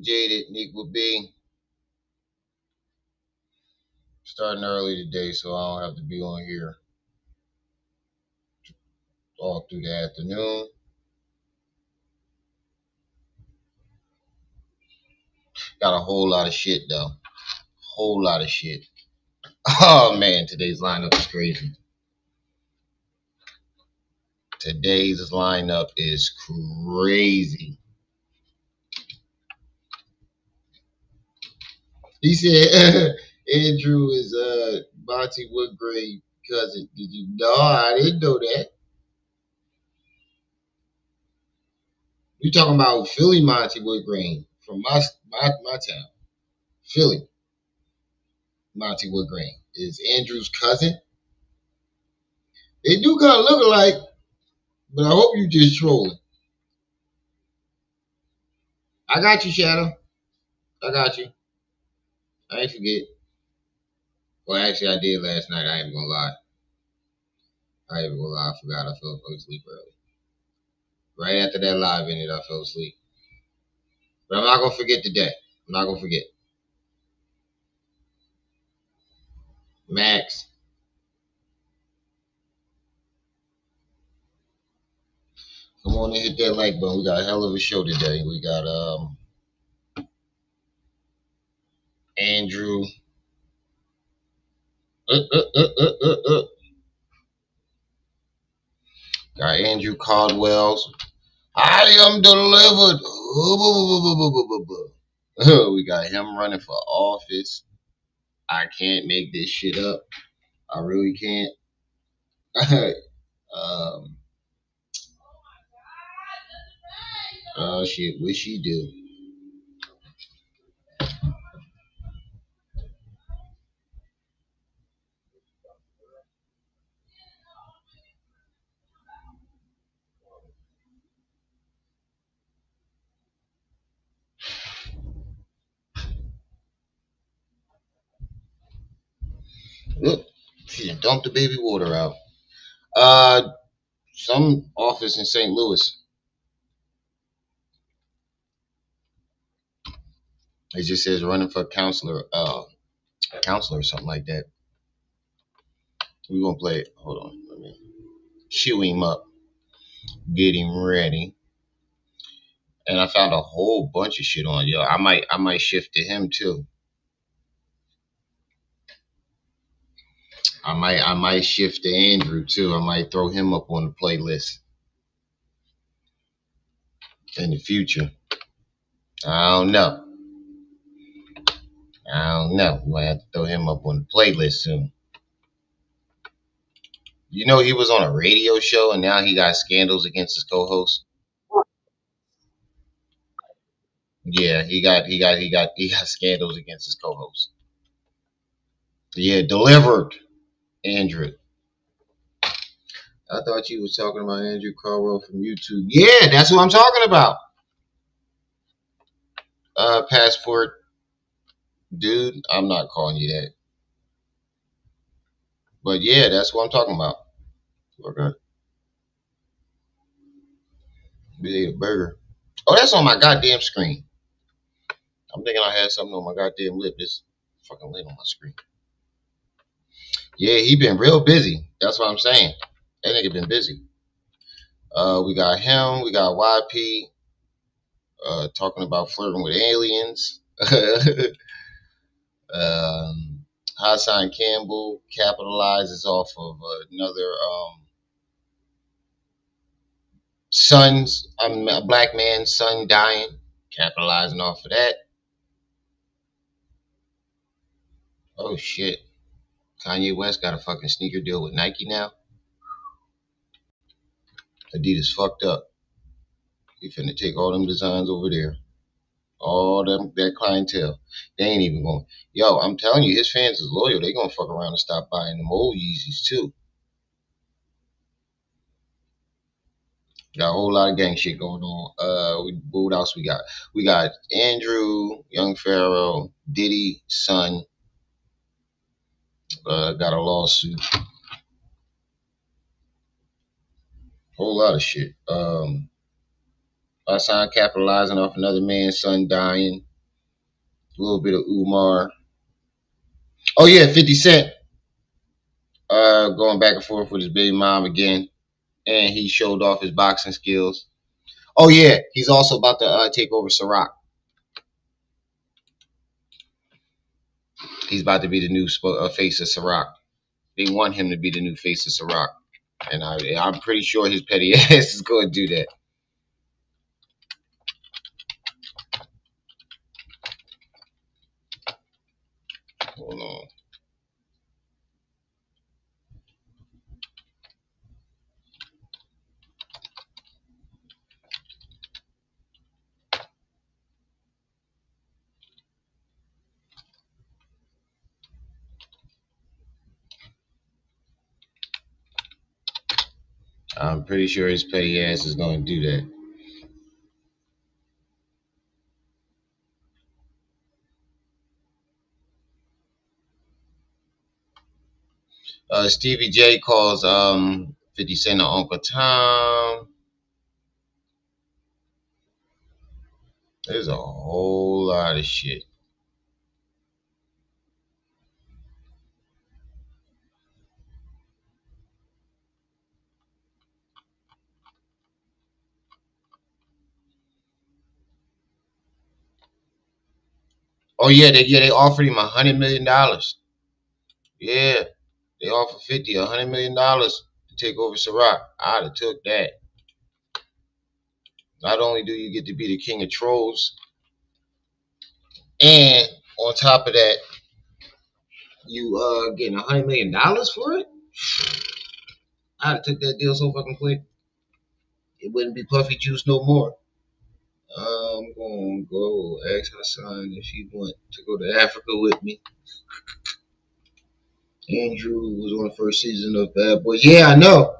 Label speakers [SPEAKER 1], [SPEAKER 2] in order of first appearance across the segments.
[SPEAKER 1] Jaded Nick will be starting early today, so I don't have to be on here all through the afternoon. Got a whole lot of shit though. Whole lot of shit. Oh man, today's lineup is crazy. Today's lineup is crazy. He said Andrew is Monty Woodgrave cousin. Did you know? I didn't know that. You talking about Philly Monty Woodgrave from my town. Philly Monty Woodgrave is Andrew's cousin. They do kind of look alike, but I hope you just trolling. I got you, Shadow. I got you. I ain't forget. Well, actually, I did last night. I ain't gonna lie. I ain't gonna lie. I forgot. I fell asleep early. Right after that live ended, I fell asleep. But I'm not gonna forget today. I'm not gonna forget. Max, come on and hit that like button. We got a hell of a show today. We got Andrew. Uh, uh, uh, uh, uh, uh. Got Andrew Caldwell's. I am delivered. We got him running for office. I can't make this shit up. I really can't. um, oh shit, what she do? Look, she done dumped the baby water out. Some office in St. Louis. It just says running for counselor or something like that. We gonna play it. Hold on, let me cue him up, get him ready. And I found a whole bunch of shit on yo. I might shift to him too. I might shift to Andrew too. I might throw him up on the playlist in the future. I don't know. I don't know. We might have to throw him up on the playlist soon. You know he was on a radio show and now he got scandals against his co-host. Yeah, he got scandals against his co-host. Yeah, delivered, Andrew. I thought you was talking about Andrew Caldwell from YouTube. Yeah, that's what I'm talking about. Passport dude. I'm not calling you that. But yeah, that's what I'm talking about. Okay. Be a burger. Oh, that's on my goddamn screen. I'm thinking I had something on my goddamn lip. This fucking lit on my screen. Yeah, he been real busy. That's what I'm saying. That nigga been busy. We got him. We got YP talking about flirting with aliens. Hassan Campbell capitalizes off of another a black man's son dying, capitalizing off of that. Oh shit. Kanye West got a fucking sneaker deal with Nike now. Adidas fucked up. He finna take all them designs over there. All them that clientele. They ain't even going. Yo, I'm telling you, his fans is loyal. They gonna fuck around and stop buying them old Yeezys too. Got a whole lot of gang shit going on. What else we got? We got Andrew, Young Pharaoh, Diddy, son. Got a lawsuit. Whole lot of shit. Hassan capitalizing off another man's son dying. A little bit of Umar. Oh yeah, 50 Cent going back and forth with his baby mom again. And he showed off his boxing skills. Oh yeah, he's also about to take over Ciroc. He's about to be the new face of Ciroc. They want him to be the new face of Ciroc. And I'm pretty sure his petty ass is going to do that. Hold on. I'm pretty sure his petty ass is going to do that. Stevie J calls 50 Cent an Uncle Tom. There's a whole lot of shit. Oh yeah, they offered him $100 million. Yeah, they offered 50 $100 million to take over Ciroc. I'd have took that. Not only do you get to be the king of trolls, and on top of that, you getting $100 million for it. I'd have took that deal so fucking quick. It wouldn't be puffy juice no more. I'm gonna go ask Hassan if he want to go to Africa with me. Andrew was on the first season of Bad Boys. Yeah, I know.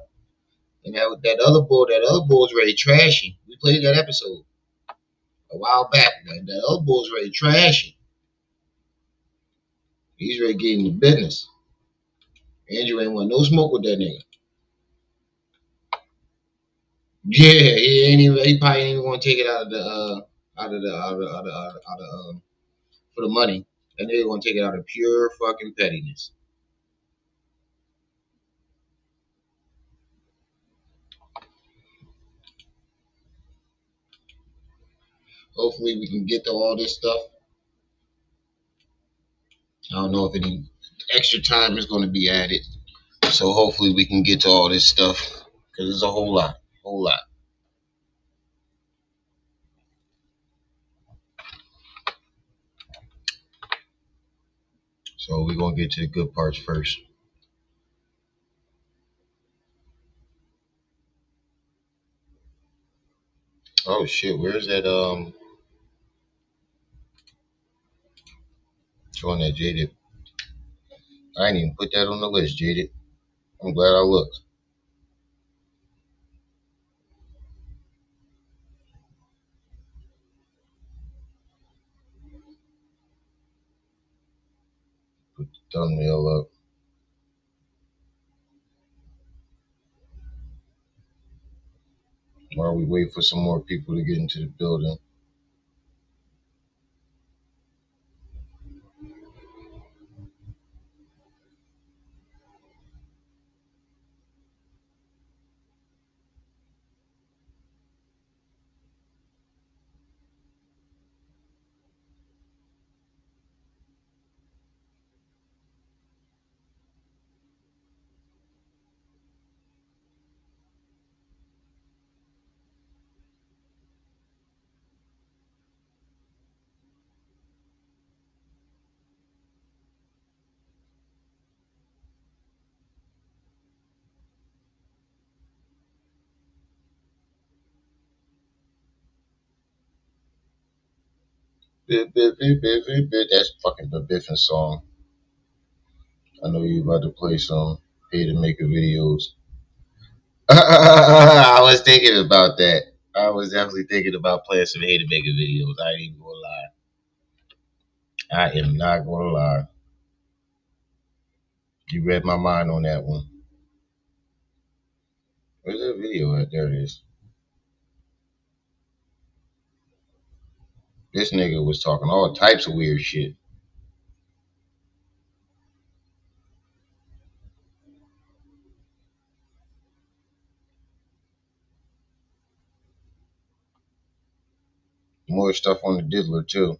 [SPEAKER 1] And that other bull's ready trashing. We played that episode a while back. That other bull's ready trashing. He's ready getting the business. Andrew ain't want no smoke with that nigga. Yeah, he probably ain't even gonna take it out of the for the money. And they're gonna take it out of pure fucking pettiness. Hopefully we can get to all this stuff. I don't know if any extra time is gonna be added. So hopefully we can get to all this stuff. Cause it's a whole lot. Whole lot. So we're gonna get to the good parts first. Oh shit, where's that showing that Jaded? I ain't even put that on the list, Jaded. I'm glad I looked. Put the thumbnail up. While we wait for some more people to get into the building. That's fucking the Biffin song. I know you about to play some Pay to Make a videos. I was thinking about that. I was definitely thinking about playing some Pay to Make a videos. I ain't even gonna lie. I am not gonna lie. You read my mind on that one. Where's that video at? There it is. This nigga was talking all types of weird shit. More stuff on the diddler too.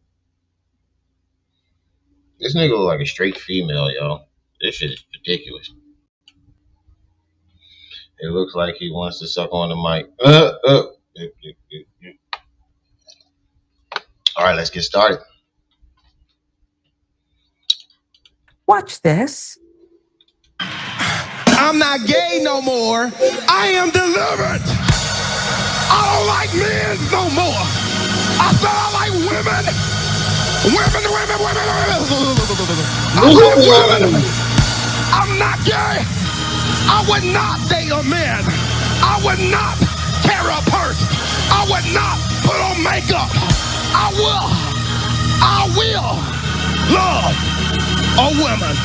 [SPEAKER 1] This nigga look like a straight female, y'all. This shit is ridiculous. It looks like he wants to suck on the mic. All right, let's get started.
[SPEAKER 2] Watch this.
[SPEAKER 3] I'm not gay no more. I am delivered. I don't like men no more. I said I like women. Women. I like women. I'm not gay. I would not date a man. I would not carry a purse. I would not put on makeup. I will love a woman.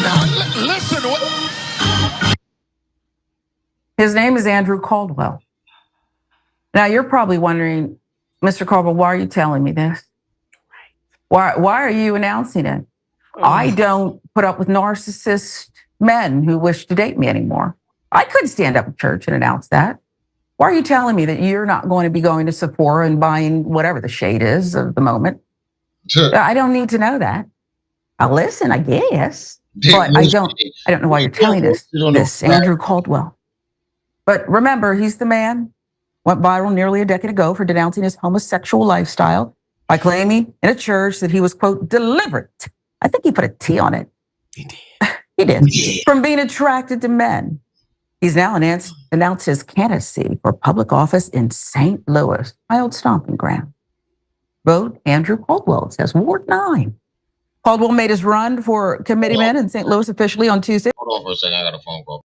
[SPEAKER 3] Now listen.
[SPEAKER 2] His name is Andrew Caldwell. Now you're probably wondering, Mr. Caldwell, why are you telling me this? Why are you announcing it? I don't put up with narcissist men who wish to date me anymore. I could stand up in church and announce that. Why are you telling me that you're not going to be going to Sephora and buying whatever the shade is of the moment? I don't need to know that. I'll listen, I guess. But I don't know why you're telling us this, Andrew Caldwell. But remember, he's the man, went viral nearly a decade ago for denouncing his homosexual lifestyle by claiming in a church that he was, quote, delivered. I think he put a T on it. He did. From being attracted to men. He's now announced his candidacy for public office in St. Louis, my old stomping ground. Vote Andrew Caldwell, it says Ward 9. Caldwell made his run for committeeman in St. Louis officially on Tuesday.
[SPEAKER 1] Hold on for a second, I got a phone call.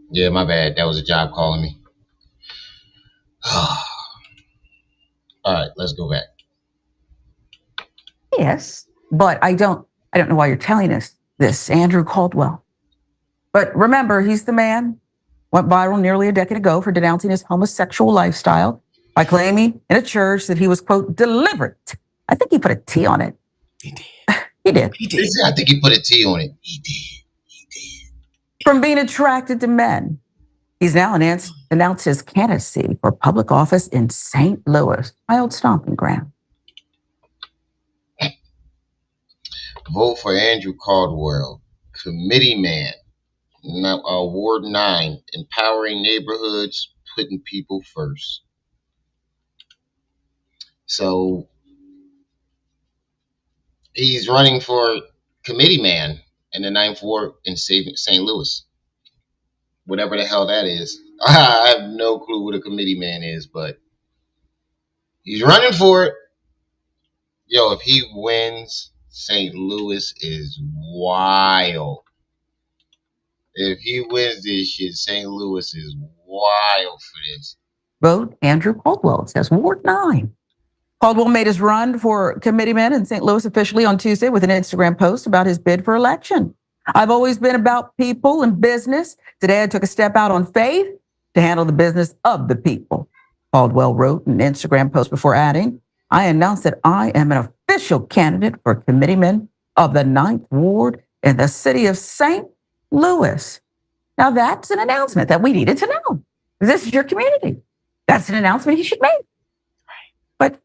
[SPEAKER 1] Yeah, my bad. That was a job calling me. All right, let's go back.
[SPEAKER 2] Yes, but I don't know why you're telling us this, Andrew Caldwell. But remember, he's the man went viral nearly a decade ago for denouncing his homosexual lifestyle by claiming in a church that he was, quote, deliberate. I think he put a T on it.
[SPEAKER 3] He did.
[SPEAKER 2] He did.
[SPEAKER 3] He did.
[SPEAKER 1] I think he put a T on it. He did. He did.
[SPEAKER 2] From being attracted to men. He's now announced his candidacy for public office in St. Louis, my old stomping ground.
[SPEAKER 1] Vote for Andrew Caldwell, committee man. Now, Ward 9, empowering neighborhoods, putting people first. So he's running for committee man in the 9th Ward in St. Louis. Whatever the hell that is. I have no clue what a committee man is, but he's running for it. Yo, if he wins, St. Louis is wild. If he wins this shit, St. Louis is wild for this.
[SPEAKER 2] Vote Andrew Caldwell. It says Ward 9. Caldwell made his run for committeeman in St. Louis officially on Tuesday with an Instagram post about his bid for election. I've always been about people and business. Today I took a step out on faith to handle the business of the people. Caldwell wrote an Instagram post before adding, I announced that I am an official candidate for committeeman of the 9th Ward in the city of St. Louis. Now that's an announcement that we needed to know. This is your community. That's an announcement he should make. But,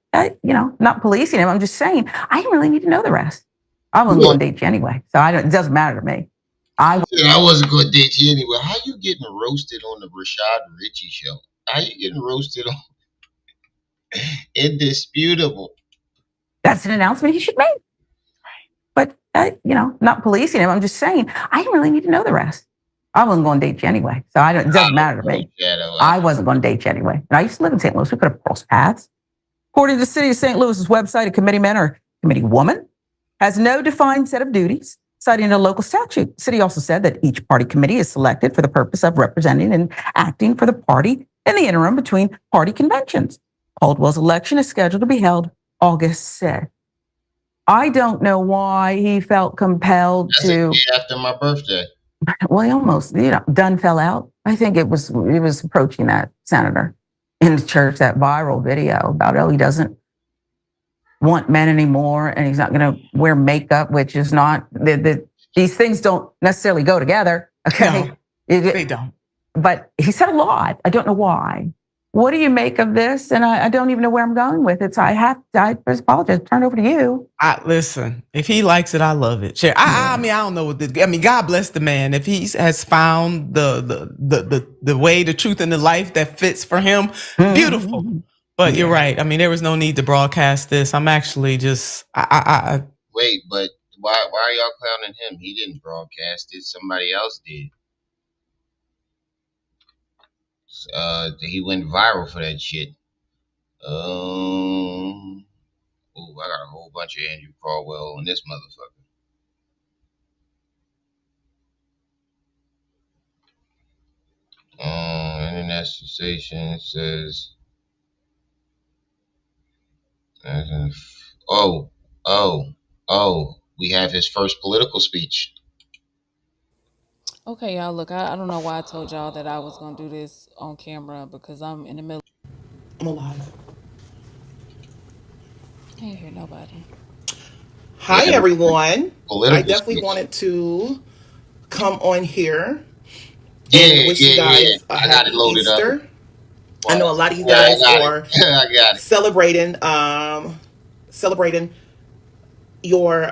[SPEAKER 2] not policing him. I'm just saying, I didn't really need to know the rest. I wasn't going to date you anyway. So it doesn't matter to me.
[SPEAKER 1] I wasn't going to date you anyway. How you getting roasted on the Rashad Ritchie show? How you getting roasted on Indisputable?
[SPEAKER 2] That's an announcement he should make. But, not policing him. I'm just saying, I didn't really need to know the rest. I wasn't going to date you anyway. So it doesn't matter to me. I wasn't going to date you anyway. And I used to live in St. Louis. We could have crossed paths. According to the city of St. Louis's website, a committeeman or committee woman has no defined set of duties, citing a local statute. The city also said that each party committee is selected for the purpose of representing and acting for the party in the interim between party conventions. Caldwell's election is scheduled to be held August 6th. I don't know why he felt compelled
[SPEAKER 1] That's
[SPEAKER 2] to.
[SPEAKER 1] a day after my birthday.
[SPEAKER 2] Well, he almost, done fell out. I think it was approaching that senator in the church, that viral video about, he doesn't want men anymore and he's not going to wear makeup, which is not, these things don't necessarily go together. Okay.
[SPEAKER 3] No, they don't.
[SPEAKER 2] But he said a lot. I don't know why. What do you make of this? And I don't even know where I'm going with it. So I apologize. Turn it over to you.
[SPEAKER 3] Listen, if he likes it, I love it. Sure. I mean, I don't know what God bless the man. If he has found the way, the truth, and the life that fits for him, beautiful. But you're right. I mean, there was no need to broadcast this. I'm actually just,
[SPEAKER 1] Wait, but why are y'all clowning him? He didn't broadcast it. Somebody else did. He went viral for that shit. I got a whole bunch of Andrew Caldwell on this motherfucker. Internet sensation says, we have his first political speech.
[SPEAKER 4] Okay, y'all, look, I don't know why I told y'all that I was going to do this on camera because I'm in the middle.
[SPEAKER 3] I'm alive.
[SPEAKER 4] I can't hear nobody.
[SPEAKER 3] Hi, everyone.
[SPEAKER 1] Political
[SPEAKER 3] I definitely
[SPEAKER 1] speech.
[SPEAKER 3] wanted to come on here and wish you guys a happy Easter. I know a lot of you guys are celebrating your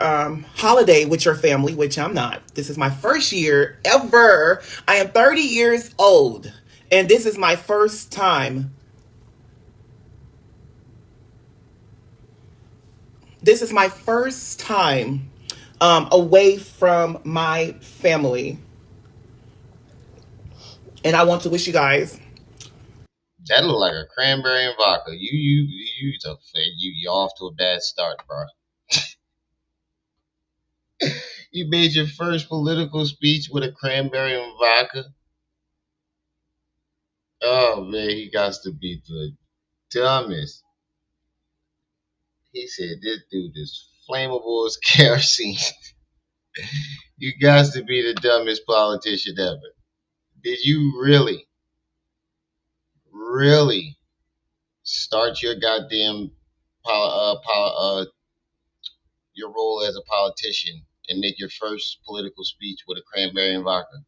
[SPEAKER 3] holiday with your family, which I'm not. This is my first year ever. I am 30 years old, and this is my first time. This is my first time away from my family. And I want to wish you guys.
[SPEAKER 1] That look like a cranberry and vodka. You're off to a bad start, bro. You made your first political speech with a cranberry and vodka. Oh man, he got to be the dumbest. He said this dude is flammable as kerosene. You got to be the dumbest politician ever. Did you really start your goddamn your role as a politician and make your first political speech with a cranberry and vodka,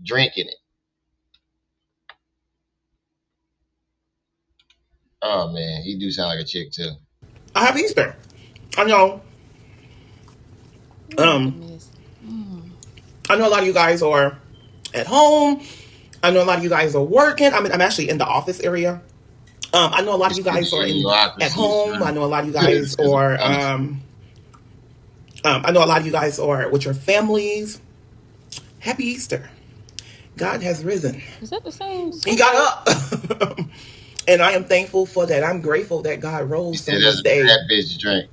[SPEAKER 1] drinking it? Oh man, he do sound like a chick too.
[SPEAKER 3] I have Easter. I know.
[SPEAKER 4] Ooh, look at Miss.
[SPEAKER 3] I know a lot of you guys are at home. I know a lot of you guys are working. I mean, I'm actually in the office area. I know a lot of you guys are at home. I know a lot of you guys are. I know a lot of you guys are with your families. Happy Easter. God has risen.
[SPEAKER 4] Is that the same?
[SPEAKER 3] He got up. And I am thankful for that. I'm grateful that God rose on this day.
[SPEAKER 1] That bitch drink.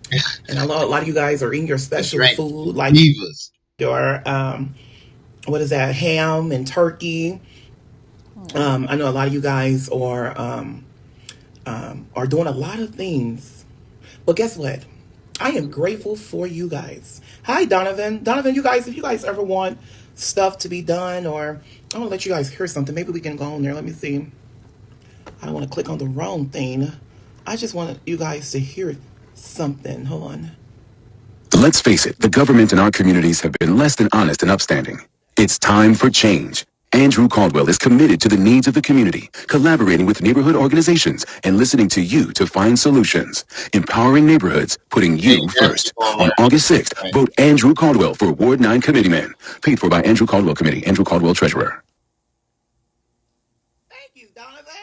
[SPEAKER 3] And I know a lot of you guys are eating your special food, like
[SPEAKER 1] Divas.
[SPEAKER 3] your what is that, ham and turkey. I know a lot of you guys are doing a lot of things. But guess what? I am grateful for you guys. Hi, Donovan. Donovan, you guys, if you guys ever want stuff to be done, or I want to let you guys hear something, maybe we can go on there. Let me see. I don't want to click on the wrong thing. I just want you guys to hear something. Hold on.
[SPEAKER 5] Let's face it, the government in our communities have been less than honest and upstanding. It's time for change. Andrew Caldwell is committed to the needs of the community, collaborating with neighborhood organizations and listening to you to find solutions. Empowering neighborhoods, putting you first. On August 6th, vote Andrew Caldwell for Ward 9 Committeeman. Paid for by Andrew Caldwell Committee, Andrew Caldwell Treasurer.
[SPEAKER 3] Thank you, Donovan.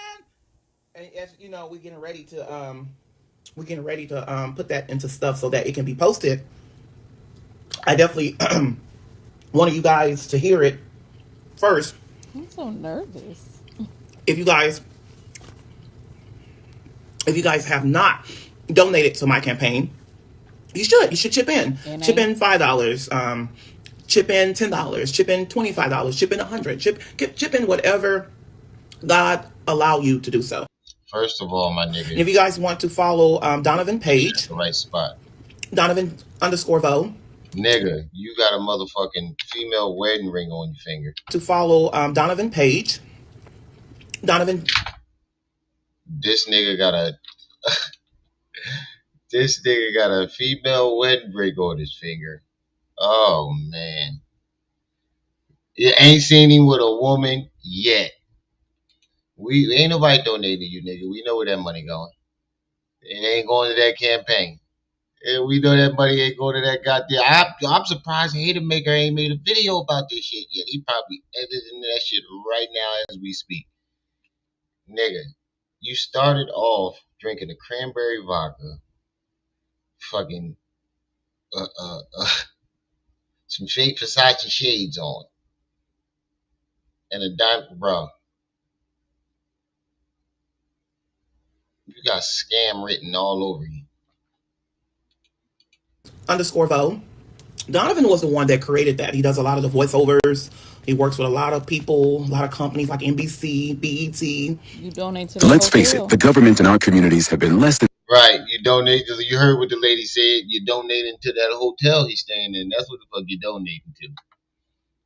[SPEAKER 3] And as you know, we're getting ready to put that into stuff so that it can be posted. I definitely wanted you guys to hear it first.
[SPEAKER 4] I'm so nervous.
[SPEAKER 3] If you guys have not donated to my campaign, you should chip in. Chip in $5, chip in $10, chip in $25, chip in $100, chip in whatever God allow you to do so.
[SPEAKER 1] First of all, my nigga.
[SPEAKER 3] And if you guys want to follow Donovan page,
[SPEAKER 1] the right spot.
[SPEAKER 3] Donovan_Vo.
[SPEAKER 1] Nigga, you got a motherfucking female wedding ring on your finger.
[SPEAKER 3] To follow Donovan page. Donovan.
[SPEAKER 1] This nigga got a female wedding ring on his finger. Oh man. You ain't seen him with a woman yet. We ain't nobody donating to you, nigga. We know where that money going. It ain't going to that campaign. And we know that money ain't going to that goddamn. I'm surprised Hatermaker ain't made a video about this shit yet. He probably editing that shit right now as we speak. Nigga, you started off drinking a cranberry vodka, fucking some fake Versace shades on, and a diamond, bro. You got scam written all over you.
[SPEAKER 3] _Vo. Donovan was the one that created that. He does a lot of the voiceovers. He works with a lot of people, a lot of companies like NBC, BET.
[SPEAKER 4] You donate to the
[SPEAKER 5] Let's
[SPEAKER 4] hotel.
[SPEAKER 5] face it, the government in our communities have been less than...
[SPEAKER 1] Right, you donate. You heard what the lady said. You're donating to that hotel he's staying in. That's what the fuck you're donating to.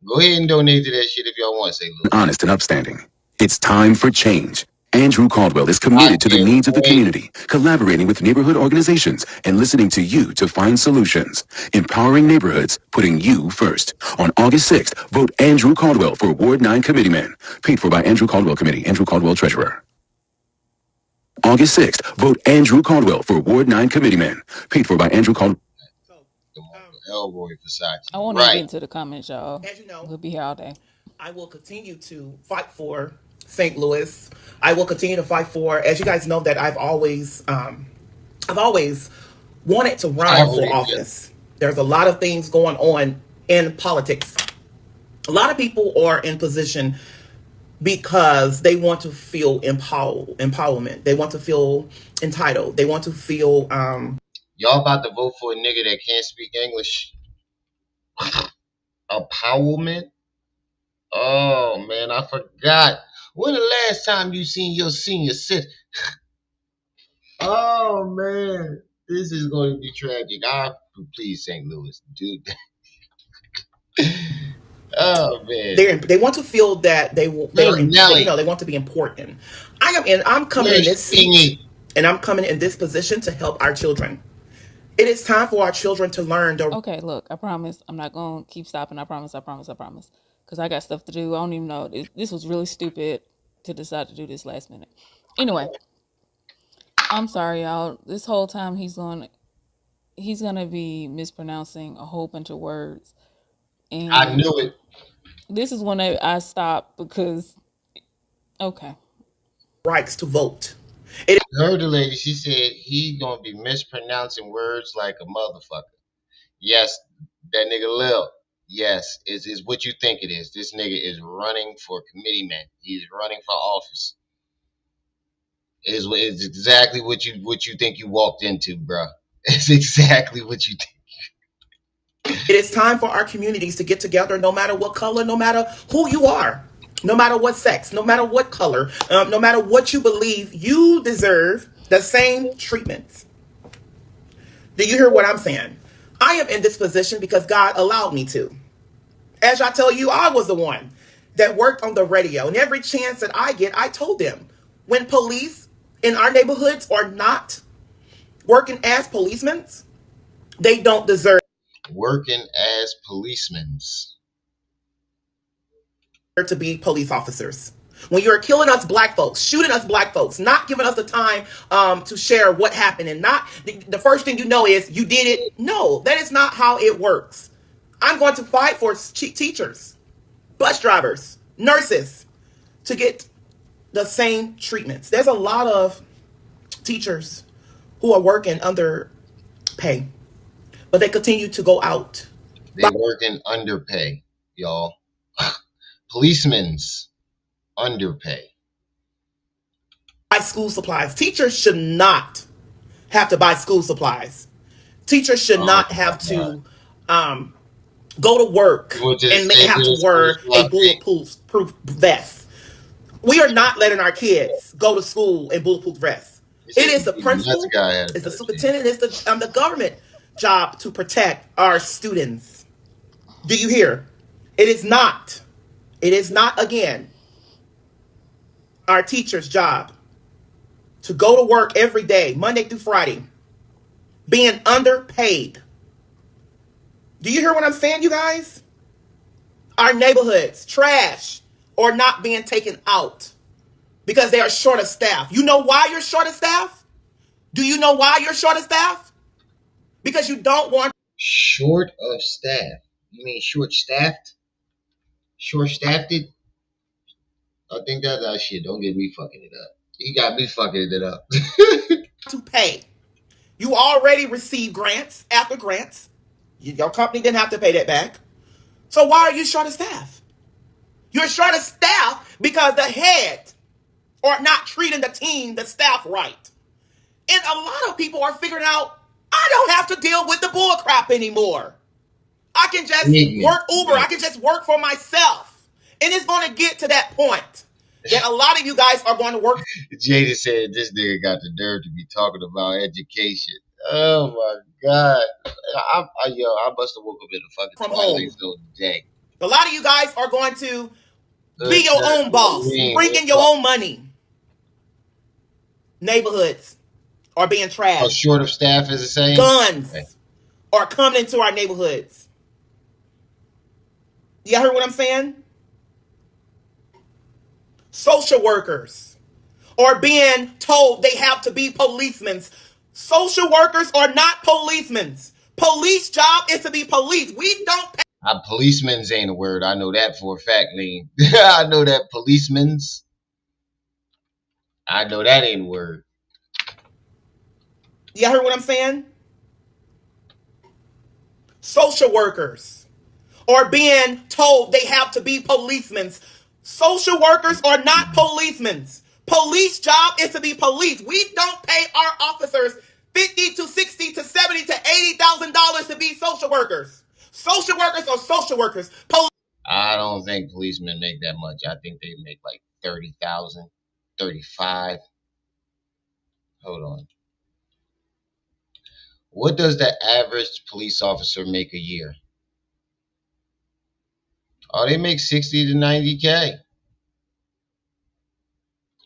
[SPEAKER 1] Go ahead and donate to that shit if y'all want to say, Lou.
[SPEAKER 5] Honest and upstanding. It's time for change. Andrew Caldwell is committed to the needs of the community, collaborating with neighborhood organizations and listening to you to find solutions. Empowering neighborhoods, putting you first. On August 6th, vote Andrew Caldwell for Ward 9 Committeeman. Paid for by Andrew Caldwell Committee, Andrew Caldwell Treasurer. August 6th, vote Andrew Caldwell for Ward 9 Committeeman. Paid for by Andrew Caldwell.
[SPEAKER 1] Elroy Versace.
[SPEAKER 4] I won't even get into the comments, y'all.
[SPEAKER 3] As you know,
[SPEAKER 4] we'll be here all day.
[SPEAKER 3] I will continue to fight for St. Louis. I will continue to fight for, as you guys know, that I've always wanted to run for office. There's a lot of things going on in politics. A lot of people are in position because they want to feel empowerment. They want to feel entitled. They want to feel
[SPEAKER 1] y'all about to vote for a nigga that can't speak English. Empowerment? Oh man, I forgot. When the last time you seen your senior citizen? Oh man, this is going to be tragic. Please, St. Louis, dude. Oh man,
[SPEAKER 3] They want to feel that they
[SPEAKER 1] Nelly,
[SPEAKER 3] they want to be important. I'm coming in
[SPEAKER 1] where's
[SPEAKER 3] this seat,
[SPEAKER 1] Stingy?
[SPEAKER 3] and I'm coming in this position to help our children. It is time for our children to learn the
[SPEAKER 4] Okay, look, I promise I'm not gonna keep stopping. I promise. I promise. I promise. Because I got stuff to do. I don't even know. This was really stupid to decide to do this last minute. Anyway, I'm sorry, y'all. This whole time he's gonna be mispronouncing a whole bunch of words,
[SPEAKER 1] I
[SPEAKER 4] and
[SPEAKER 1] knew it.
[SPEAKER 4] this is when I stopped because okay.
[SPEAKER 3] rights to vote.
[SPEAKER 1] Heard the lady. She said he gonna be mispronouncing words like a motherfucker. Yes, that nigga Lil. Yes, is what you think it is. This nigga is running for committeeman. He's running for office. It's exactly what you think you walked into, bro. It's exactly what you think.
[SPEAKER 3] It is time for our communities to get together, no matter what color, no matter who you are, no matter what sex, no matter what color, no matter what you believe. You deserve the same treatments. Do you hear what I'm saying? I am in this position because God allowed me to. As I tell you, I was the one that worked on the radio, and every chance that I get, I told them when police in our neighborhoods are not working as policemen, they don't deserve
[SPEAKER 1] Working as policemen.
[SPEAKER 3] to be police officers. When you're killing us black folks, shooting us black folks, not giving us the time to share what happened, and not the first thing you know is you did it. No, that is not how it works. I'm going to fight for teachers, bus drivers, nurses to get the same treatments. There's a lot of teachers who are working under pay, but they continue to go out.
[SPEAKER 1] They working underpay, y'all. Policemen's underpay.
[SPEAKER 3] Buy school supplies. Teachers should not have to buy school supplies. Teachers should not have to go to work and may have to wear a bulletproof vest. We are not letting our kids go to school in bulletproof vests. It is the principal, it's the superintendent, it's the government job to protect our students. Do you hear? It is not again our teacher's job to go to work every day, Monday through Friday, being underpaid. Do you hear what I'm saying, you guys? Our neighborhoods, trash, or not being taken out because they are short of staff. You know why you're short of staff? Do you know why you're short of staff? Because you don't want...
[SPEAKER 1] Short of staff. You mean short-staffed? Short-staffed it? I think that shit. Don't get me fucking it up. He got me fucking it up.
[SPEAKER 3] to pay. You already received grants after grants. Your company didn't have to pay that back. So why are you short of staff? You're short of staff because the head are not treating the team, the staff right. And a lot of people are figuring out, I don't have to deal with the bull crap anymore. I can just work Uber. I can just work for myself. And it's going to get to that point that a lot of you guys are going to work.
[SPEAKER 1] Jada said this nigga got the nerve to be talking about education. Oh my God. I must have woke up in the fucking
[SPEAKER 3] From
[SPEAKER 1] Twilight
[SPEAKER 3] home.
[SPEAKER 1] Zone today.
[SPEAKER 3] A lot of you guys are going to be your own boss. Bring in your own money. Neighborhoods are being trashed.
[SPEAKER 1] Oh, short of staff is the same?
[SPEAKER 3] Guns are coming into our neighborhoods. Y'all heard what I'm saying? Social workers are being told they have to be policemen. Social workers are not policemen. Police job is to be police. We don't pay.
[SPEAKER 1] Policemen's ain't a word. I know that for a fact, Lean. I know that policemen's. I know that ain't a word.
[SPEAKER 3] Y'all heard what I'm saying? Social workers are being told they have to be policemen. Social workers are not policemen. Police job is to be police. We don't pay our officers $50 to $60 to $70 to $80,000 to be social workers. Social workers are social workers.
[SPEAKER 1] I don't think policemen make that much. I think they make like 30,000, 35. Hold on. What does the average police officer make a year? Oh, they make 60 to 90K.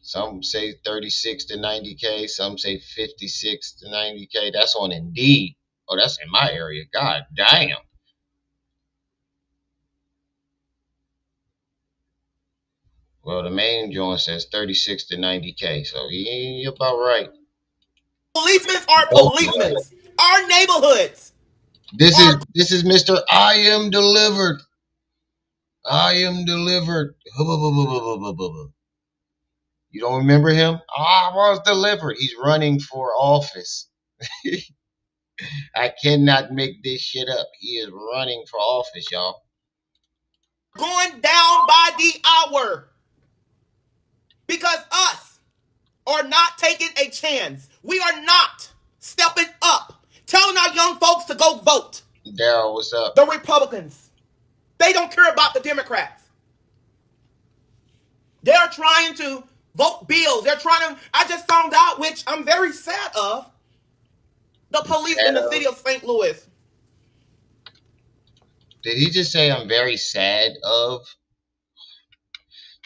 [SPEAKER 1] Some say 36 to 90K. Some say 56 to 90K. That's on Indeed. Oh, that's in my area. God damn. Well, the main joint says 36 to 90K. So he about right.
[SPEAKER 3] Policemen are policemen. Our neighborhoods.
[SPEAKER 1] This is Mr. I Am Delivered. I Am Delivered. You don't remember him? I was delivered. He's running for office. I cannot make this shit up. He is running for office, y'all.
[SPEAKER 3] Going down by the hour. Because us are not taking a chance. We are not stepping up. Telling our young folks to go vote.
[SPEAKER 1] Daryl, what's up?
[SPEAKER 3] The Republicans. They don't care about the Democrats. They're trying to vote bills. They're trying to, I just found out, which I'm very sad of, the police in the city of St. Louis.
[SPEAKER 1] Did he just say I'm very sad of?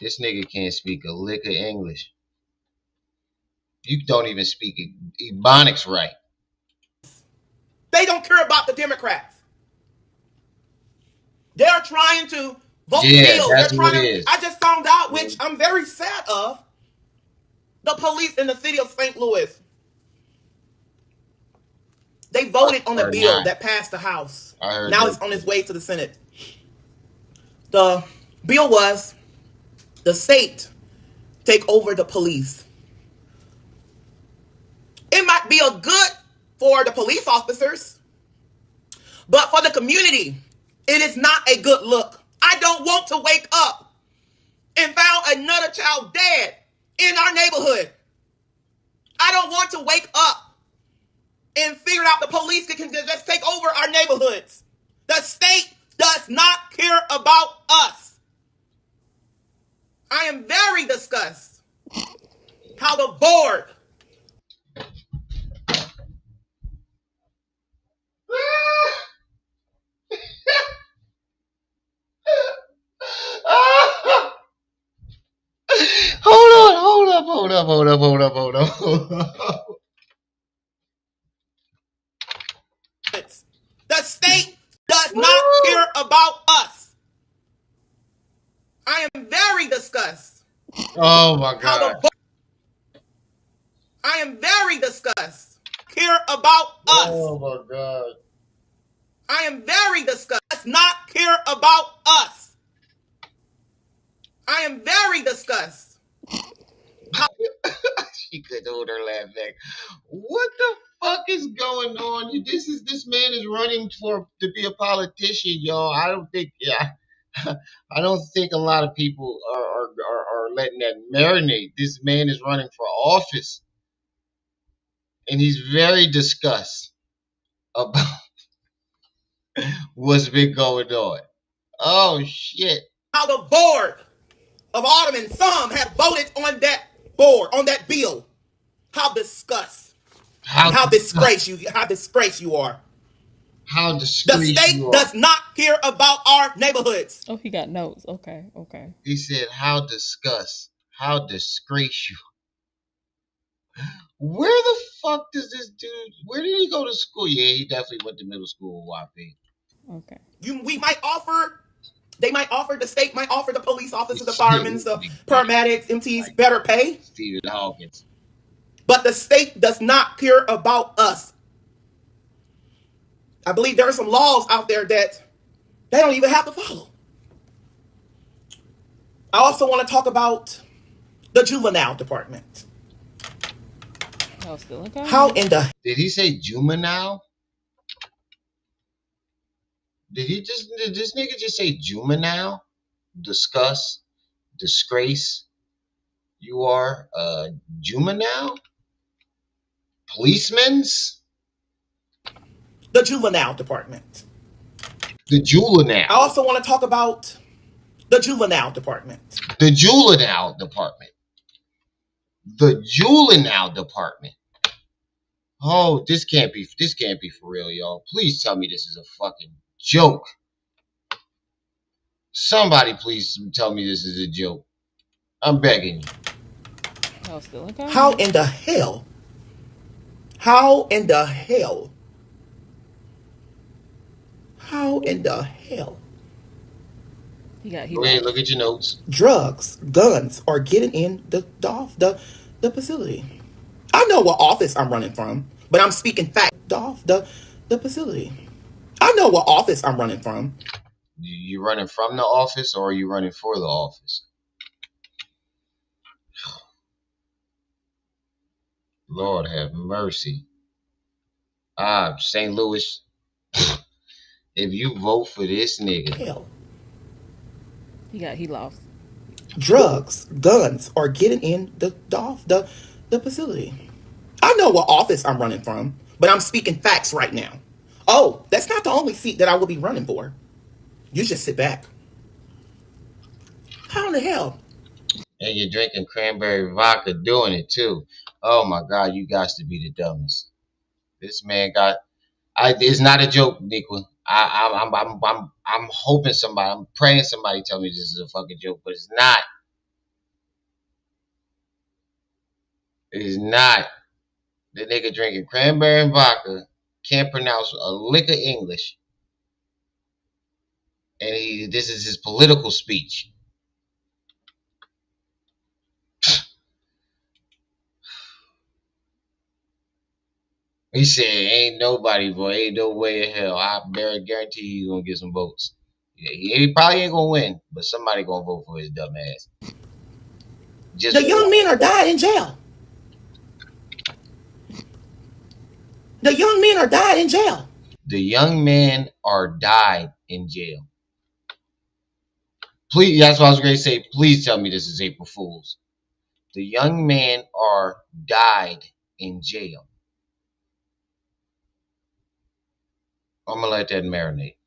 [SPEAKER 1] This nigga can't speak a lick of English. You don't even speak Ebonics right.
[SPEAKER 3] They don't care about the Democrats. They're trying to vote bills.
[SPEAKER 1] That's
[SPEAKER 3] They're
[SPEAKER 1] what
[SPEAKER 3] trying
[SPEAKER 1] it
[SPEAKER 3] to,
[SPEAKER 1] is.
[SPEAKER 3] I just found out, which I'm very sad of, the police in the city of St. Louis. They voted on a bill that passed the House. Now it's on its way to the Senate. The bill was the state take over the police. It might be a good for the police officers, but for the community, it is not a good look. I don't want to wake up and found another child dead in our neighborhood. I don't want to wake up and figure out the police can just take over our neighborhoods. The state does not care about us. I am very disgusted how the board
[SPEAKER 1] Hold up.
[SPEAKER 3] The state does not care about us. I am very disgusted.
[SPEAKER 1] Oh my God.
[SPEAKER 3] I am very disgusted. Care about us.
[SPEAKER 1] Oh my God.
[SPEAKER 3] I am very disgusted. Does not care about us. I am very disgusted.
[SPEAKER 1] She couldn't hold her laugh back. What the fuck is going on? This man is running to be a politician, y'all. I don't think a lot of people are letting that marinate. This man is running for office, and he's very disgusted about what's been going on. Oh shit!
[SPEAKER 3] How the board of aldermen, some have voted on that board, on that bill. How disgusted. How disgraced you are.
[SPEAKER 1] How disgraced
[SPEAKER 3] the state does not care about our neighborhoods.
[SPEAKER 4] Oh, he got notes. Okay.
[SPEAKER 1] He said, how disgust, how disgrace you. Where the fuck does this dude, where did he go to school? Yeah, he definitely went to middle school with YP.
[SPEAKER 4] Okay.
[SPEAKER 3] The state might offer the police officers, the firemen, the paramedics, MTs better pay.
[SPEAKER 1] Stephen Hawkins.
[SPEAKER 3] But the state does not care about us. I believe there are some laws out there that they don't even have to follow. I also want to talk about the juvenile department. How in the...
[SPEAKER 1] Did he say juvenile? Did this nigga just say juvenile? Discuss, disgrace. You are a juvenile? Policemen's?
[SPEAKER 3] The juvenile department.
[SPEAKER 1] The juvenile.
[SPEAKER 3] I also want to talk about The juvenile department.
[SPEAKER 1] The juvenile department. The juvenile department. Oh, this can't be for real, y'all. Please tell me this is a fucking joke. Somebody please tell me this is a joke. I'm begging you.
[SPEAKER 4] Oh, still in Canada.
[SPEAKER 3] How in the hell? How in the hell? How in the hell?
[SPEAKER 1] Go ahead, look at your notes.
[SPEAKER 3] Drugs, guns are getting in the facility. I know what office I'm running from, but I'm speaking fact off the facility. I know what office I'm running from.
[SPEAKER 1] You running from the office or are you running for the office? Lord have mercy. St. Louis, if you vote for this nigga.
[SPEAKER 3] Hell.
[SPEAKER 4] He lost.
[SPEAKER 3] Drugs, guns are getting in the facility. I know what office I'm running from, but I'm speaking facts right now. Oh, that's not the only seat that I will be running for. You just sit back. How in the hell?
[SPEAKER 1] And you're drinking cranberry vodka doing it too. Oh my God, you got to be the dumbest. This man got. It's not a joke, Niqua. I'm hoping somebody. I'm praying somebody tell me this is a fucking joke, but it's not. It is not. The nigga drinking cranberry and vodka, can't pronounce a lick of English, and this is his political speech. He said, "Ain't nobody, boy. Ain't no way in hell. I guarantee you gonna get some votes. Yeah, he probably ain't gonna win, but somebody gonna vote for his dumb ass."
[SPEAKER 3] The young men are dying in jail. The young men are dying in jail.
[SPEAKER 1] The young men are died in jail. Please, that's what I was going to say. Please tell me this is April Fool's. The young men are died in jail. I'm gonna let that marinate.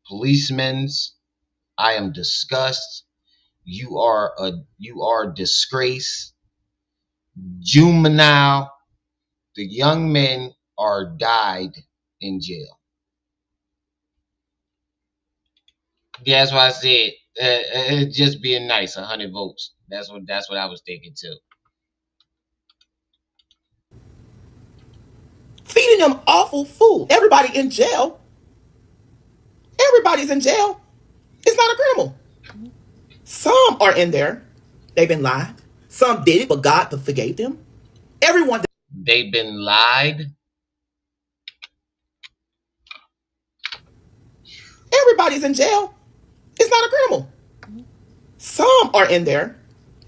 [SPEAKER 1] Policemen's, I am disgust. You are disgrace. Juvenile. The young men are died in jail. Yeah, that's why I said just being nice. 100 votes. That's what I was thinking too.
[SPEAKER 3] Feeding them awful food. Everybody in jail. Everybody's in jail. It's not a criminal. Some are in there. They've been lied. Some did it, but God forgave them. Everyone.
[SPEAKER 1] They've been lied.
[SPEAKER 3] Everybody's in jail. It's not a criminal. Some are in there.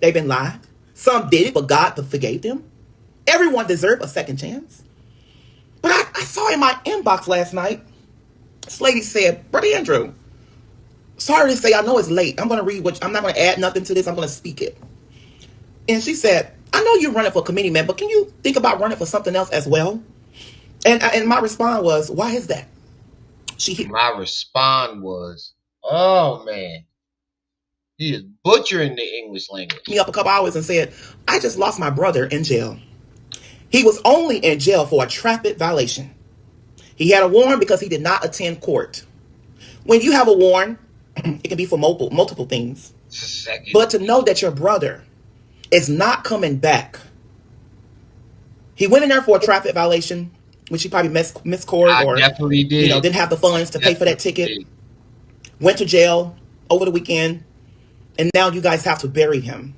[SPEAKER 3] They've been lied. Some did it, but God forgave them. Everyone deserves a second chance. But I saw in my inbox last night, this lady said, Brother Andrew, sorry to say, I know it's late. I'm going to read I'm not going to add nothing to this. I'm going to speak it. And she said, I know you're running for committee man, but can you think about running for something else as well? And my response was, why is that?
[SPEAKER 1] My response was, oh man, he is butchering the English language.
[SPEAKER 3] Me up a couple hours and said, I just lost my brother in jail. He was only in jail for a traffic violation. He had a warrant because he did not attend court. When you have a warrant, it can be for multiple things. But to know that your brother is not coming back. He went in there for a traffic violation, which he probably missed court or
[SPEAKER 1] definitely did.
[SPEAKER 3] Didn't have the funds to pay for that ticket. Went to jail over the weekend, and now you guys have to bury him.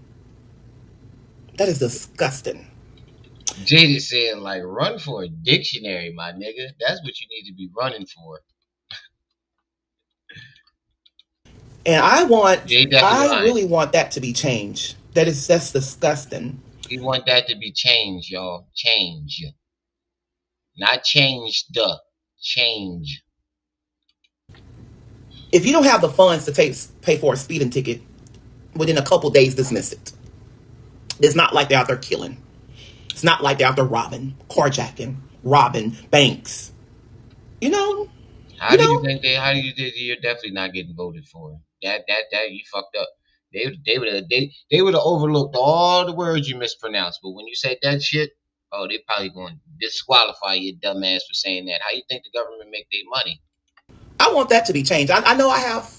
[SPEAKER 3] That is disgusting.
[SPEAKER 1] Jada said, like, run for a dictionary, my nigga. That's what you need to be running for.
[SPEAKER 3] And I really want that to be changed. That's disgusting.
[SPEAKER 1] We want that to be changed, y'all. Change. Not change the. Change.
[SPEAKER 3] If you don't have the funds to pay for a speeding ticket, within a couple days, dismiss it. It's not like they're out there killing. It's not like they're out there robbing, carjacking, robbing banks.
[SPEAKER 1] How do you think you're definitely not getting voted for? That you fucked up. They would have overlooked all the words you mispronounced, but when you said that shit, oh, they probably going to disqualify your dumb ass for saying that. How you think the government make their money?
[SPEAKER 3] I want that to be changed. I know I have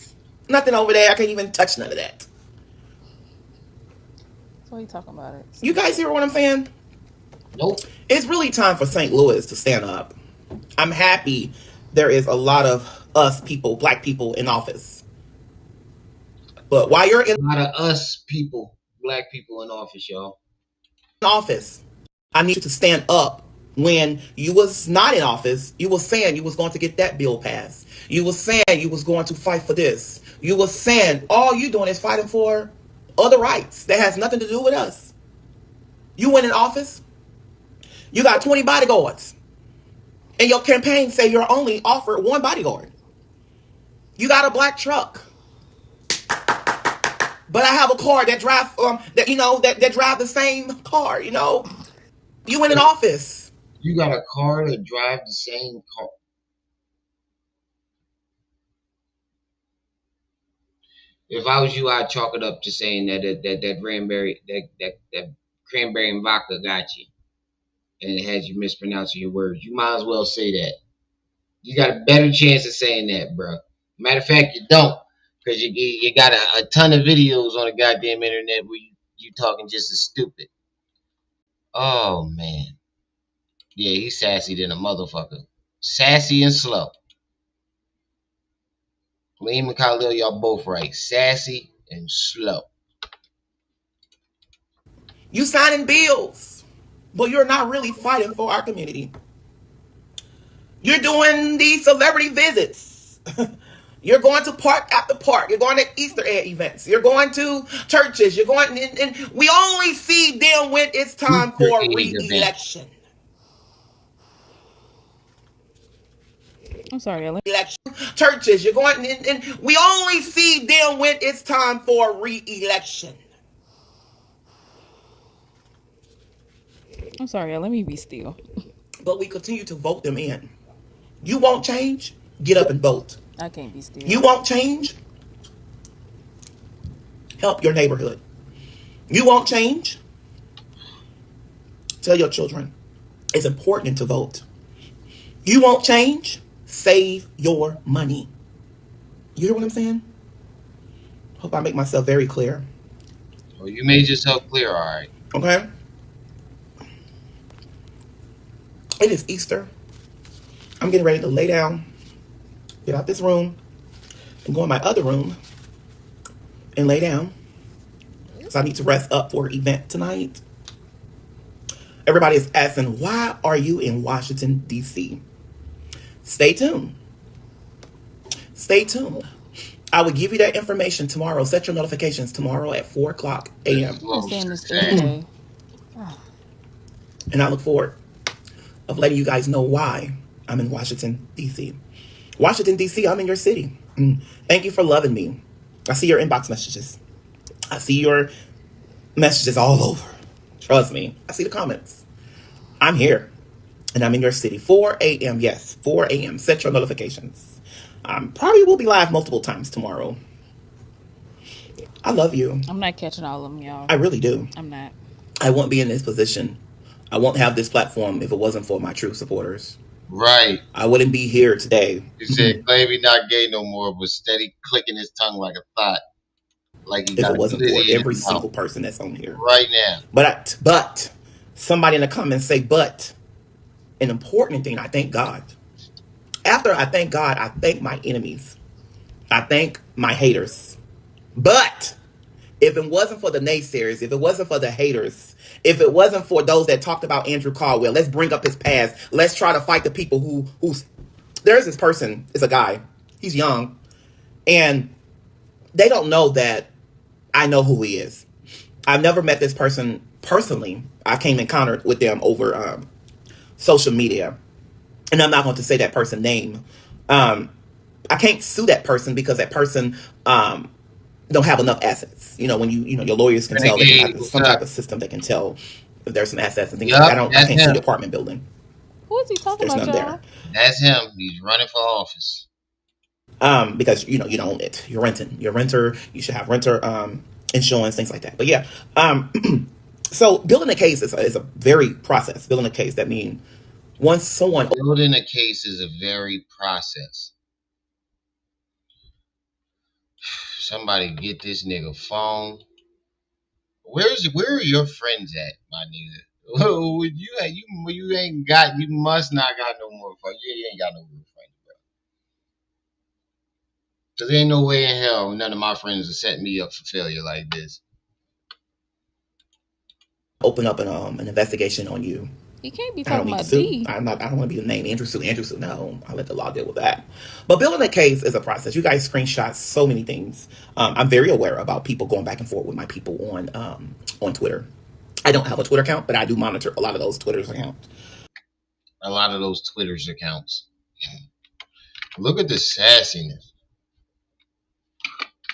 [SPEAKER 3] nothing over there. I can't even touch none of that.
[SPEAKER 4] So you talking about it?
[SPEAKER 3] You guys hear what I'm saying?
[SPEAKER 1] Nope.
[SPEAKER 3] It's really time for St. Louis to stand up. I'm happy there is a lot of us people, black people, in office. But while you're in
[SPEAKER 1] A lot of us people, black people in office, y'all.
[SPEAKER 3] office, I need you to stand up. When you was not in office, you was saying you was going to get that bill passed. You was saying you was going to fight for this. You was saying all you doing is fighting for other rights that has nothing to do with us. You went in office, you got 20 bodyguards. And your campaign say you're only offered one bodyguard. You got a black truck. But I have a car that drive that drive the same car, You went in office.
[SPEAKER 1] You got a car that drive the same car. If I was you, I'd chalk it up to saying that cranberry and vodka got you, and it has you mispronouncing your words. You might as well say that. You got a better chance of saying that, bro. Matter of fact, you don't, because you got a ton of videos on the goddamn internet where you talking just as stupid. Oh man, yeah, he's sassy than a motherfucker. Sassy and slow. Liam and Caldwell, y'all both right. Sassy and slow.
[SPEAKER 3] You signing bills, but you're not really fighting for our community. You're doing these celebrity visits. You're going to park after park. You're going to Easter egg events. You're going to churches. You're going, and we only see them when it's time
[SPEAKER 1] Easter
[SPEAKER 3] for
[SPEAKER 1] egg
[SPEAKER 3] re-election.
[SPEAKER 4] I'm sorry, Ellen.
[SPEAKER 3] Election. Churches. You're going, and we only see them when it's time for re-election.
[SPEAKER 4] I'm sorry, let me be still.
[SPEAKER 3] But we continue to vote them in. You won't change? Get up and vote.
[SPEAKER 4] I can't be still.
[SPEAKER 3] You won't change? Help your neighborhood. You won't change? Tell your children it's important to vote. You won't change? Save your money. You hear what I'm saying? Hope I make myself very clear.
[SPEAKER 1] Well, you made yourself clear, all right.
[SPEAKER 3] Okay? It is Easter. I'm getting ready to lay down, get out this room, and go in my other room and lay down. So I need to rest up for an event tonight. Everybody is asking, why are you in Washington, D.C.? Stay tuned. Stay tuned. I will give you that information tomorrow. Set your notifications tomorrow at 4 o'clock a.m.
[SPEAKER 4] I'm saying this every day.
[SPEAKER 3] And I look forward of letting you guys know why I'm in Washington, D.C. Washington, D.C., I'm in your city. Thank you for loving me. I see your inbox messages. I see your messages all over. Trust me. I see the comments. I'm here. And I'm in your city. 4 a.m. Yes, 4 a.m. Set your notifications. Probably will be live multiple times tomorrow. I love you.
[SPEAKER 4] I'm not catching all of them, y'all.
[SPEAKER 3] I really do.
[SPEAKER 4] I'm not.
[SPEAKER 3] I won't be in this position. I won't have this platform if it wasn't for my true supporters.
[SPEAKER 1] Right.
[SPEAKER 3] I wouldn't be here today.
[SPEAKER 1] He said, claim he not gay no more, but steady clicking his tongue like a thought. Like he
[SPEAKER 3] if
[SPEAKER 1] got
[SPEAKER 3] it wasn't for every single person that's on here.
[SPEAKER 1] Right now.
[SPEAKER 3] But somebody in the comments say, but an important thing, I thank God. After I thank God, I thank my enemies. I thank my haters. But if it wasn't for the naysayers, if it wasn't for the haters, if it wasn't for those that talked about Andrew Caldwell, let's bring up his past. Let's try to fight the people who's there's this person, it's a guy. He's young. And they don't know that I know who he is. I've never met this person personally. I came in contact with them over social media. And I'm not going to say that person's name. I can't sue that person because that person don't have enough assets. When your lawyers can tell, they can have some type of system that can tell if there's some assets and things like that. I can't sue the apartment building.
[SPEAKER 4] Who is he talking about, y'all?
[SPEAKER 1] That's him. He's running for office.
[SPEAKER 3] because you don't own it. You're renting. You're a renter. You should have renter insurance, things like that. But yeah, so building a case is a very process. Building a case, that means once someone
[SPEAKER 1] Building a case is a very process. Somebody get this nigga phone. Where are your friends at, my nigga? You ain't got, you must not got no more friends. You ain't got no more friends, bro. Cause there ain't no way in hell none of my friends will set me up for failure like this.
[SPEAKER 3] open up an investigation on you.
[SPEAKER 4] He can't be
[SPEAKER 3] I don't
[SPEAKER 4] talking
[SPEAKER 3] need to
[SPEAKER 4] about
[SPEAKER 3] sue.
[SPEAKER 4] D.
[SPEAKER 3] I don't want to be the name Andrew Sue. Andrew Sue. No, I'll let the law deal with that. But building a case is a process. You guys screenshot so many things. I'm very aware about people going back and forth with my people on Twitter. I don't have a Twitter account, but I do monitor a lot of those Twitter's accounts.
[SPEAKER 1] A lot of those Twitter's accounts. Look at the sassiness.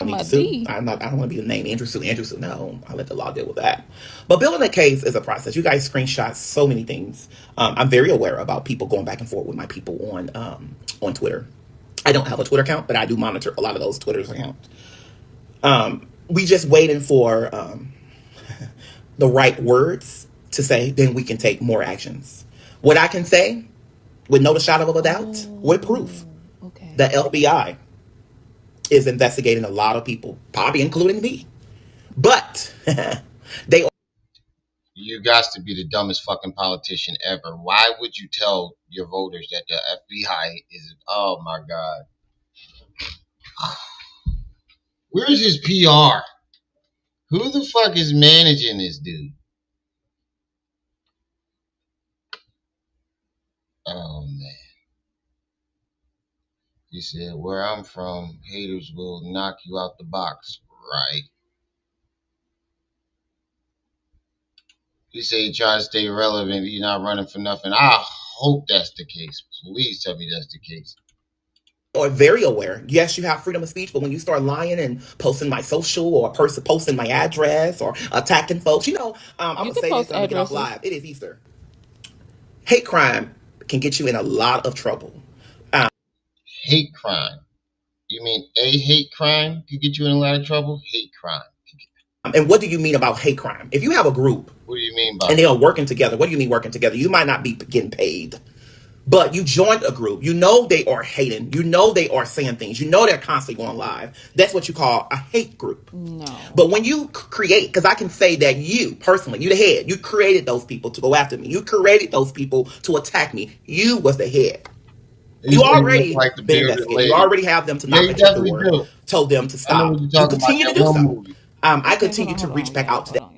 [SPEAKER 3] I don't need to sue. I don't want to be the name Andrew Sue. Andrew Sue. No, I'll let the law deal with that. But building a case is a process. You guys screenshot so many things. I'm very aware about people going back and forth with my people on Twitter. I don't have a Twitter account, but I do monitor a lot of those Twitter's accounts. We just waiting for the right words to say, then we can take more actions. What I can say, with no shadow of a doubt, with proof, the FBI is investigating a lot of people, probably including me. But they.
[SPEAKER 1] You got to be the dumbest fucking politician ever. Why would you tell your voters that the FBI is? Oh my God. Where's his PR? Who the fuck is managing this dude? Oh man. He said, where I'm from, haters will knock you out the box. Right. He said he trying to stay relevant. He's not running for nothing. I hope that's the case. Please tell me that's the case.
[SPEAKER 3] Or very aware. Yes, you have freedom of speech, but when you start lying and posting my social or posting my address or attacking folks, I'm gonna say this and I'm gonna get off live. It is Easter. Hate crime can get you in a lot of trouble.
[SPEAKER 1] Hate crime. You mean a hate crime could get you in a lot of trouble? Hate crime.
[SPEAKER 3] And what do you mean about hate crime? If you have a group,
[SPEAKER 1] what do you mean by?
[SPEAKER 3] And they are working together. What do you mean working together? You might not be getting paid, but you joined a group. You know they are hating. You know they are saying things. You know they're constantly going live. That's what you call a hate group.
[SPEAKER 4] No.
[SPEAKER 3] But when you create, because I can say that you personally, you the head. You created those people to go after me. You created those people to attack me. You was the head. You already been investigated. You already have them to knock at your door. Told them to stop. You continue to do so. I continue to reach back out to them.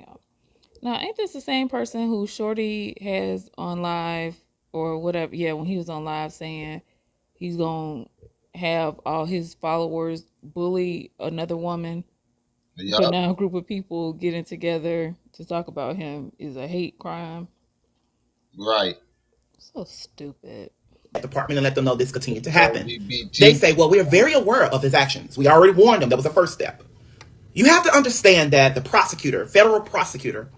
[SPEAKER 4] Now, ain't this the same person who Shorty has on live or whatever? Yeah, when he was on live saying he's going to have all his followers bully another woman. Yep. But now a group of people getting together to talk about him is a hate crime.
[SPEAKER 1] Right.
[SPEAKER 4] So stupid.
[SPEAKER 3] Department and let them know this continued to happen. They say, well, we're very aware of his actions. We already warned them. That was the first step. You have to understand that the prosecutor, federal prosecutor,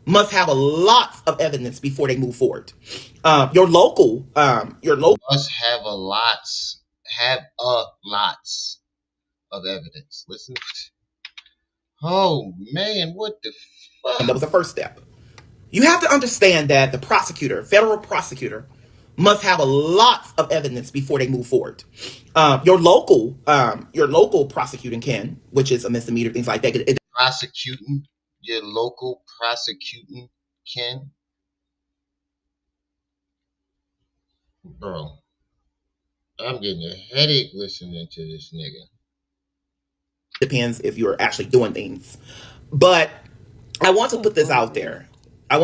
[SPEAKER 3] must have a lot of evidence before they move forward. Your local
[SPEAKER 1] must have a lots of evidence. Listen. Oh man, what the fuck?
[SPEAKER 3] That was the first step. You have to understand that the prosecutor, federal prosecutor, must have a lot of evidence before they move forward. Your local prosecuting can, which is a misdemeanor, things like that.
[SPEAKER 1] Your local prosecuting can. Bro, I'm getting a headache listening to this nigga.
[SPEAKER 3] Depends if you're actually doing things, but I want to put this out there. I'm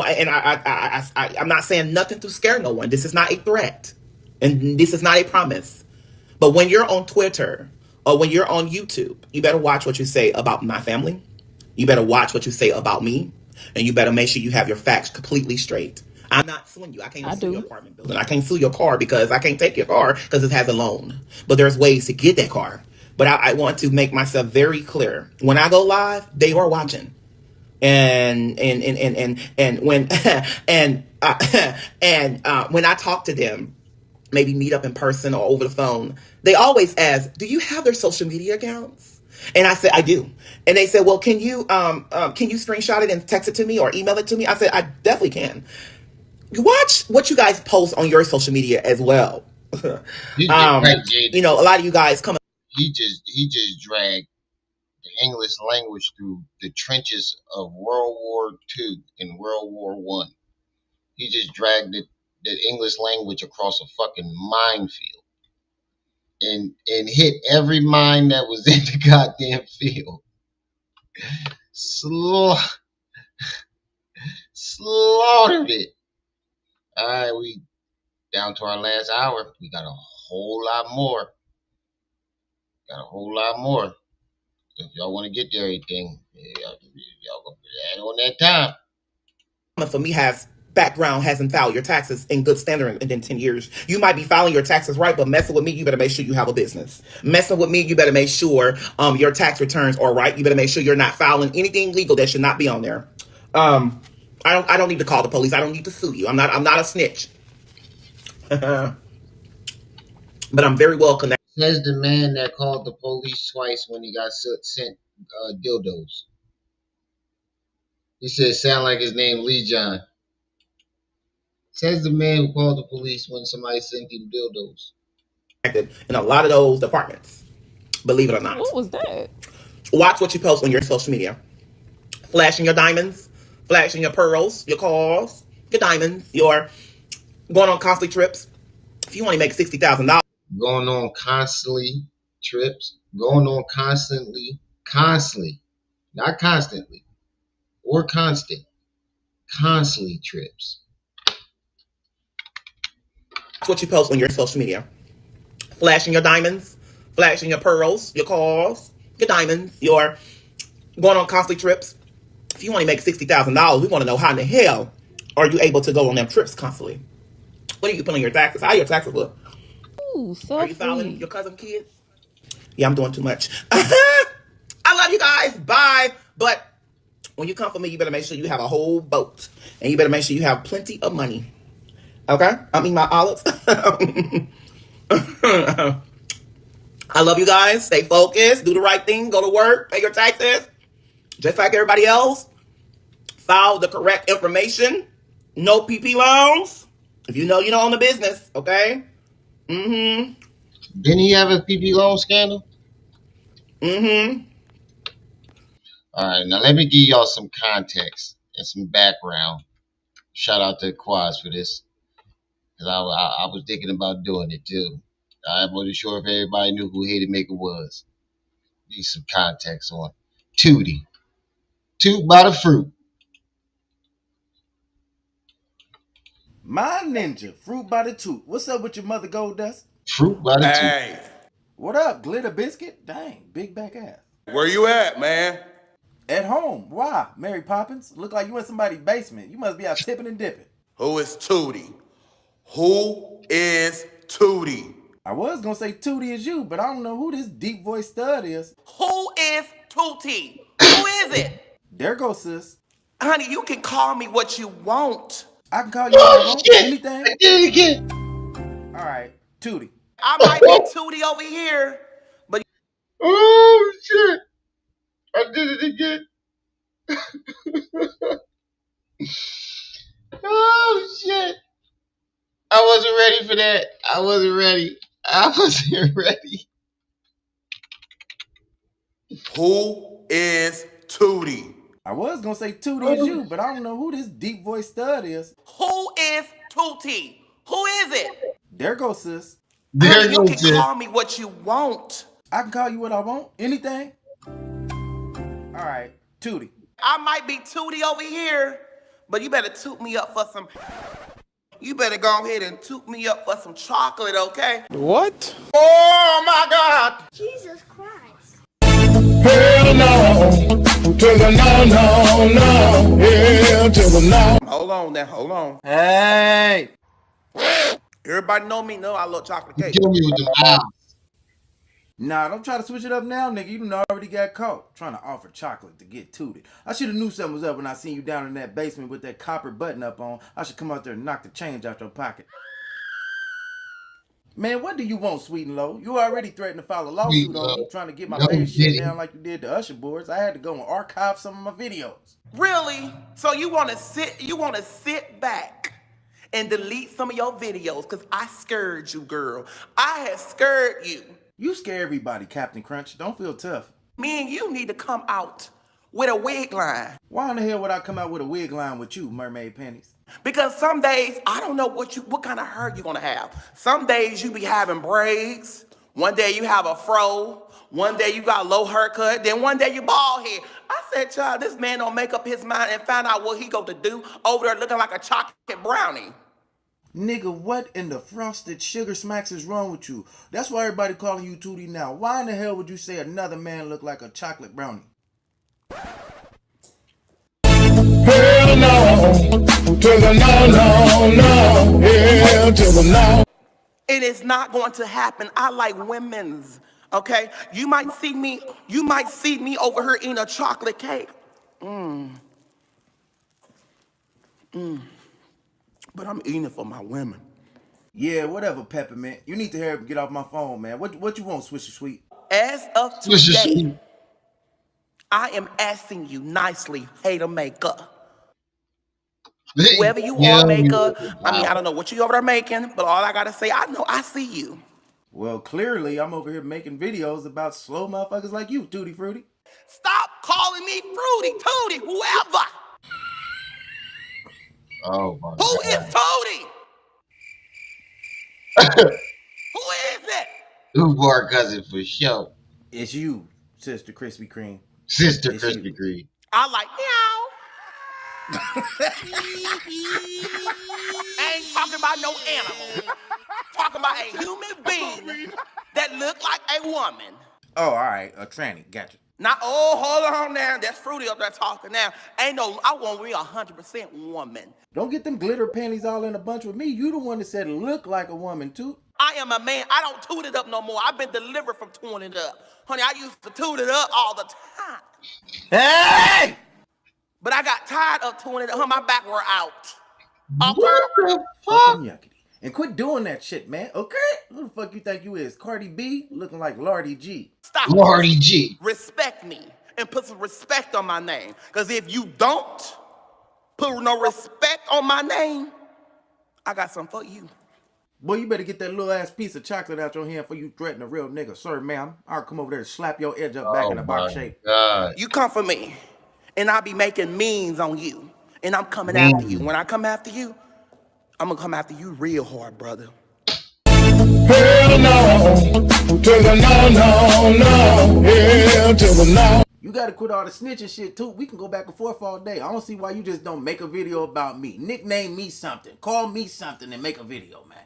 [SPEAKER 3] not saying nothing to scare no one. This is not a threat, and this is not a promise. But when you're on Twitter or when you're on YouTube, you better watch what you say about my family. You better watch what you say about me, and you better make sure you have your facts completely straight. I'm not suing you. I can't sue your apartment building. I can't sue your car because I can't take your car because it has a loan. But there's ways to get that car. But I want to make myself very clear. When I go live, they are watching. And when when I talk to them, maybe meet up in person or over the phone, they always ask, "Do you have their social media accounts?" And I said, "I do." And they said, "Well, can you screenshot it and text it to me or email it to me?" I said, "I definitely can." Watch what you guys post on your social media as well.
[SPEAKER 1] Right, Jada.
[SPEAKER 3] You know, a lot of you guys come.
[SPEAKER 1] He just dragged the English language through the trenches of World War II and World War One. He just dragged the English language across a fucking minefield and hit every mine that was in the goddamn field. Slaughtered it. All right, we down to our last hour. We got a whole lot more. If y'all want to get there, everything, y'all gonna add on that time.
[SPEAKER 3] For me hasn't filed your taxes in good standard in 10 years. You might be filing your taxes right, but messing with me, you better make sure you have a business. Messing with me, you better make sure your tax returns are right. You better make sure you're not filing anything legal that should not be on there. I don't need to call the police. I don't need to sue you. I'm not a snitch. But I'm very well connected.
[SPEAKER 1] Says the man that called the police twice when he got sent dildos. He said, sound like his name Lee John. Says the man who called the police when somebody sent him dildos.
[SPEAKER 3] In a lot of those departments, believe it or not.
[SPEAKER 4] What was that?
[SPEAKER 3] Watch what you post on your social media. Flashing your diamonds, flashing your pearls, your cars, your diamonds, your going on costly trips. If you want to make $60,000,
[SPEAKER 1] going on constantly trips, going on constantly, not constantly or constant, constantly trips.
[SPEAKER 3] That's what you post on your social media. Flashing your diamonds, flashing your pearls, your cars, your diamonds, your going on costly trips. If you want to make $60,000, we want to know how in the hell are you able to go on them trips constantly? What do you put on your taxes? How your taxes look?
[SPEAKER 4] Ooh, so
[SPEAKER 3] Are you filing
[SPEAKER 4] free.
[SPEAKER 3] your cousin kids? Yeah, I'm doing too much. I love you guys. Bye. But when you come for me, you better make sure you have a whole boat. And you better make sure you have plenty of money. Okay? I mean, my olives. I love you guys. Stay focused. Do the right thing. Go to work. Pay your taxes. Just like everybody else. File the correct information. No PP loans. If you know you don't own the business. Okay? Mm-hmm.
[SPEAKER 1] Didn't he have a PP loan scandal?
[SPEAKER 3] Mm-hmm.
[SPEAKER 1] All right, now let me give y'all some context and some background. Shout out to Quaz for this, because I was thinking about doing it too. I wasn't sure if everybody knew who Hated Maker was. Need some context on Tootie. Toot by the fruit.
[SPEAKER 6] My ninja, fruit by the toot. What's up with your mother, Gold Dust?
[SPEAKER 1] Fruit by the toot.
[SPEAKER 7] Hey,
[SPEAKER 6] What up, glitter biscuit? Dang, big back ass.
[SPEAKER 7] where you at, man?
[SPEAKER 6] At home. Why, Mary Poppins? Look like you in somebody's basement. You must be out tipping and dipping.
[SPEAKER 7] Who is Tootie? Who is Tootie?
[SPEAKER 6] I was gonna say Tootie is you, but I don't know who this deep voice stud is.
[SPEAKER 8] Who is Tootie? Who is it?
[SPEAKER 6] There goes sis.
[SPEAKER 8] Honey, you can call me what you want.
[SPEAKER 6] I can call you what I
[SPEAKER 1] Oh
[SPEAKER 6] want.
[SPEAKER 1] shit!
[SPEAKER 6] Anything.
[SPEAKER 1] I did it again.
[SPEAKER 6] All right, Tootie.
[SPEAKER 8] I might be Tootie over here, but
[SPEAKER 1] Oh shit! I did it again. Oh shit! I wasn't ready for that. I wasn't ready.
[SPEAKER 7] Who is Tootie?
[SPEAKER 6] I was gonna say Tootie is you, but I don't know who this deep voice stud is.
[SPEAKER 8] who is Tootie? Who is it?
[SPEAKER 6] There goes sis.
[SPEAKER 1] There
[SPEAKER 8] Honey, you
[SPEAKER 1] goes
[SPEAKER 8] can
[SPEAKER 1] sis.
[SPEAKER 8] call me what you want.
[SPEAKER 6] I can call you what I want. Anything. All right, Tootie.
[SPEAKER 8] I might be Tootie over here, but you better toot me up for some. You better go ahead and toot me up for some chocolate, okay?
[SPEAKER 3] What?
[SPEAKER 8] Oh my God!
[SPEAKER 9] Jesus Christ.
[SPEAKER 3] Hell no. To the no, no, no. Hell to the no.
[SPEAKER 8] Hold on now, hold on.
[SPEAKER 6] Hey.
[SPEAKER 8] Everybody know me, know I love chocolate
[SPEAKER 1] You
[SPEAKER 8] cake.
[SPEAKER 1] kill me with them eyes.
[SPEAKER 6] Nah, don't try to switch it up now, nigga. You done already got caught trying to offer chocolate to get tooted. I should have knew something was up when I seen you down in that basement with that copper button up on. I should come out there and knock the change out your pocket. Man, what do you want, Sweet and Low? You already threatened to file a
[SPEAKER 1] Sweet
[SPEAKER 6] lawsuit on me,
[SPEAKER 1] love.
[SPEAKER 6] trying to get my
[SPEAKER 1] No,
[SPEAKER 6] page shut
[SPEAKER 1] didn't.
[SPEAKER 6] down like you did the Usher boards. I had to go and archive some of my videos.
[SPEAKER 8] Really? So you want to sit back and delete some of your videos because I scared you, girl. I had scared you.
[SPEAKER 6] You scare everybody, Captain Crunch. Don't feel tough.
[SPEAKER 8] Me and you need to come out with a wig line.
[SPEAKER 6] Why in the hell would I come out with a wig line with you, Mermaid Panties?
[SPEAKER 8] Because some days, I don't know what kind of hair you're gonna have. Some days you be having braids. One day you have a fro. One day you got a low haircut. Then one day you bald head. I said, child, this man don't make up his mind and find out what he go to do over there looking like a chocolate brownie.
[SPEAKER 6] Nigga, what in the frosted sugar smacks is wrong with you? That's why everybody calling you Tootie now. Why in the hell would you say another man look like a chocolate brownie?
[SPEAKER 3] Hell no, to the no, hell to the no.
[SPEAKER 8] And it's not going to happen. I like women's, okay? You might see me over here eating a chocolate cake. But I'm eating it for my women.
[SPEAKER 6] Yeah, whatever, Peppermint. You need to hurry up and get off my phone, man. What you want, Swisher Sweet?
[SPEAKER 8] As of
[SPEAKER 1] Swisher
[SPEAKER 8] today,
[SPEAKER 1] Sweet.
[SPEAKER 8] I am asking you nicely, hater maker. Whoever you
[SPEAKER 1] Yeah,
[SPEAKER 8] are, maker. I mean,
[SPEAKER 1] wow.
[SPEAKER 8] I don't know what you over there making, but all I gotta say, I know I see you.
[SPEAKER 6] Well, clearly I'm over here making videos about slow motherfuckers like you, Tutti Frutti.
[SPEAKER 8] Stop calling me Fruity, Tootie, whoever.
[SPEAKER 1] Oh my
[SPEAKER 8] Who
[SPEAKER 1] God.
[SPEAKER 8] is Tootie? Who is it?
[SPEAKER 1] Who bar cousin for sure?
[SPEAKER 6] It's you, Sister Krispy Kreme.
[SPEAKER 1] Sister
[SPEAKER 6] It's
[SPEAKER 1] Krispy
[SPEAKER 6] you.
[SPEAKER 1] Kreme.
[SPEAKER 8] I like I ain't talking about no animal. Talking about a human being that look like a woman.
[SPEAKER 6] Oh, all right, a tranny, gotcha.
[SPEAKER 8] Now, oh, hold on now. That's Fruity up there talking now. Ain't no, I want me 100% woman.
[SPEAKER 6] Don't get them glitter panties all in a bunch with me. You the one that said look like a woman, too.
[SPEAKER 8] I am a man. I don't toot it up no more. I've been delivered from tuning it up. Honey, I used to toot it up all the time.
[SPEAKER 6] Hey!
[SPEAKER 8] But I got tired of tuning it up. My back were out.
[SPEAKER 1] What the fuck?
[SPEAKER 6] Fucking yuckity. And quit doing that shit, man, okay? Who the fuck you think you is? Cardi B looking like Lardy G.
[SPEAKER 8] Stop
[SPEAKER 1] Lordy
[SPEAKER 8] it.
[SPEAKER 1] G.
[SPEAKER 8] Respect me and put some respect on my name. Because if you don't put no respect on my name, I got something for you.
[SPEAKER 6] Boy, you better get that little ass piece of chocolate out your hand before you threaten a real nigga. Sir, ma'am, I'll come over there and slap your edge up back
[SPEAKER 1] Oh
[SPEAKER 6] in a
[SPEAKER 1] my
[SPEAKER 6] box shape.
[SPEAKER 1] God.
[SPEAKER 8] You come for me, and I'll be making means on you. And I'm coming after you. When I come after you, I'm going to come after you real hard, brother.
[SPEAKER 3] Hell no, to the no, hell to the no.
[SPEAKER 6] You gotta quit all the snitching shit too. We can go back and forth all day. I don't see why you just don't make a video about me. Nickname me something. Call me something and make a video, man.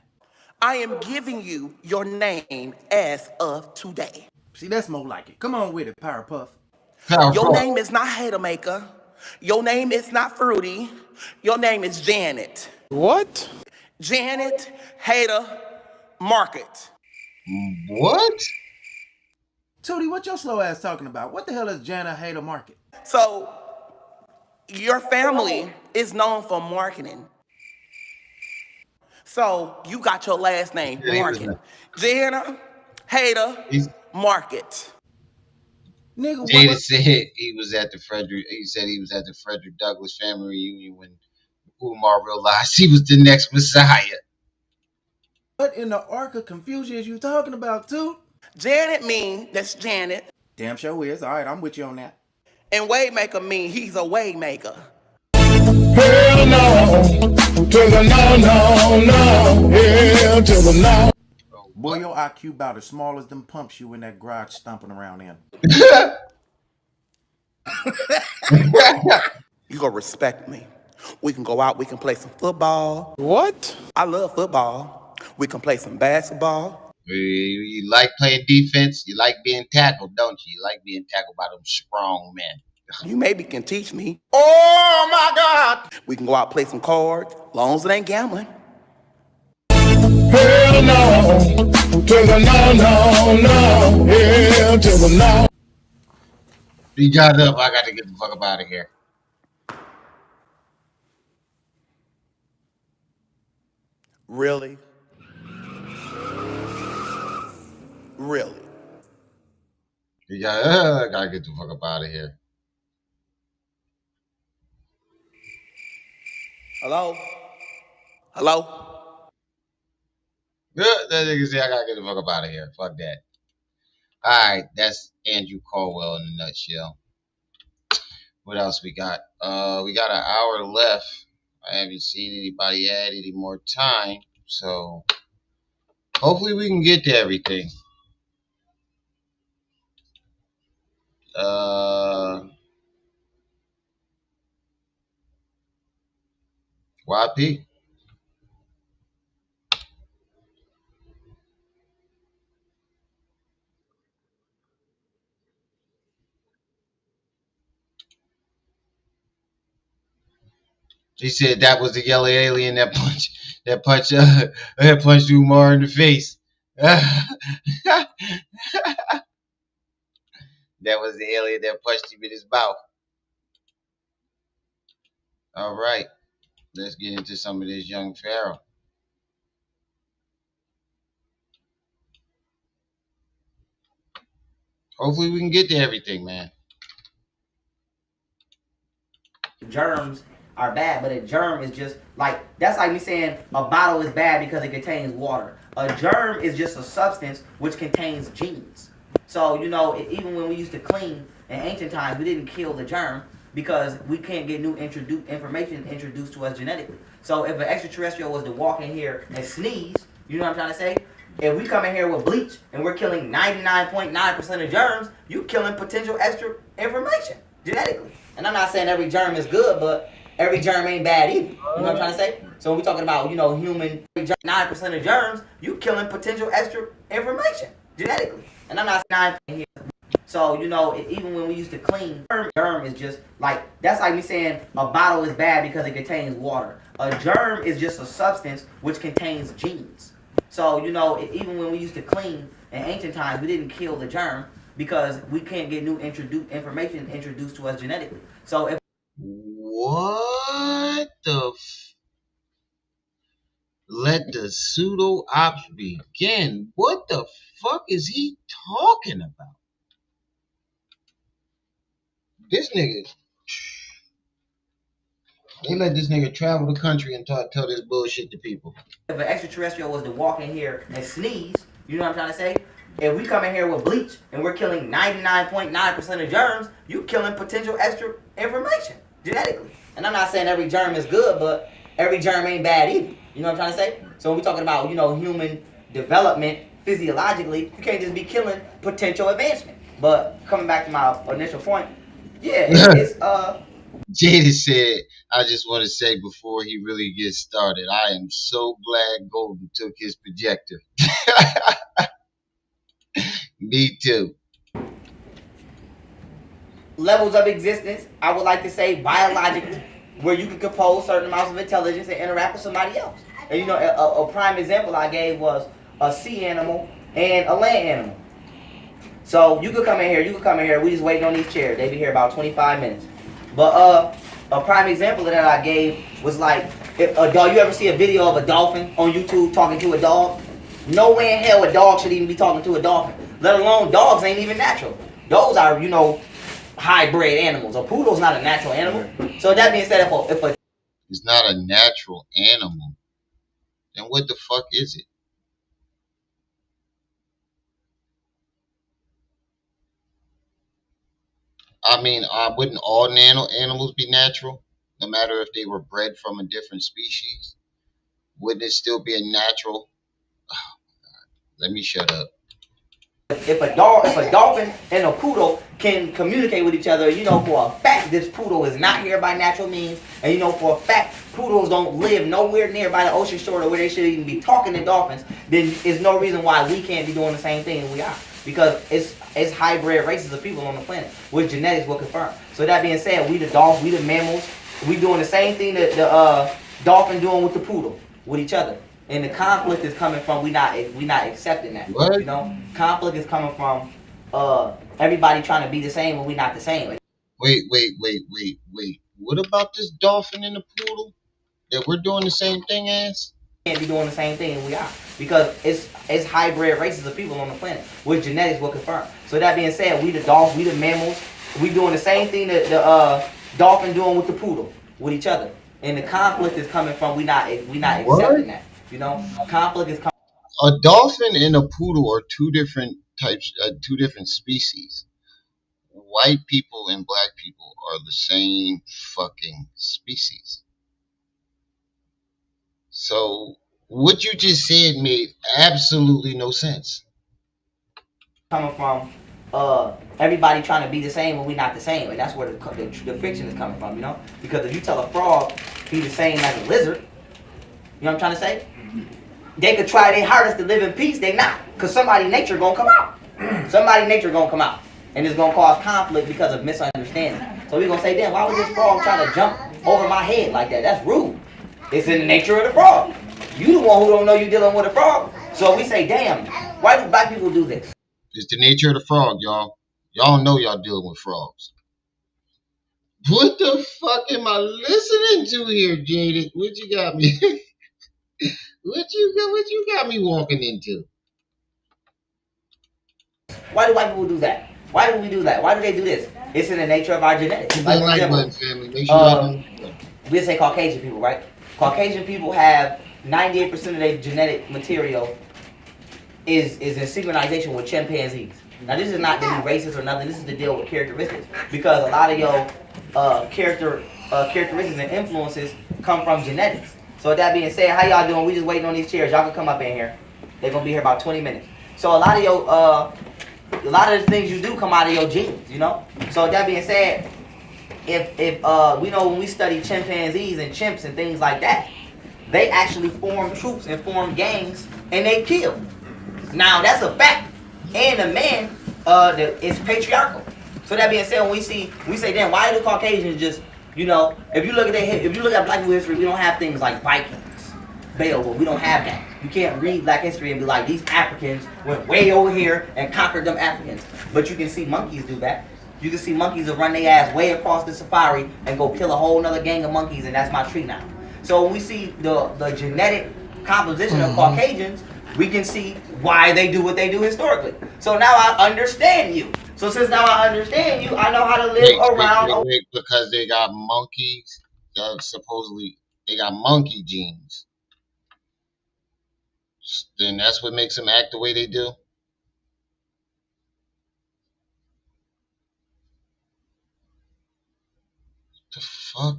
[SPEAKER 8] I am giving you your name as of today.
[SPEAKER 6] See, that's more like it. Come on with it, Powerpuff.
[SPEAKER 8] Your name is not Hater Maker. Your name is not Fruity. Your name is Janet.
[SPEAKER 3] What?
[SPEAKER 8] Janet Hater Market.
[SPEAKER 1] What?
[SPEAKER 6] Tootie, what your slow ass talking about? What the hell is Jana Hater Market?
[SPEAKER 8] So, your family is known for marketing. So, you got your last name,
[SPEAKER 1] Yeah, he was
[SPEAKER 8] Market. Jana Hater Market.
[SPEAKER 6] Nigga,
[SPEAKER 1] Jada
[SPEAKER 6] what?
[SPEAKER 1] said he was at the Frederick. He said he was at the Frederick Douglass family reunion when Umar realized he was the next Messiah.
[SPEAKER 6] What in the arc of confusion is you talking about, too?
[SPEAKER 8] Janet mean, that's Janet.
[SPEAKER 6] Damn sure is. All right, I'm with you on that.
[SPEAKER 8] And Waymaker mean he's a waymaker.
[SPEAKER 3] Hell no, to the no, hell to the no.
[SPEAKER 6] Boy, your IQ about as small as them pumps you in that garage stomping around in.
[SPEAKER 8] You gonna respect me. We can go out, we can play some football.
[SPEAKER 3] What?
[SPEAKER 8] I love football. We can play some basketball.
[SPEAKER 1] You like playing defense. You like being tackled, don't you? You like being tackled by them strong men.
[SPEAKER 8] You maybe can teach me.
[SPEAKER 3] Oh my God!
[SPEAKER 8] We can go out, play some cards, long as it ain't gambling.
[SPEAKER 3] Hell no, to the no, hell to the no.
[SPEAKER 1] He got up. I got to get the fuck up out of here.
[SPEAKER 8] Really?
[SPEAKER 1] You gotta get the fuck up out of here.
[SPEAKER 8] Hello? Hello?
[SPEAKER 1] That nigga say I gotta get the fuck up out of here. Fuck that. Alright, that's Andrew Caldwell in a nutshell. What else we got? We got an hour left. I haven't seen anybody add any more time, so hopefully we can get to everything. YP. He said that was the yellow alien that punched Umar in the face. That was the alien that punched him in his mouth. All right, let's get into some of this young Pharaoh. Hopefully we can get to everything, man.
[SPEAKER 9] Germs are bad, but a germ is just like, that's like me saying a bottle is bad because it contains water. A germ is just a substance which contains genes. So, you know, even when we used to clean in ancient times, we didn't kill the germ because we can't get new information introduced to us genetically. So if an extraterrestrial was to walk in here and sneeze, you know what I'm trying to say? If we come in here with bleach and we're killing 99.9% of germs, you're killing potential extra information genetically. And I'm not saying every germ is good, but every germ ain't bad either. You know what I'm trying to say? So when we're talking about, you know, human 9% of germs, you killing potential extra information genetically. And I'm not saying 9 here. So, you know, even when we used to clean, germ is just like, that's like me saying a bottle is bad because it contains water. A germ is just a substance which contains genes. So, you know, even when we used to clean in ancient times, we didn't kill the germ because we can't get new information introduced to us genetically. So if
[SPEAKER 1] what the let the pseudo ops begin. What the fuck is he talking about? This nigga, they let this nigga travel the country and tell this bullshit to people.
[SPEAKER 9] If an extraterrestrial was to walk in here and sneeze, you know what I'm trying to say? If we come in here with bleach and we're killing 99.9% of germs, you're killing potential extra information genetically. And I'm not saying every germ is good, but every germ ain't bad either. You know what I'm trying to say? So when we're talking about, you know, human development physiologically, you can't just be killing potential advancement. But coming back to my initial point, yeah, it's
[SPEAKER 1] Jada said, I just want to say before he really gets started, I am so glad Golden took his projector. Me too.
[SPEAKER 9] levels of existence, I would like to say biologically, where you can compose certain amounts of intelligence and interact with somebody else. And you know, a prime example I gave was a sea animal and a land animal. So you could come in here, we just waiting on these chairs. They be here about 25 minutes. But a prime example of that I gave was like, if a dog, you ever see a video of a dolphin on YouTube talking to a dog? No way in hell a dog should even be talking to a dolphin. Let alone dogs ain't even natural. Those are, you know, hybrid animals. A poodle's not a natural animal. So that being said, if a
[SPEAKER 1] it's not a natural animal, then what the fuck is it? I mean, wouldn't all animals be natural, no matter if they were bred from a different species? Wouldn't it still be a natural? Oh, let me shut up.
[SPEAKER 9] If a dolphin and a poodle can communicate with each other, you know for a fact this poodle is not here by natural means, and you know for a fact poodles don't live nowhere near by the ocean shore or where they should even be talking to dolphins, then there's no reason why we can't be doing the same thing as we are. Because it's hybrid races of people on the planet, which genetics will confirm. So that being said, we the dolphins, we the mammals, we doing the same thing that the dolphin doing with the poodle, with each other. And the conflict is coming from we not accepting that.
[SPEAKER 1] What?
[SPEAKER 9] You know, conflict is coming from everybody trying to be the same when we not the same.
[SPEAKER 1] Wait. What about this dolphin and the poodle that we're doing the same thing as?
[SPEAKER 9] We can't be doing the same thing as we are. because it's hybrid races of people on the planet, which genetics will confirm. So that being said, we the dolphins, we the mammals, we doing the same thing that the dolphin doing with the poodle, with each other. And the conflict is coming from we not accepting that. You know, conflict is coming.
[SPEAKER 1] A dolphin and a poodle are two different types, two different species. White people and black people are the same fucking species. So what you just said made absolutely no sense.
[SPEAKER 9] Coming from everybody trying to be the same when we not the same, and that's where the fiction is coming from, you know. Because if you tell a frog he's the same as a lizard, you know what I'm trying to say? They could try their hardest to live in peace, they not, because somebody nature gonna come out. Somebody nature gonna come out, and it's gonna cause conflict because of misunderstanding. So we gonna say, damn, why would this frog try to jump over my head like that? That's rude. It's in the nature of the frog. You the one who don't know you dealing with a frog. So we say, damn, why do black people do this?
[SPEAKER 1] It's the nature of the frog, y'all. Y'all know y'all dealing with frogs. What the fuck am I listening to here, Jaded? What you got me? What you got me walking into?
[SPEAKER 9] Why do white people do that? Why do we do that? Why do they do this? It's in the nature of our genetics. Like, for example,
[SPEAKER 1] family. Make sure
[SPEAKER 9] we say Caucasian people, right? Caucasian people have 98% of their genetic material is in synchronization with chimpanzees. Now this is not to be racist or nothing. This is to deal with characteristics, because a lot of your characteristics and influences come from genetics. So with that being said, how y'all doing? We just waiting on these chairs. Y'all can come up in here. They're gonna be here about 20 minutes. So a lot of the things you do come out of your genes, you know. So with that being said, if we know when we study chimpanzees and chimps and things like that, they actually form troops and form gangs and they kill. Now that's a fact. And the man is patriarchal. So that being said, when we say, damn, why do Caucasians just, you know, if you look at Black people history, we don't have things like Vikings, Beowulf. We don't have that. You can't read Black history and be like, these Africans went way over here and conquered them Africans. But you can see monkeys do that. You can see monkeys that run their ass way across the safari and go kill a whole nother gang of monkeys, and that's my tree now. So when we see the genetic composition of Caucasians, we can see why they do what they do historically. So now I understand you. So since now I understand you, I know how to live around.
[SPEAKER 1] Because they got monkeys. Supposedly they got monkey genes. Then that's what makes them act the way they do. The fuck?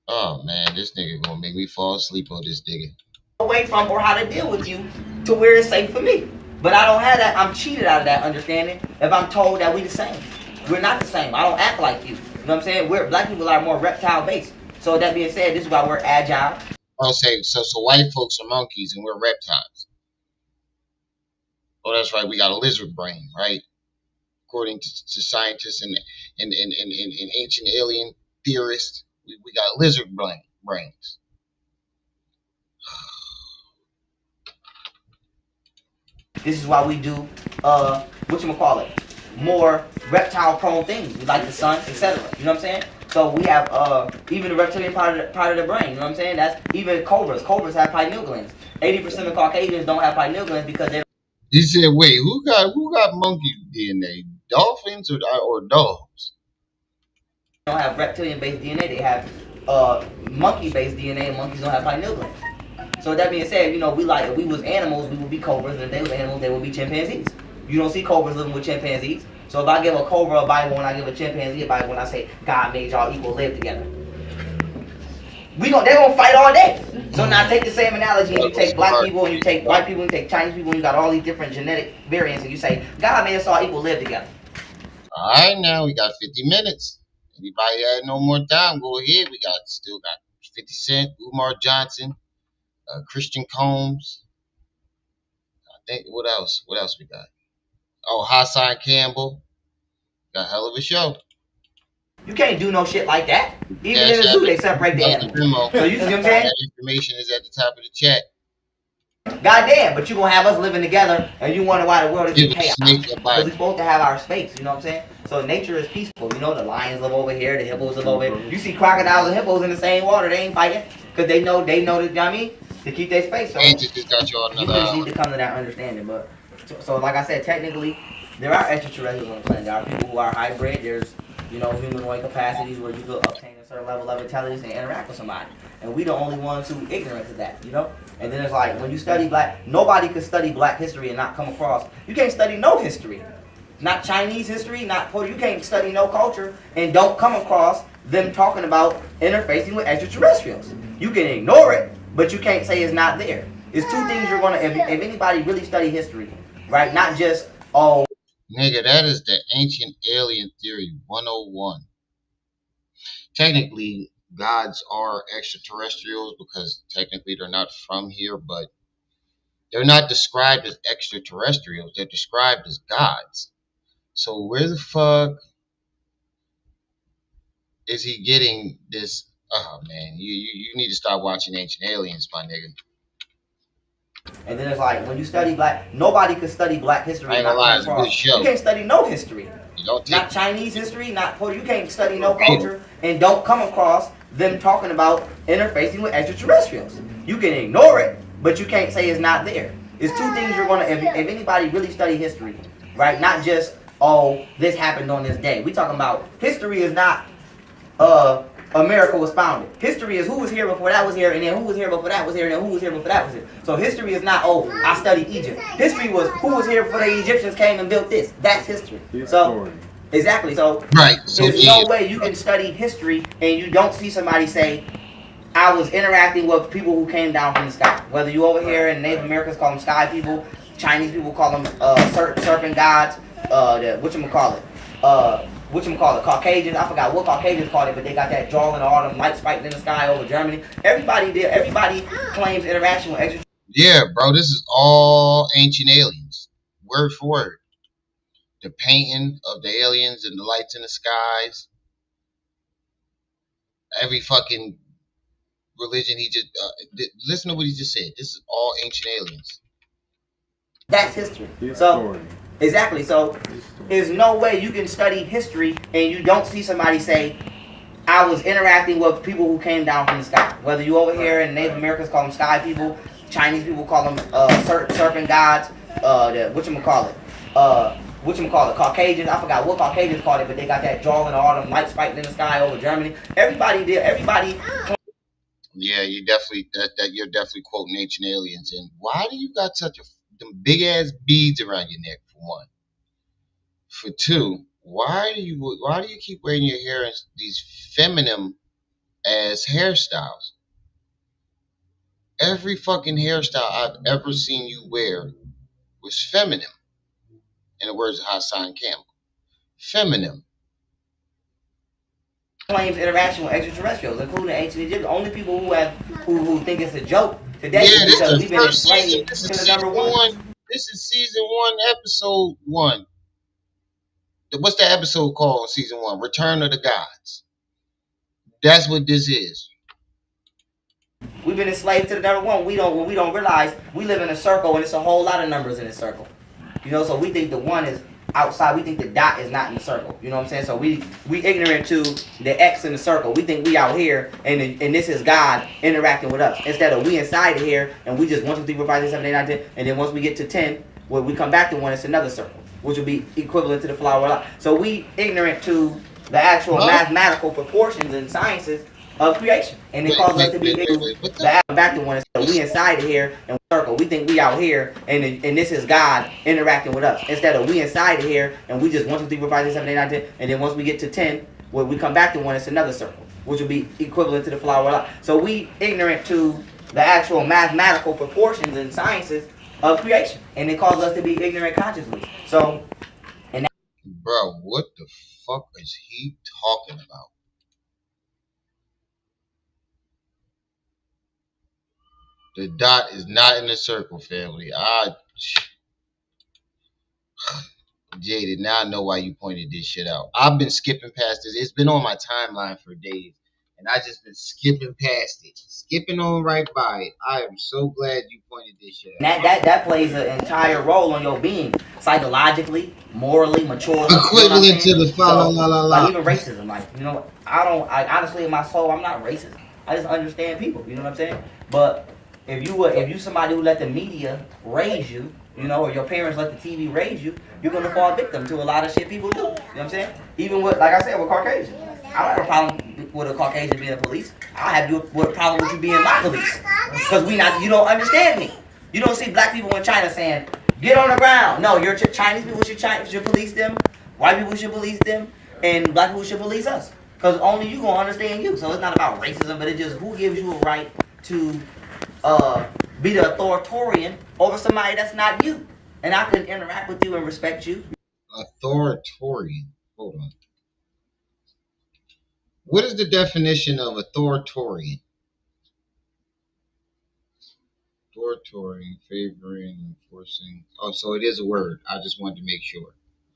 [SPEAKER 1] Oh man, this nigga gonna make me fall asleep on this nigga.
[SPEAKER 9] Away from, or how to deal with you to where it's safe for me. But I don't have that. I'm cheated out of that understanding if I'm told that we the same. We're not the same. I don't act like you. You know what I'm saying? Black people are more reptile based. So that being said, this is why we're agile.
[SPEAKER 1] I'll say so white folks are monkeys and we're reptiles. Oh, that's right. We got a lizard brain, right? According to scientists and ancient alien theorists, we got lizard brains.
[SPEAKER 9] This is why we do more reptile prone things. We like the sun, etc. You know what I'm saying? So we have even the reptilian part of the brain. You know what I'm saying? That's even cobras. Cobras have pineal glands. 80% of Caucasians don't have pineal glands because they.
[SPEAKER 1] He said, "Wait, who got monkey DNA? Dolphins or dogs?"
[SPEAKER 9] They don't have reptilian-based DNA. They have monkey-based DNA, and monkeys don't have pineal glands. So that being said, you know, if we was animals, we would be cobras, and if they was animals, they would be chimpanzees. You don't see cobras living with chimpanzees. So if I give a cobra a Bible and I give a chimpanzee a Bible and I say God made y'all equal, live together, they're gonna fight all day. So now take the same analogy and you take black people and you take white people and you take Chinese people and you got all these different genetic variants and you say God made us all equal, live together.
[SPEAKER 1] All right, now we got 50 minutes. Anybody had no more time? Go ahead. We still got 50 Cent, Umar Johnson, Christian Combs. I think what else? What else we got? Oh, Hassan Campbell. Got a hell of a show.
[SPEAKER 9] You can't do no shit like that. Even in the zoo, they separate the animals. So you see what I'm saying?
[SPEAKER 1] That information is at the top of the chat.
[SPEAKER 9] Goddamn, but you gonna have us living together and you wonder why the world is in chaos. Because we're supposed to have our space, you know what I'm saying? So nature is peaceful. You know, the lions live over here, the hippos live over here. You see crocodiles and hippos in the same water, they ain't fighting. Because they know that, you know what I mean? to keep their space. So
[SPEAKER 1] And just got you another
[SPEAKER 9] humans need
[SPEAKER 1] hour.
[SPEAKER 9] to come to that understanding. But so like I said, technically, there are extraterrestrials on the planet. There are people who are hybrid. There's humanoid capacities where you could obtain a certain level of intelligence and interact with somebody. And we the only ones who ignorant to that. And then it's like when you study black, nobody could study black history and not come across. You can't study no history, not Chinese history, not Puerto. You can't study no culture and don't come across them talking about interfacing with extraterrestrials. You can ignore it, but you can't say it's not there. It's two things you're gonna. If anybody really study history, right? Not just
[SPEAKER 1] Nigga, that is the ancient alien theory 101. Technically, gods are extraterrestrials because technically they're not from here, but they're not described as extraterrestrials. They're described as gods. So where the fuck is he getting this? Oh man, you need to stop watching Ancient Aliens, my nigga.
[SPEAKER 9] And then it's like when you study black, nobody could study black history
[SPEAKER 1] I ain't
[SPEAKER 9] and
[SPEAKER 1] gonna
[SPEAKER 9] not
[SPEAKER 1] lie,
[SPEAKER 9] come
[SPEAKER 1] it's a good
[SPEAKER 9] across.
[SPEAKER 1] show.
[SPEAKER 9] You can't study no history,
[SPEAKER 1] You don't take
[SPEAKER 9] not Chinese history, not Puerto. You can't study no culture and don't come across them talking about interfacing with extraterrestrials. You can ignore it, but you can't say it's not there. It's two things you're gonna. If anybody really study history, right? Not just this happened on this day. We talking about history is not America was founded. History is who was here before that was here, and then who was here before that was here, and then who was here before that was here. So history is not, I studied Egypt. History was who was here before the Egyptians came and built this. That's history. So, exactly. So,
[SPEAKER 1] right. So
[SPEAKER 9] there's no way you can study history and you don't see somebody say, I was interacting with people who came down from the sky. Whether you over here in Native Americans call them sky people, Chinese people call them serpent gods, Caucasians. I forgot what Caucasians called it, but they got that jaw and all them lights fighting in the sky over Germany. Everybody claims interaction with extra.
[SPEAKER 1] Yeah, bro, this is all Ancient Aliens, word for word. The painting of the aliens and the lights in the skies. Every fucking religion he just listen to what he just said. This is all Ancient Aliens.
[SPEAKER 9] That's history. So exactly. So there's no way you can study history and you don't see somebody say, I was interacting with people who came down from the sky. Whether you over here in Native Americans call them sky people, Chinese people call them serpent gods, Caucasians. I forgot what Caucasians called it, but they got that jaw and all them lights fighting in the sky over Germany. Everybody.
[SPEAKER 1] Yeah, you definitely you're definitely quoting Ancient Aliens. And why do you got such them big ass beads around your neck, for one? For two, why do you keep wearing your hair in these feminine ass hairstyles? Every fucking hairstyle I've ever seen you wear was feminine. In the words of Hassan Campbell, feminine.
[SPEAKER 9] Claims interaction with extraterrestrials, including ancient Egypt. The only people who think it's a joke today is because we've been enslaved to the number one.
[SPEAKER 1] This is season 1, episode 1. What's the episode called? Season 1, Return of the Gods. That's what this is.
[SPEAKER 9] We've been enslaved to the number one. We don't realize we live in a circle and it's a whole lot of numbers in a circle. So we think the one is outside. We think the dot is not in the circle. You know what I'm saying? So we ignorant to the X in the circle. We think we out here and this is God interacting with us. Instead of we inside of here and we just 1, 2, 3, 4, 5, 6, 7, 8, 9, 10, and then once we get to 10, when we come back to 1, it's another circle, which will be equivalent to the flower. So we ignorant to the actual mathematical proportions and sciences of creation, and it causes us to be back to 1. So we inside of here and circle. We think we out here and this is God interacting with us. Instead of we inside of here and we just 1, 2, 3, 4, 5, 6, 7, 8, 9, 10, and then once we get to 10, when we come back to 1, it's another circle, which will be equivalent to the flower. So we ignorant to the actual mathematical proportions and sciences of creation, and it causes us to be ignorant consciously. So,
[SPEAKER 1] bro, what the fuck is he talking about? The dot is not in the circle, family. Jaded, now I know why you pointed this shit out. I've been skipping past this. It's been on my timeline for days, and I just been skipping past it, skipping on right by it. I am so glad you pointed this shit out.
[SPEAKER 9] That plays an entire role on your being, psychologically, morally, maturely.
[SPEAKER 1] Equivalent to the
[SPEAKER 9] like even racism. Like I honestly in my soul I'm not racist. I just understand people. You know what I'm saying? But if you somebody who let the media raise you, or your parents let the TV raise you, you're gonna fall victim to a lot of shit people do. You know what I'm saying? Even with, like I said, with Caucasians. I don't have a problem with a Caucasian being a police. I have a problem with you being my police. Because you don't understand me. You don't see black people in China saying, get on the ground. No, Chinese people should police them. White people should police them. And black people should police us. Because only you gonna understand you. So it's not about racism, but it's just who gives you a right to be the authoritarian over somebody that's not you. And I can interact with you and respect you.
[SPEAKER 1] Authoritarian. Hold on. What is the definition of authoritarian? Authoritarian, favoring, enforcing. Oh, so it is a word. I just wanted to make sure.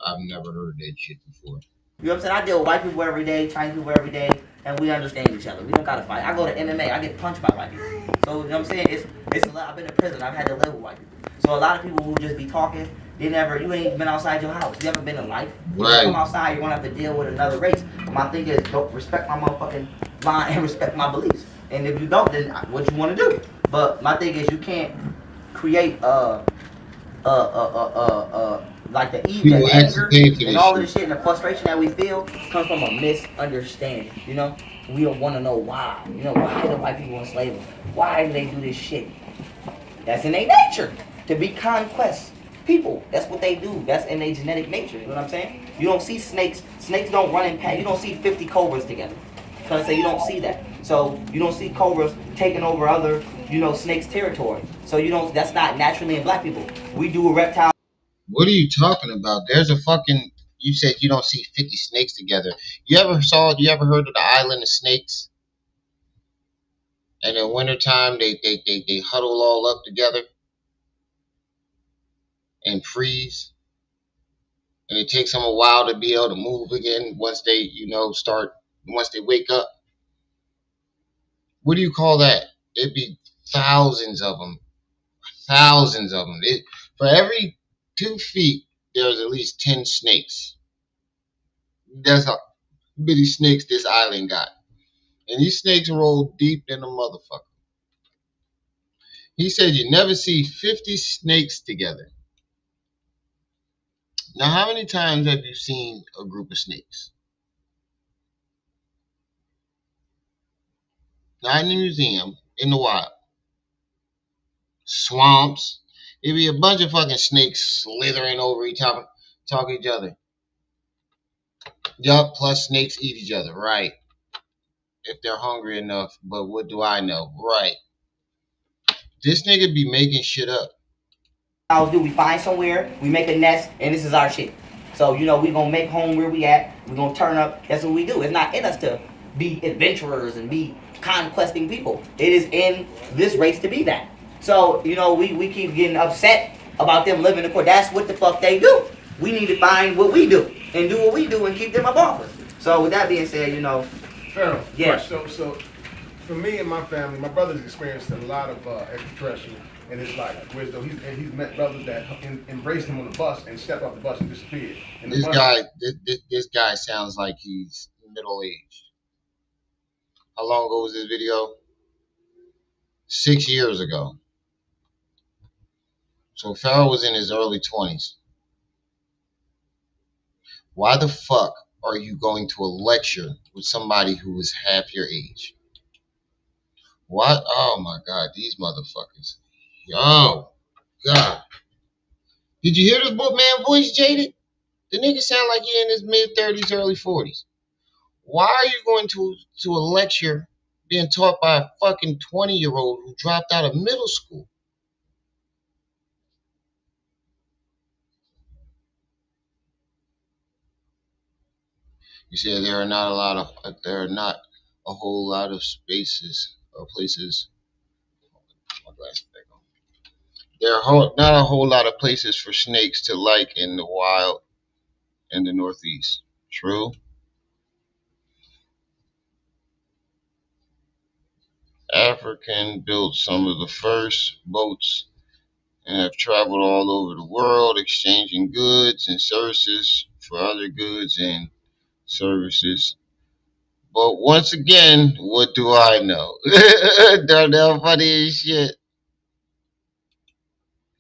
[SPEAKER 1] I've never heard that shit before.
[SPEAKER 9] You know what I'm saying? I deal with white people every day, Chinese people every day, and we understand each other. We don't gotta fight. I go to MMA, I get punched by white people. So you know what I'm saying? It's a lot. I've been in prison. I've had to live with white people. So a lot of people who just be talking, you ain't been outside your house. You haven't been in life. When you come outside, you're gonna have to deal with another race. But my thing is, don't respect my motherfucking line and respect my beliefs. And if you don't, then what you want to do? But my thing is, you can't create like the anger and all of the shit and the frustration that we feel comes from a misunderstanding. We don't want to know why. Why do white people enslave them? Why do they do this shit? That's in their nature to be conquest people. That's what they do. That's in their genetic nature. You know what I'm saying? You don't see snakes. Snakes don't run in pack. You don't see 50 cobras together. Because I say you don't see that. So you don't see cobras taking over other, snakes' territory. So that's not naturally in black people. We do a reptile.
[SPEAKER 1] What are you talking about? There's a fucking. You said you don't see 50 snakes together. You ever heard of the island of snakes? And in wintertime, they huddle all up together and freeze. And it takes them a while to be able to move again once they, once they wake up. What do you call that? It'd be thousands of them. Thousands of them. For every 2 feet, there's at least 10 snakes. That's how many snakes this island got. And these snakes roll deep in the motherfucker. He said you never see 50 snakes together. Now, how many times have you seen a group of snakes? Not in the museum, in the wild. Swamps. It'd be a bunch of fucking snakes slithering over each other, talking to each other. Yup, plus snakes eat each other, right? If they're hungry enough, but what do I know? Right. This nigga be making shit up.
[SPEAKER 9] We find somewhere, we make a nest, and this is our shit. So, we gonna make home where we at, we gonna turn up, that's what we do. It's not in us to be adventurers and be conquesting people. It is in this race to be that. So, we keep getting upset about them living in court. That's what the fuck they do. We need to find what we do, and do what we do, and keep them up off us. So, with that being said,
[SPEAKER 3] Pharaoh,
[SPEAKER 9] yeah.
[SPEAKER 3] So, for me and my family, my brother's experienced a lot of extraterrestrial in his life. Wisdom. He's met brothers that embraced him on the bus and stepped off the bus and disappeared. And
[SPEAKER 1] This guy sounds like he's middle aged. How long ago was this video? 6 years ago. So Pharaoh was in his early 20s. Why the fuck are you going to a lecture with somebody who is half your age? What? Oh my God, these motherfuckers. Yo, God. Did you hear this man voice, Jaded? The nigga sound like he in his mid-30s, early 40s. Why are you going to a lecture being taught by a fucking 20-year-old who dropped out of middle school? You said there are not a whole lot of spaces or places. My glasses back on. There are not a whole lot of places for snakes to like in the wild in the Northeast. True. African built some of the first boats and have traveled all over the world exchanging goods and services for other goods and services. But once again, what do I know? Darnell funny as shit.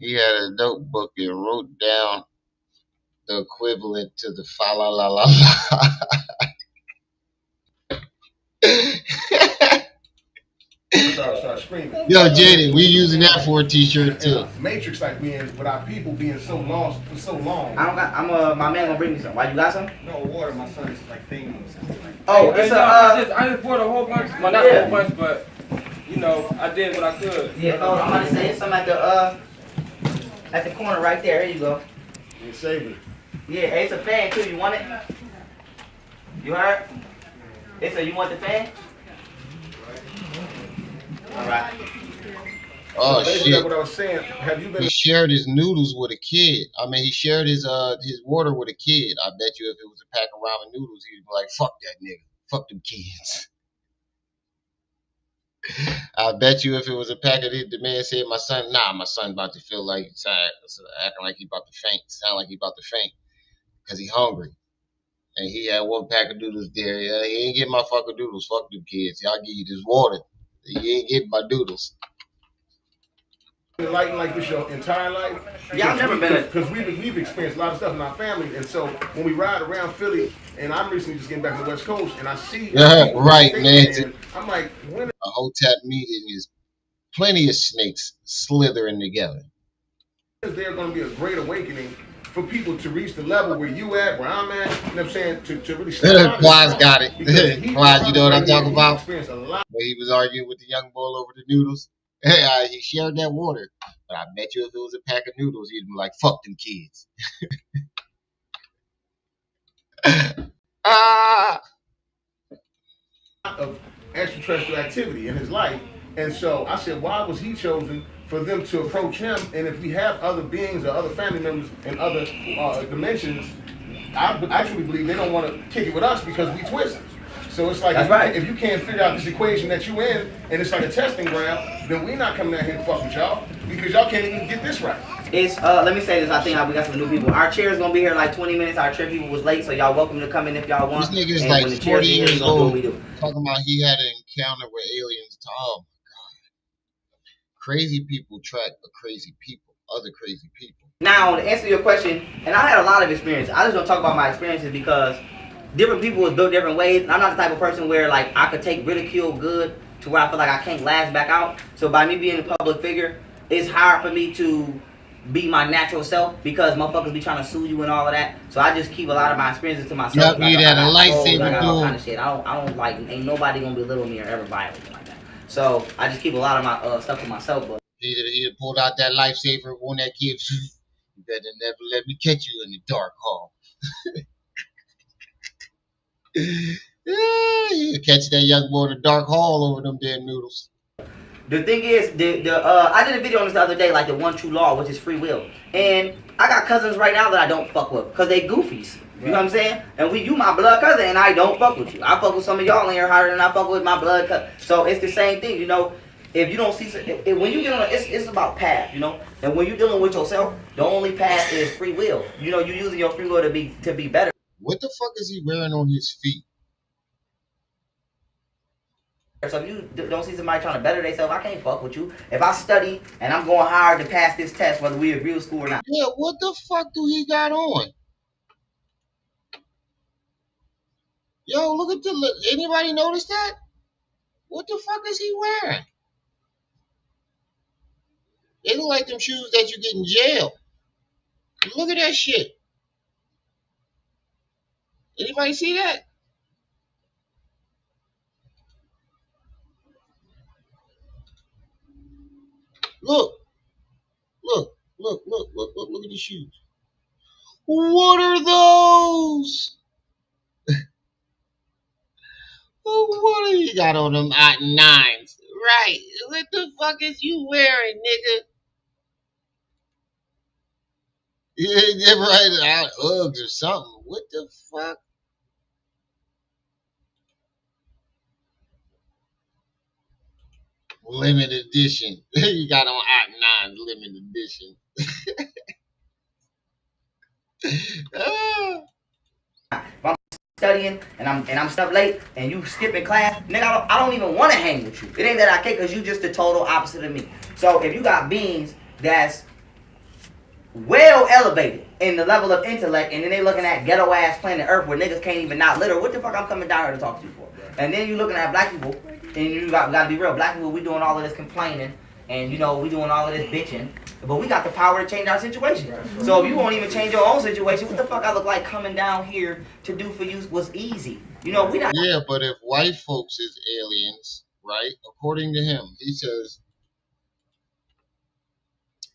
[SPEAKER 1] He had a notebook and wrote down the equivalent to the fa la la la la.
[SPEAKER 3] Start screaming.
[SPEAKER 1] Yo, Jaden, we using that for a t-shirt too.
[SPEAKER 3] Matrix like we in, with our people being so lost for so long.
[SPEAKER 9] I don't got. My man gonna bring me some. Why you got some?
[SPEAKER 10] No water. My son is like thinking.
[SPEAKER 9] Oh, it's
[SPEAKER 10] I just poured a whole bunch. Well, not a whole bunch, but you know, I did what I could.
[SPEAKER 9] Yeah, I'm about to say it's some at the corner right there. Here you go.
[SPEAKER 3] You save it.
[SPEAKER 9] Yeah, it's a fan too. You want it? You heard? It's a. You want the fan? All right.
[SPEAKER 1] Oh shit!
[SPEAKER 3] What I was saying. Have you been?
[SPEAKER 1] He shared his noodles with a kid. I mean, he shared his water with a kid. I bet you if it was a pack of ramen noodles, he'd be like, "Fuck that nigga, fuck them kids." I bet you if it was a pack of the man said, "My son about to feel like acting like he about to faint, sound like he about to faint, because he hungry." And he had one pack of noodles there. Yeah, he ain't getting my fucking noodles. Fuck them kids. Y'all give you this water. You ain't getting my noodles.
[SPEAKER 3] Like this your entire life?
[SPEAKER 9] Yeah, I've never been
[SPEAKER 3] because we've experienced a lot of stuff in our family, and so when we ride around Philly, and I'm recently just getting back to the West Coast, and I see
[SPEAKER 1] right, man.
[SPEAKER 3] I'm like, when
[SPEAKER 1] a hotep meeting is plenty of snakes slithering together.
[SPEAKER 3] Is there going to be a great awakening for people to reach the level where you at, where I'm at? You know what I'm saying? To really start.
[SPEAKER 1] Quaz got it. Quaz, you know what I'm talking about? When he was arguing with the young boy over the noodles. He shared that water. But I bet you if it was a pack of noodles, he'd be like, fuck them kids.
[SPEAKER 3] Of extraterrestrial activity in his life. And so I said, why was he chosen for them to approach him? And if we have other beings or other family members in other dimensions, I truly believe they don't want to kick it with us because we twisters. So it's like, if you can't figure out this equation that you in, and it's like a testing ground, then we're not coming out here to fuck with y'all because y'all can't even get this right.
[SPEAKER 9] It's let me say this. I think we got some new people. Our chair is gonna be here like 20 minutes. Our chair people was late, so y'all welcome to come in if y'all want.
[SPEAKER 1] This nigga is like 40 years old. Talking about he had an encounter with aliens. Oh my god! Crazy people track crazy people, other crazy people.
[SPEAKER 9] Now to answer your question, and I had a lot of experience. I just don't talk about my experiences because different people was built different ways. I'm not the type of person where like I could take ridicule good to where I feel like I can't last back out. So by me being a public figure, it's hard for me to be my natural self because motherfuckers be trying to sue you and all of that. So I just keep a lot of my experiences to myself.
[SPEAKER 1] Yep, you had a lightsaber
[SPEAKER 9] all kind of shit. I don't like, ain't nobody gonna belittle me or ever violate me like that. So I just keep a lot of my stuff to myself. But
[SPEAKER 1] he pulled out that lifesaver on that kid. You better never let me catch you in the dark hall. You catch that young boy in the dark hall over them damn noodles.
[SPEAKER 9] The thing is, I did a video on this the other day, like the one true law, which is free will. And I got cousins right now that I don't fuck with, because they goofies. You know what I'm saying? And you my blood cousin, and I don't fuck with you. I fuck with some of y'all in here harder than I fuck with my blood cousin. So it's the same thing, you know. If you don't see, when you get on, it's about path, you know. And when you're dealing with yourself, the only path is free will. You know, you're using your free will to be better.
[SPEAKER 1] What the fuck is he wearing on his feet?
[SPEAKER 9] So if you don't see somebody trying to better themselves, I can't fuck with you. If I study and I'm going hard to pass this test, whether we agree with school or not.
[SPEAKER 1] Yeah, what the fuck do he got on? Yo, look at anybody notice that? What the fuck is he wearing? They look like them shoes that you get in jail. Look at that shit. Anybody see that? Look at the shoes. What are those? What do you got on them hot nines? Right. What the fuck is you wearing, nigga? Yeah, right. Out Uggs or something. What the fuck? Limited edition. You got on hot nines, limited edition.
[SPEAKER 9] If I'm studying and I'm stuck late and you skipping class, nigga, I don't even want to hang with you. It ain't that I can't, because you just the total opposite of me. So if you got beings that's well elevated in the level of intellect, and then they looking at ghetto ass planet Earth where niggas can't even not litter. What the fuck I'm coming down here to talk to you for? And then you looking at black people, and you gotta be real. Black people, we doing all of this complaining, and we doing all of this bitching, but we got the power to change our situation. So if you won't even change your own situation, what the fuck I look like coming down here to do for you was easy. We not.
[SPEAKER 1] Yeah, but if white folks is aliens, right? According to him, he says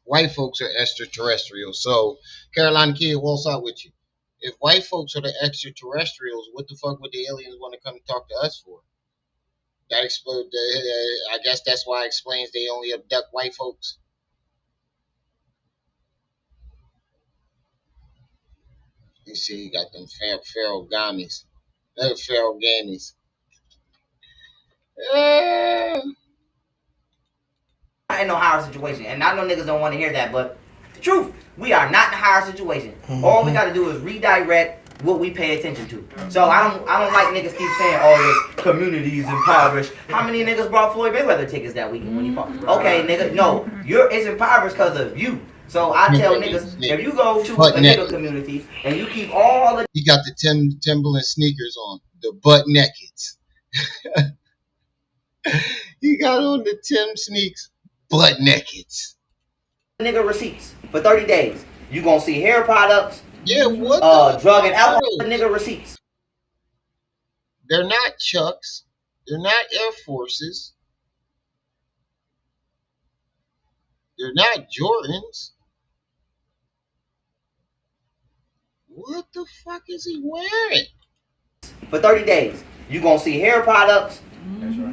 [SPEAKER 1] white folks are extraterrestrials. So, Carolina Kid, what's up with you? If white folks are the extraterrestrials, what the fuck would the aliens want to come talk to us for? That explains. I guess that's why it explains they only abduct white folks. You see, you got them Pharaoh gamies. Pharaoh gamies.
[SPEAKER 9] In no higher situation. And I know niggas don't want to hear that, but the truth, we are not in a higher situation. All we gotta do is redirect what we pay attention to. So I don't like niggas keep saying, oh, the community is impoverished. How many niggas brought Floyd Mayweather tickets that weekend when he fought? Okay, nigga, no, it's impoverished because of you. So I tell niggas, if you go to a nigga community and you keep all the...
[SPEAKER 1] He got the Timberland sneakers on, the butt nakeds. He got on the Tim sneaks, butt nakeds.
[SPEAKER 9] Nigga receipts for 30 days. You gonna see hair products,
[SPEAKER 1] what
[SPEAKER 9] drug and alcohol nigga receipts.
[SPEAKER 1] They're not Chucks. They're not Air Forces. They're not Jordans. What the fuck is he wearing?
[SPEAKER 9] For 30 days. You gonna see hair products,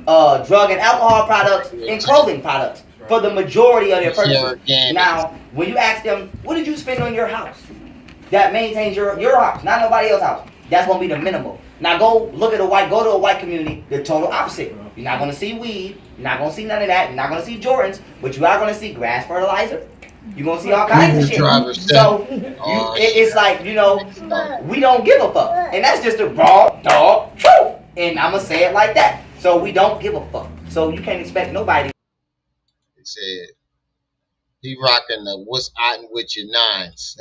[SPEAKER 9] drug and alcohol products, and clothing products for the majority of their purchases. Now, when you ask them, what did you spend on your house? That maintains your house, not nobody else's house. That's gonna be the minimum. Now go to a white community, the total opposite. You're not gonna see weed, you're not gonna see none of that, you're not gonna see Jordans, but you are gonna see grass fertilizer. You're gonna see all kinds of shit. So it's like, we don't give a fuck. And that's just the raw dog truth. And I'ma say it like that. So we don't give a fuck. So you can't expect nobody.
[SPEAKER 1] He said he rocking the what's otten with your nines.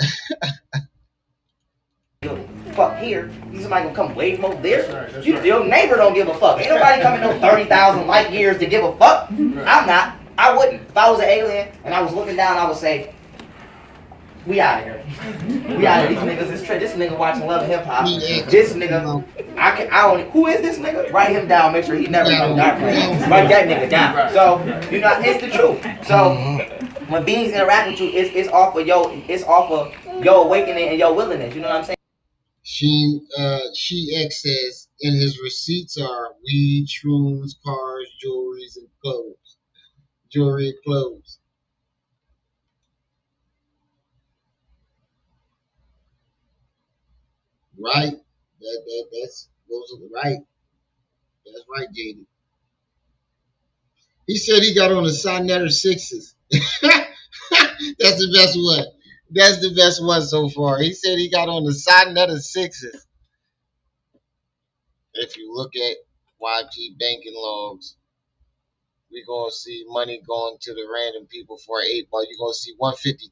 [SPEAKER 9] Fuck here. Somebody gonna come way from over there. Your neighbor don't give a fuck. Ain't nobody coming no 30,000 light years to give a fuck. I'm not. I wouldn't. If I was an alien and I was looking down, I would say, we out of here. We out of here. These niggas. This nigga watching Love and Hip Hop. This nigga, who is this nigga? Write him down. Make sure he never comes down. Write that nigga down. So, it's the truth. So, when beings interact with you, it's off of your awakening and your willingness. You know what I'm saying?
[SPEAKER 1] She X says, and his receipts are weed, shrooms, cars, jewelries, and clothes. Jewelry and clothes. Right? That's right. That's right, JD. He said he got on the Sonnetter 6s. That's the best one. That's the best one so far. He said he got on the Sonnetter 6s. If you look at YG banking logs, we're gonna see money going to the random people for an 8 ball. You're gonna see 150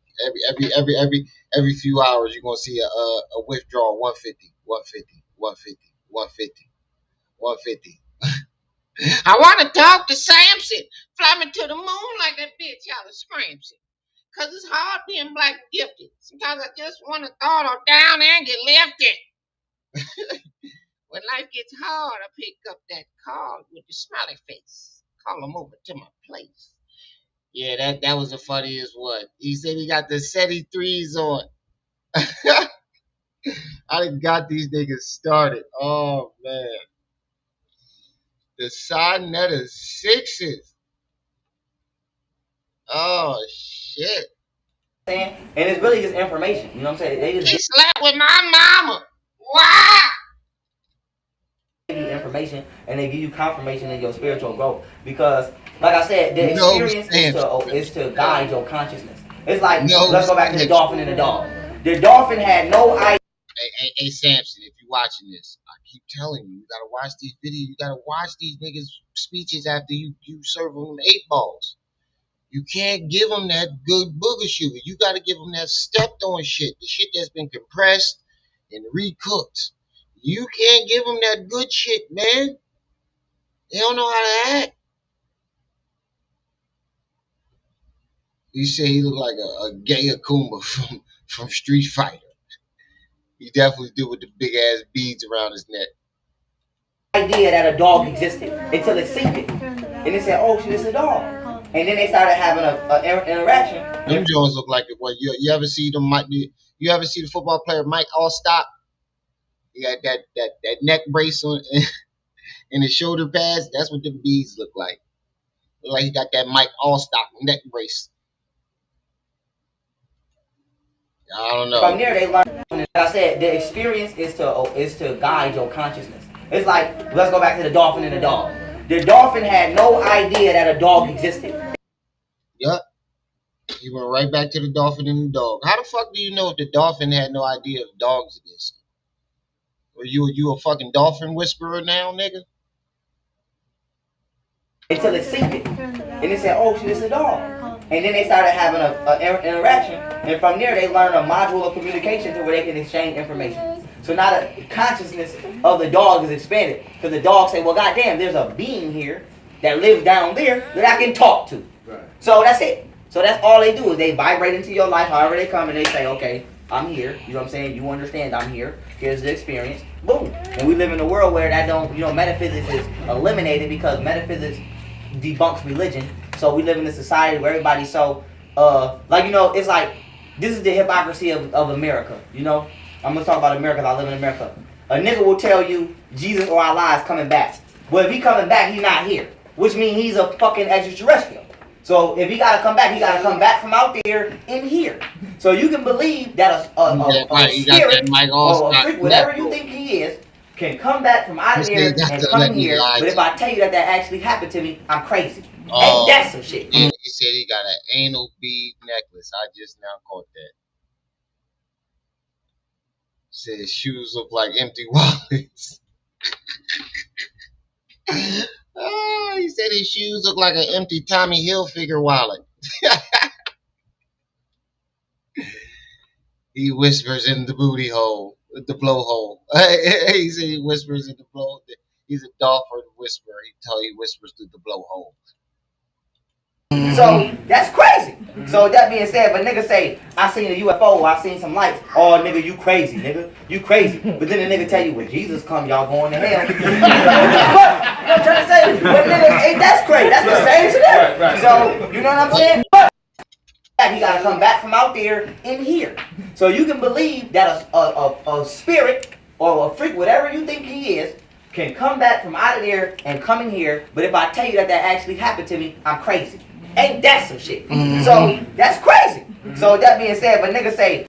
[SPEAKER 1] every few hours. You're gonna see a withdrawal 150, 150, 150, 150, 150. I want to talk to Samson. Fly me to the moon like that bitch y'all screams it. Cause it's hard being black gifted. Sometimes I just want to throw it down there and get lifted. When life gets hard, I pick up that card with the smiley face. Call him over to my place. Yeah, that was the funniest one. He said he got the SETI 3s on. I done got these niggas started. Oh, man. The Sonnetter 6s. Oh, shit.
[SPEAKER 9] And it's really just information. You know what I'm saying?
[SPEAKER 1] He slept with my mama. Wow.
[SPEAKER 9] Give you information and they give you confirmation in your spiritual growth. Because, like I said, the experience is to guide your consciousness. It's like, let's go back to the dolphin and the dog. The dolphin had no idea.
[SPEAKER 1] Hey, Samson, if you're watching this, I keep telling you, you gotta watch these videos. You gotta watch these niggas' speeches after you serve them 8 balls. You can't give them that good booger sugar. You got to give them that stepped on shit, the shit that's been compressed and recooked. You can't give them that good shit, man. They don't know how to act. You say he looked like a gay Akuma from Street Fighter. He definitely did with the big ass beads around his neck.
[SPEAKER 9] Idea that a dog existed until it seen it. And they said, oh shit, it's a dog. And then they started having an interaction.
[SPEAKER 1] Them Jones look like it. What you ever see them? You ever see the football player Mike Allstott? He had that neck brace on and his shoulder pads. That's what the beads look like. Look like he got that Mike Allstott neck brace. I don't know.
[SPEAKER 9] From there, they learned. Like I said, the experience is to guide your consciousness. It's like, let's go back to the dolphin and the dog. The dolphin had no idea that a dog existed.
[SPEAKER 1] Yup. He went right back to the dolphin and the dog. How the fuck do you know if the dolphin had no idea if dogs existed? Or you a fucking dolphin whisperer now, nigga?
[SPEAKER 9] Until it seen it. And they said, oh shit, it's a dog. And then they started having an interaction. And from there, they learned a module of communication to where they can exchange information. So now the consciousness of the dog is expanded. Because the dog say, well, goddamn, there's a being here that lives down there that I can talk to. Right. So that's it. So that's all they do is they vibrate into your life however they come and they say, okay, I'm here. You know what I'm saying? You understand I'm here. Here's the experience. Boom. And we live in a world where that don't, metaphysics is eliminated because metaphysics debunks religion. So we live in a society where everybody's so, it's like, this is the hypocrisy of America, I'm going to talk about America because I live in America. A nigga will tell you Jesus or Allah is coming back. But if he coming back, he's not here. Which means he's a fucking extraterrestrial. So if he got to come back, he got to come back from out there in here. So you can believe that a spirit or a freak, whatever you think he is, can come back from out of there and come here. But if I tell you that actually happened to me, I'm crazy. Ain't that some shit?
[SPEAKER 1] And he said he got an anal bead necklace. I just now caught that. Said his shoes look like empty wallets. He said his shoes look like an empty Tommy Hilfiger wallet. He whispers in the booty hole, the blowhole. He said he whispers in the blow. He's a dolphin whisperer. He whispers through the blowhole.
[SPEAKER 9] So that's crazy. So that being said, if a nigga say, I seen a UFO, I seen some lights, oh nigga, you crazy, nigga. You crazy. But then the nigga tell you, when Jesus come, y'all going to hell. What? You know what I'm trying to say? But nigga, ain't that's crazy. That's the same shit. Right. So, you know what I'm saying? But he gotta come back from out there in here. So you can believe that a spirit or a freak, whatever you think he is, can come back from out of there and come in here. But if I tell you that actually happened to me, I'm crazy. Ain't that some shit? So that's crazy. So that being said, if a nigga say,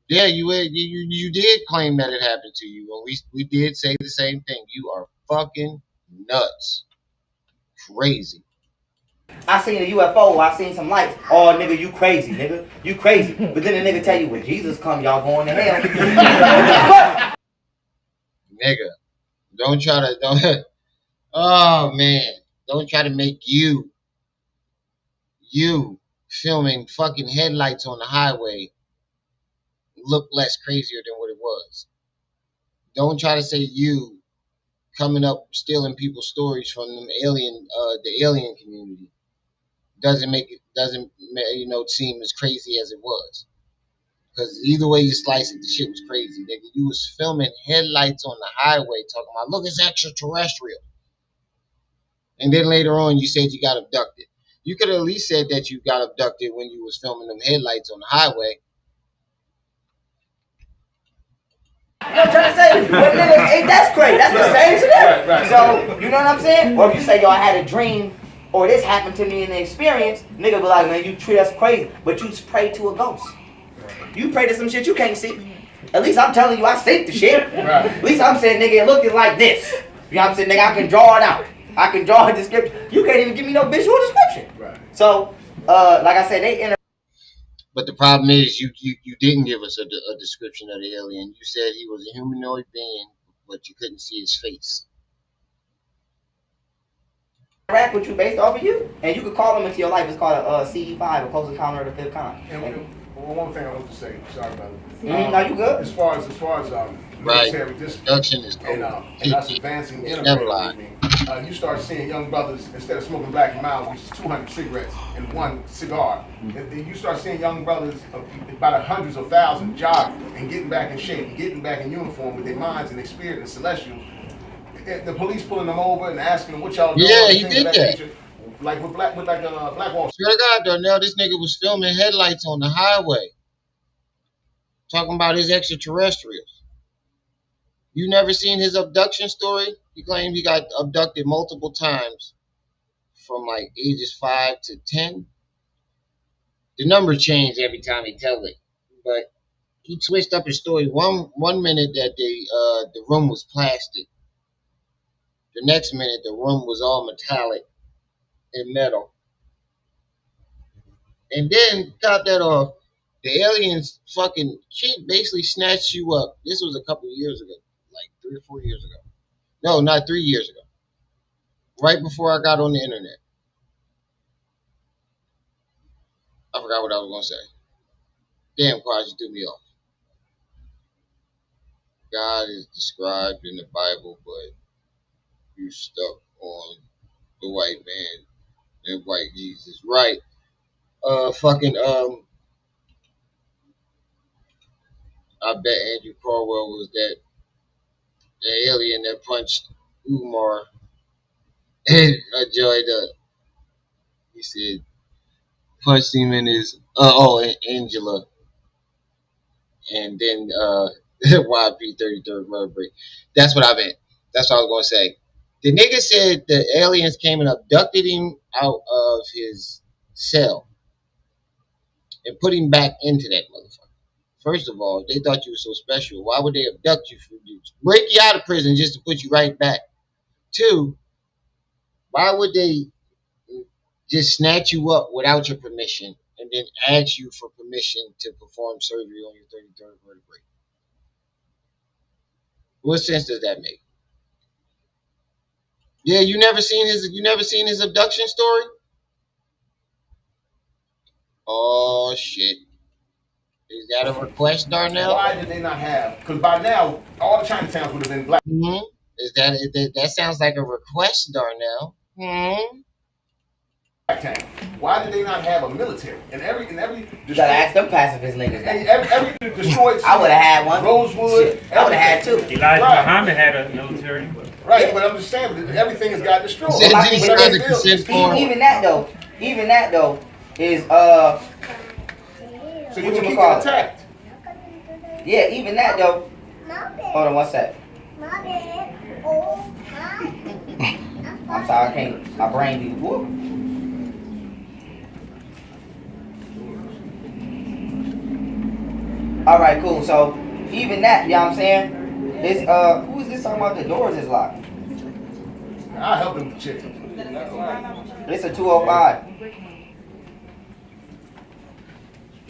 [SPEAKER 1] yeah, you did claim that it happened to you, and we did say the same thing. You are fucking nuts, crazy.
[SPEAKER 9] I seen a UFO, I seen some lights. Oh nigga, you crazy, nigga. You crazy. But then the nigga tell you, when Jesus come, y'all going to hell.
[SPEAKER 1] Nigga, don't. Oh man, don't try to make you filming fucking headlights on the highway look less crazier than what it was. Don't try to say you coming up stealing people's stories from them the alien community doesn't seem as crazy as it was. Because either way you slice it, the shit was crazy, nigga. You was filming headlights on the highway talking about, look, it's extraterrestrial. And then later on you said you got abducted. You could have at least said that you got abducted when you was filming them headlights on the highway.
[SPEAKER 9] You know what I'm trying to say? But nigga, ain't that's crazy. That's the same shit. Right. So, you know what I'm saying? Or if you say, yo, I had a dream, or this happened to me in the experience, nigga be like, man, you treat us crazy. But you pray to a ghost. You pray to some shit you can't see. At least I'm telling you, I see the shit. Right. At least I'm saying, nigga, it looking like this. You know what I'm saying? Nigga, I can draw it out. I can draw a description. You can't even give me no visual description. Right. So, like I said,
[SPEAKER 1] But the problem is, you didn't give us a description of the alien. You said he was a humanoid being, but you couldn't see his face.
[SPEAKER 9] interact with you based off of you, and you could call them into your life. It's called a CE5, a close encounter of the fifth kind.
[SPEAKER 3] And one thing I want to say, sorry about it.
[SPEAKER 9] No, you good.
[SPEAKER 3] As far as military discipline and us advancing in America, you start seeing young brothers, instead of smoking Black and Miles, which is 200 cigarettes and one cigar, you start seeing young brothers, about hundreds of thousands, jogging and getting back in shape, getting back in uniform with their minds and their spirit and celestials. The police pulling them over and asking them what y'all doing.
[SPEAKER 1] Yeah, he did that.
[SPEAKER 3] Nature. Like with Black Wall Street.
[SPEAKER 1] Swear to God, Darnell, this nigga was filming headlights on the highway, talking about his extraterrestrials. You never seen his abduction story? He claimed he got abducted multiple times from like ages 5 to 10. The number changed every time he tell it, but he switched up his story. One minute that the room was plastic. The next minute the room was all metallic and metal. And then top that off, the aliens fucking basically snatched you up. This was a couple of years ago, like 3 or 4 years ago. No, not 3 years ago. Right before I got on the internet. I forgot what I was gonna say. Damn, Quad, you threw me off. God is described in the Bible, but you stuck on the white man and white Jesus. Right. I bet Andrew Caldwell was the alien that punched Umar and enjoyed he said punched him in his Angela, and then YP 33rd vertebrae. That's what I meant. That's what I was gonna say. The nigga said the aliens came and abducted him out of his cell and put him back into that motherfucker. First of all, they thought you were so special. Why would they abduct you? Break you out of prison just to put you right back. 2, why would they just snatch you up without your permission and then ask you for permission to perform surgery on your 33rd vertebrae? What sense does that make? Yeah, you never seen his abduction story? Oh shit. Is that a request, Darnell?
[SPEAKER 3] Why did they not have? Because by now, all the Chinatowns would have been black.
[SPEAKER 1] Mm-hmm. That sounds like a request, Darnell? Mm-hmm.
[SPEAKER 3] Town. Why did they not have a military? And every
[SPEAKER 9] You gotta ask them pacifist niggas.
[SPEAKER 3] every destroyed.
[SPEAKER 9] I would have had one.
[SPEAKER 3] Rosewood.
[SPEAKER 9] I would have had 2.
[SPEAKER 10] Elijah Muhammad had a military.
[SPEAKER 3] Right, but I'm just saying, everything has got destroyed.
[SPEAKER 9] Even that though is
[SPEAKER 3] So you can keep getting attacked.
[SPEAKER 9] Yeah, even that though. Hold on one sec. I'm sorry, I can't. My brain be whoop. All right, cool. So even that, you know what I'm saying? It's who is this talking about? The doors is locked.
[SPEAKER 3] I'll help him with the chicken.
[SPEAKER 9] It's a 205.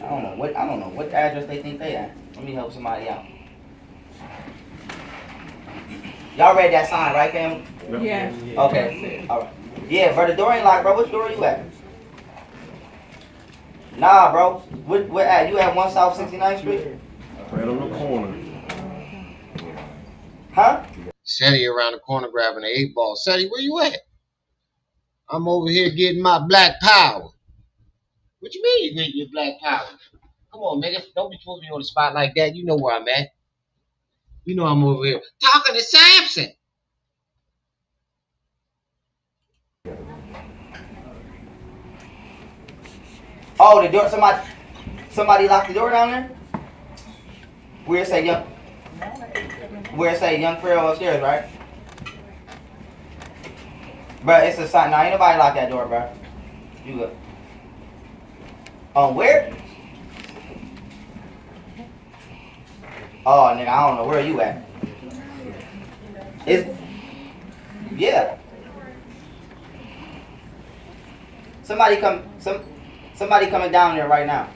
[SPEAKER 9] I don't know what address they think they at. Let me help somebody out. Y'all read that sign, right, fam?
[SPEAKER 4] Yeah.
[SPEAKER 9] Okay. All right. Yeah, bro, the door ain't locked, bro. Which door you at? Nah, bro. What at? You at 1 South 69th Street?
[SPEAKER 10] Right on the corner.
[SPEAKER 9] Huh?
[SPEAKER 1] Seti around the corner grabbing an 8-ball. Seti, where you at? I'm over here getting my black power. What you mean you getting your black power? Come on, nigga. Don't be putting me on the spot like that. You know where I'm at. You know I'm over here talking to Samson.
[SPEAKER 9] Oh, the door. Somebody locked the door down there. Where it say young Pharaoh upstairs, right? Bruh, it's a sign. Nah, ain't nobody locked that door, bruh. You good. Where? Oh, nigga, I don't know where you at. Yeah. Somebody coming down there right now.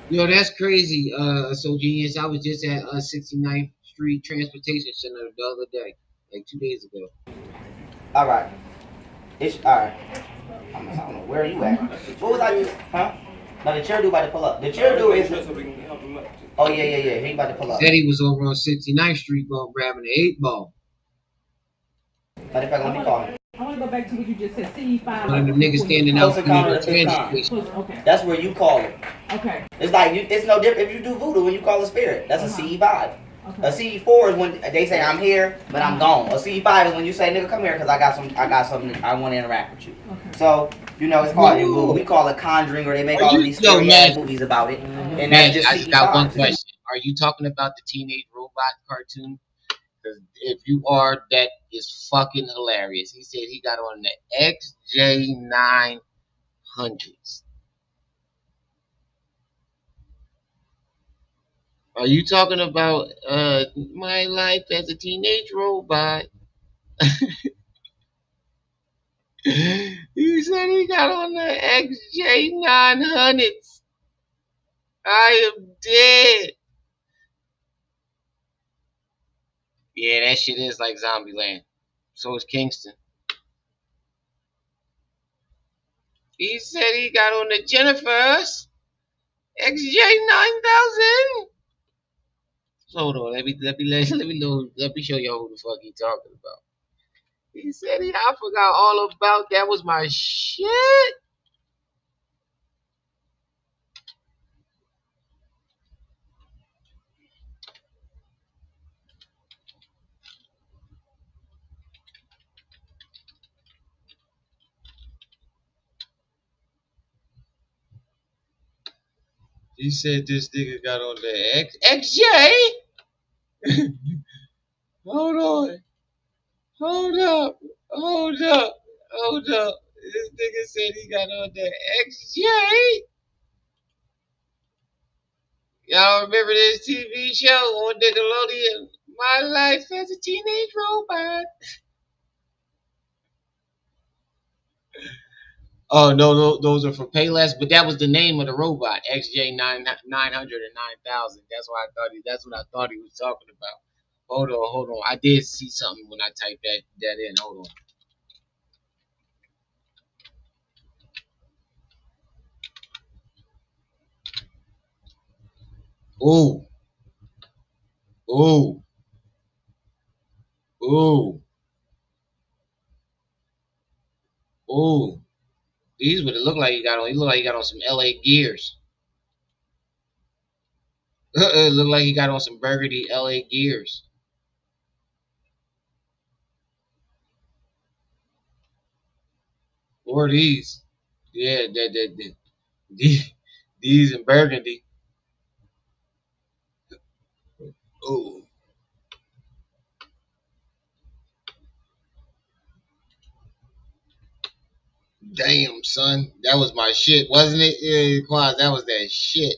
[SPEAKER 1] Yo, that's crazy. So genius. I was just at 69th Street Transportation Center the other day, like 2 days ago.
[SPEAKER 9] All right. It's all right. I don't know. Where are you at? What was I? Huh? No, the chair dude about to pull up. The chair dude is. Oh yeah. He about to pull up.
[SPEAKER 11] Said he was over on 69th Street going grabbing the 8 ball.
[SPEAKER 9] Matter of fact, let me call him.
[SPEAKER 12] I want to go back to what you just said. CE5.
[SPEAKER 11] One of the niggas standing out
[SPEAKER 9] Close
[SPEAKER 11] from
[SPEAKER 9] encounter
[SPEAKER 11] the
[SPEAKER 9] of the fifth
[SPEAKER 11] transit
[SPEAKER 9] kind.
[SPEAKER 11] station.
[SPEAKER 12] Okay.
[SPEAKER 9] That's where you call it.
[SPEAKER 12] Okay.
[SPEAKER 9] It's like it's no different if you do voodoo when you call a spirit. That's a CE5. A CE4 is when they say I'm here, but I'm gone. A CE5 is when you say, nigga, come here because I got something I want to interact with you. Okay. So it's called in voodoo. We call it conjuring, or they make all of these scary ass movies about it. And that's just
[SPEAKER 11] I just got one
[SPEAKER 9] CE5.
[SPEAKER 11] question. Are you talking about the Teenage Robot cartoon? Because if you are, that is fucking hilarious. He said he got on the XJ900s. Are you talking about my life as a teenage robot? He said he got on the XJ900s. I am dead. Yeah, that shit is like Zombieland. So is Kingston. He said he got on the Jennifer's XJ9000. So hold on, let me show y'all who the fuck he talking about. He said I forgot all about that was my shit. He said this nigga got on the XJ. Hold on. Hold up. This nigga said he got on the XJ. Y'all remember this TV show on Nickelodeon? My life as a teenage robot. Oh no, those are for Payless, but that was the name of the robot, XJ900 and 9000. That's what I thought he was talking about. Hold on. I did see something when I typed that in. Hold on. Ooh. These what it looked like he got on. He looked like he got on some LA Gears. It looked like he got on some burgundy LA Gears. Or these. Yeah, these in burgundy. Ooh. Damn, son. That was my shit, wasn't it? Yeah, Quaz, that was that shit.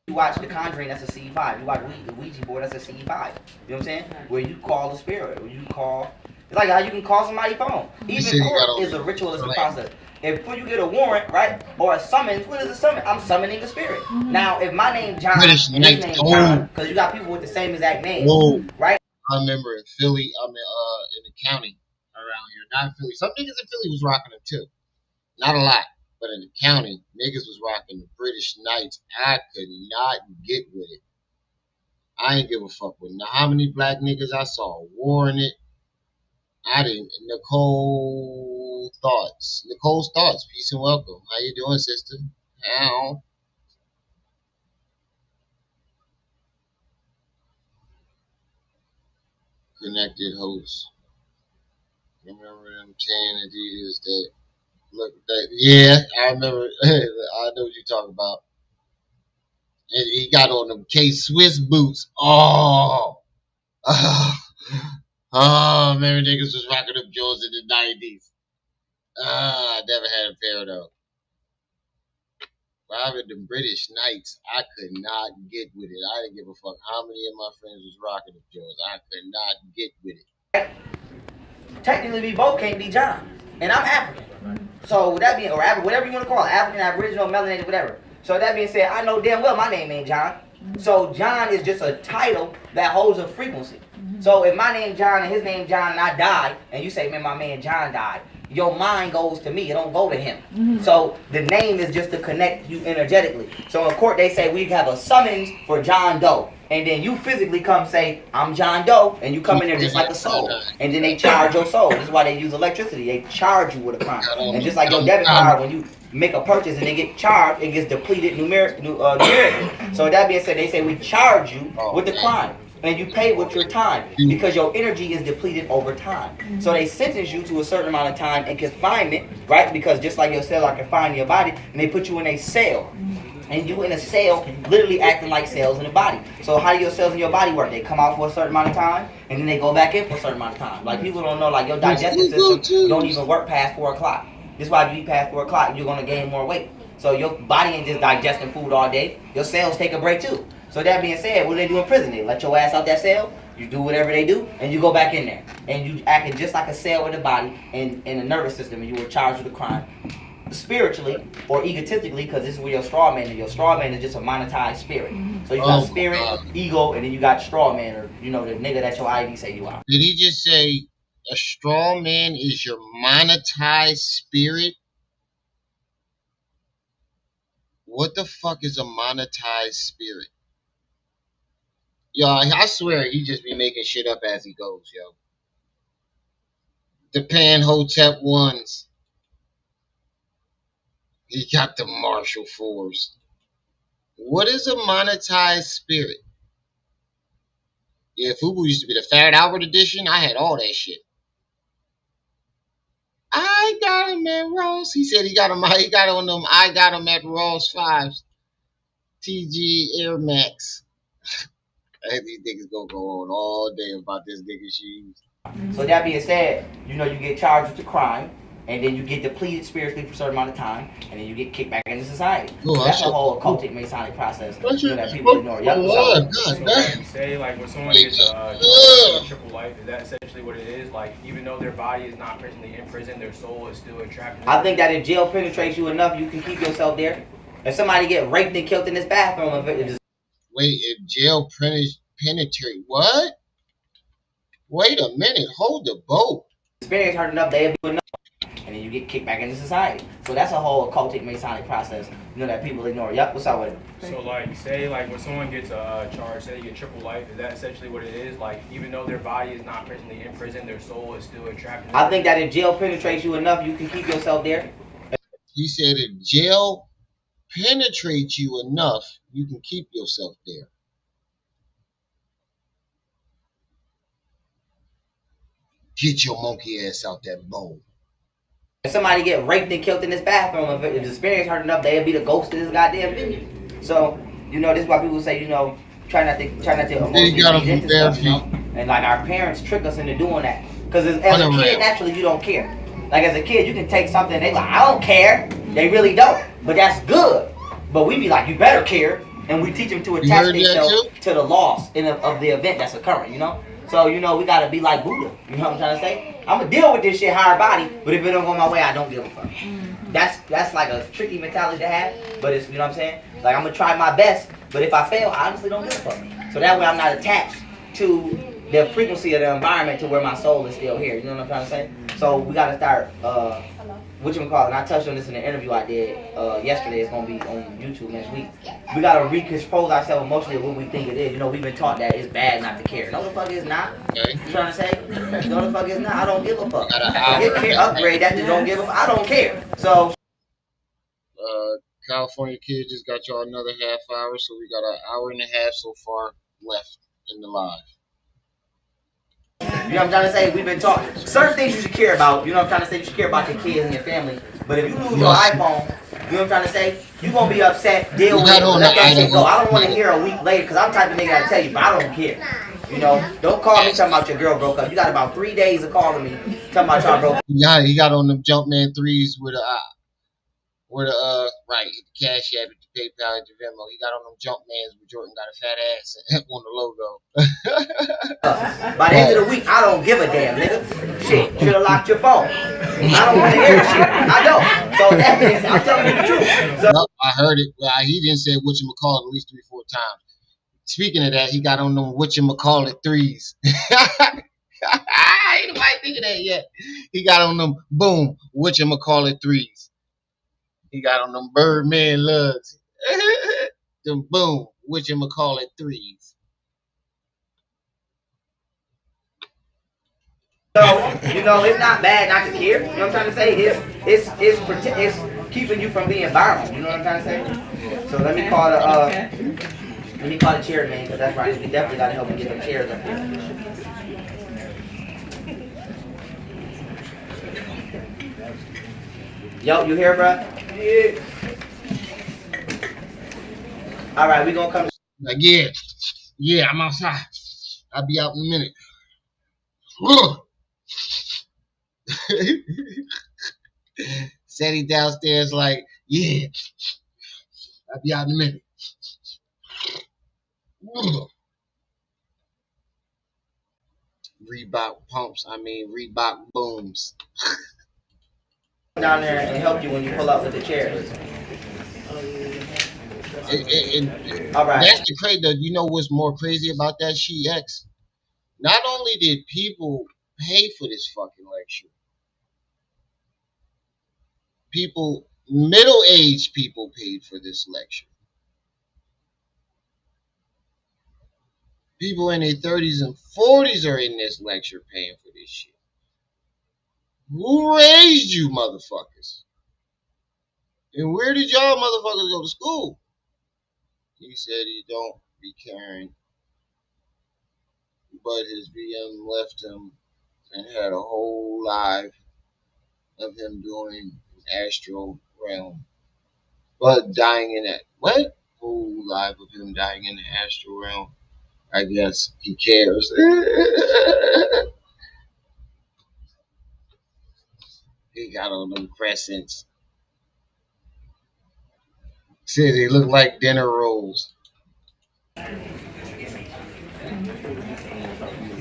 [SPEAKER 9] You watch The Conjuring, that's a CE5. You watch the Ouija board, that's a CE5. You know what I'm saying? Where you call the spirit, where you call. It's like how you can call somebody's phone. Even court is a ritualistic process. If before you get a warrant, right, or a summons, what is a summon? I'm summoning a spirit. Now, if my name John and his name John, because you got people with the same exact name, right?
[SPEAKER 11] I remember in Philly, in the county around here, not in Philly. Some niggas in Philly was rocking them too. Not a lot, but in the county, niggas was rocking the British Knights. I could not get with it. I ain't give a fuck with how many black niggas I saw wearing it. I didn't. Nicole's thoughts. Peace and welcome. How you doing, sister? How? Connected host. Remember them saying Adidas that look that? Yeah, I remember. I know what you're talking about. And he got on them K Swiss boots. Oh, remember niggas was rocking them Jones in the 90s. I never had a pair of those. Robbing them British Knights, I could not get with it. I didn't give a fuck how many of my friends was rocking them Jones. I could not get with it.
[SPEAKER 9] Technically, we both can't be John, and I'm African. So with that being, or whatever you want to call it, African, Aboriginal, melanated, whatever. So that being said, I know damn well my name ain't John. So John is just a title that holds a frequency. So if my name John and his name John and I die, and you say, man, my man John died, your mind goes to me. It don't go to him. So the name is just to connect you energetically. So in court, they say we have a summons for John Doe. And then you physically come say, I'm John Doe, and you come in there just like a soul. And then they charge your soul. This is why they use electricity. They charge you with a crime. And just like your debit card, when you make a purchase and they get charged, it gets depleted numerically. So that being said, they say we charge you with the crime. And you pay with your time because your energy is depleted over time. So they sentence you to a certain amount of time in confinement, right? Because just like your cell are confined to your body, and they put you in a cell. And you in a cell, literally acting like cells in the body. So how do your cells in your body work? They come out for a certain amount of time, and then they go back in for a certain amount of time. Like people don't know, like your digestive system don't even work past 4 o'clock. This is why if you eat past 4 o'clock, you're gonna gain more weight. So your body ain't just digesting food all day. Your cells take a break too. So that being said, what do they do in prison? They let your ass out that cell, you do whatever they do, and you go back in there. And you acting just like a cell with the body and the nervous system, and you were charged with a crime. Spiritually or egotistically, because this is where your straw man is. Your straw man is just a monetized spirit. So you got spirit, ego, and then you got straw man, or the nigga that your ID say you are.
[SPEAKER 11] Did he just say a straw man is your monetized spirit? What the fuck is a monetized spirit? Yo, I swear he just be making shit up as he goes, yo. The Panhotep ones. He got the Marshall Fours. What is a monetized spirit? Yeah, Fubu used to be the Fat Albert edition. I had all that shit. I got him at Ross. He said he got him on them. I got him at Ross 5s. TG Air Max. These niggas gonna go on all day about this nigga's shoes.
[SPEAKER 9] So that being said, you get charged with the crime, and then you get depleted spiritually for a certain amount of time, and then you get kicked back into society. So that's a whole occultic Masonic process that people ignore.
[SPEAKER 10] So say like when someone gets a triple life, is that essentially what it is? Like even though their body is not presently in prison, their soul is still entrapped.
[SPEAKER 9] I think that if jail penetrates you enough, you can keep yourself there. If somebody get raped and killed in this bathroom,
[SPEAKER 11] wait, if jail penetrate what? Wait a minute, hold the boat.
[SPEAKER 9] Experience hurt enough, they'll do enough, and then you get kicked back into society. So that's a whole occultic Masonic process, that people ignore. Yep, what's up with it?
[SPEAKER 10] So like, say like when someone gets charged, say they get triple life, is that essentially what it is? Like even though their body is not presently in prison, their soul is still entrapped.
[SPEAKER 9] I think that if jail penetrates you enough, you can keep yourself there.
[SPEAKER 11] He said if jail penetrates you enough, you can keep yourself there. Get your monkey ass out that bowl.
[SPEAKER 9] If somebody get raped and killed in this bathroom, if the experience hurt enough, they'll be the ghost of this goddamn venue. So, this is why people say, try not to emotionally feed into stuff, And like our parents trick us into doing that. Because as a kid, naturally you don't care. Like as a kid, you can take something, they like, I don't care. They really don't. But that's good. But we be like, you better care. And we teach them to attach themselves to the loss of the event that's occurring, So, we gotta be like Buddha. You know what I'm trying to say? I'm gonna deal with this shit higher body, but if it don't go my way, I don't give a fuck. That's like a tricky mentality to have, but it's, what I'm saying? Like, I'm gonna try my best, but if I fail, I honestly don't give a fuck. So that way I'm not attached to the frequency of the environment to where my soul is still here. You know what I'm trying to say? So we gotta start, and I touched on this in the interview I did yesterday. It's gonna be on YouTube next week. We gotta recompose ourselves emotionally of what we think it is. We've been taught that it's bad not to care. No, the fuck is not. You trying to say? No, the fuck is not. I don't give a fuck. Upgrade that to don't give a fuck. I don't care. So.
[SPEAKER 11] California Kid just got y'all another half hour, so we got an hour and a half so far left in the live.
[SPEAKER 9] You know what I'm trying to say? We've been taught certain things you should care about. You know what I'm trying to say? You should care about your kids and your family. But if you lose your iPhone, you know what I'm trying to say? You're going to be upset, deal with it, let that shit go. I don't want to hear a week later, because I'm the type of nigga that tell you, but I don't care. Don't call me talking about your girl broke up. You got about 3 days of calling me talking about y'all broke up.
[SPEAKER 11] Yeah, he got on them Jumpman 3s with the Cash App, the PayPal, the Venmo. He got on them Jumpmans with Jordan got a fat ass on the logo.
[SPEAKER 9] By the end of the week, I don't give a damn, nigga. Shit, should have locked your phone. I don't want to hear shit. I don't. So that means I'm telling you the truth. So,
[SPEAKER 11] Yep, I heard it. Well, he didn't say whatchamacallit at least 3-4 times. Speaking of that, he got on them whatchamacallit threes. Ain't nobody think of that yet. He got on them boom whatchamacallit threes. He got on them Birdman lugs. Them boom whatchamacallit threes.
[SPEAKER 9] it's not bad not to care. You know what I'm trying to say? It's keeping you from being viral. You know what I'm trying to say? So let me call the chair man, because that's right. We definitely got to help him get them chairs up here. Yo, you here, bro? Yeah. All right, we gonna come.
[SPEAKER 11] Like, yeah, I'm outside. I'll be out in a minute. Said he downstairs like, yeah, I'll be out in a minute. Reebok booms.
[SPEAKER 9] Down there and help you when you pull up with the chairs. All right.
[SPEAKER 11] That's the crazy. You know what's more crazy about that She X? Not only did people pay for this fucking lecture, middle-aged people paid for this lecture. People in their 30s and 40s are in this lecture paying for this shit. Who raised you motherfuckers? And where did y'all motherfuckers go to school? He said he don't be caring, but his BM left him and had a whole life of him doing astral realm. But dying in that, what? Whole life of him dying in the astral realm. I guess he cares. He got on them crescents. Said they look like dinner rolls.
[SPEAKER 9] He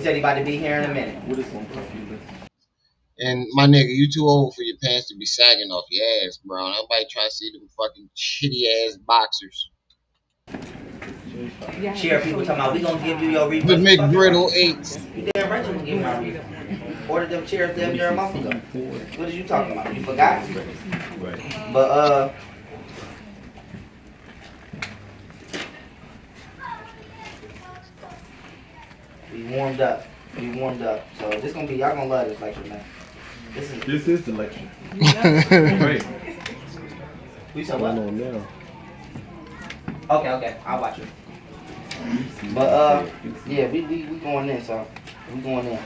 [SPEAKER 9] said he about to be here in a minute.
[SPEAKER 11] And my nigga, you too old for your pants to be sagging off your ass, bro. Nobody trying to see them fucking shitty ass boxers.
[SPEAKER 9] Cheer people talking about we gonna give you your refund.
[SPEAKER 11] The McGriddle 8s.
[SPEAKER 9] You damn right you gonna give me my refund. Ordered them chairs damn near a month ago. What are you talking about? You forgot? But we warmed up. So this gonna be y'all gonna love this lecture, man. This is the lecture. Great. We said what? Okay, I'll watch it. But yeah, we going in, so we going in.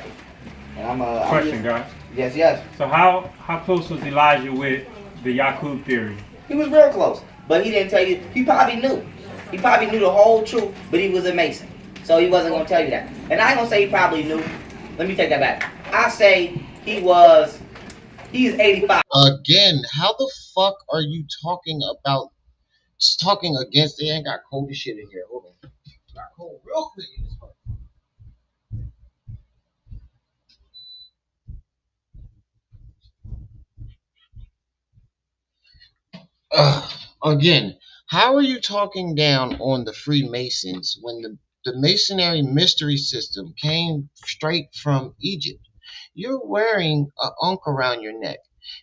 [SPEAKER 9] And
[SPEAKER 13] Question, guys.
[SPEAKER 9] Yes.
[SPEAKER 13] So how close was Elijah with the Yakub theory?
[SPEAKER 9] He was real close, but he didn't tell you. He probably knew. He probably knew the whole truth, but he was a Mason, so he wasn't gonna tell you that. And I ain't gonna say he probably knew. Let me take that back. I say he's 85.
[SPEAKER 11] Again, how the fuck are you talking about? Just talking against? They ain't got cold as shit in here. Hold on. Got cold real quick. Again, how are you talking down on the Freemasons when the Masonry mystery system came straight from Egypt? You're wearing an ankh around your neck,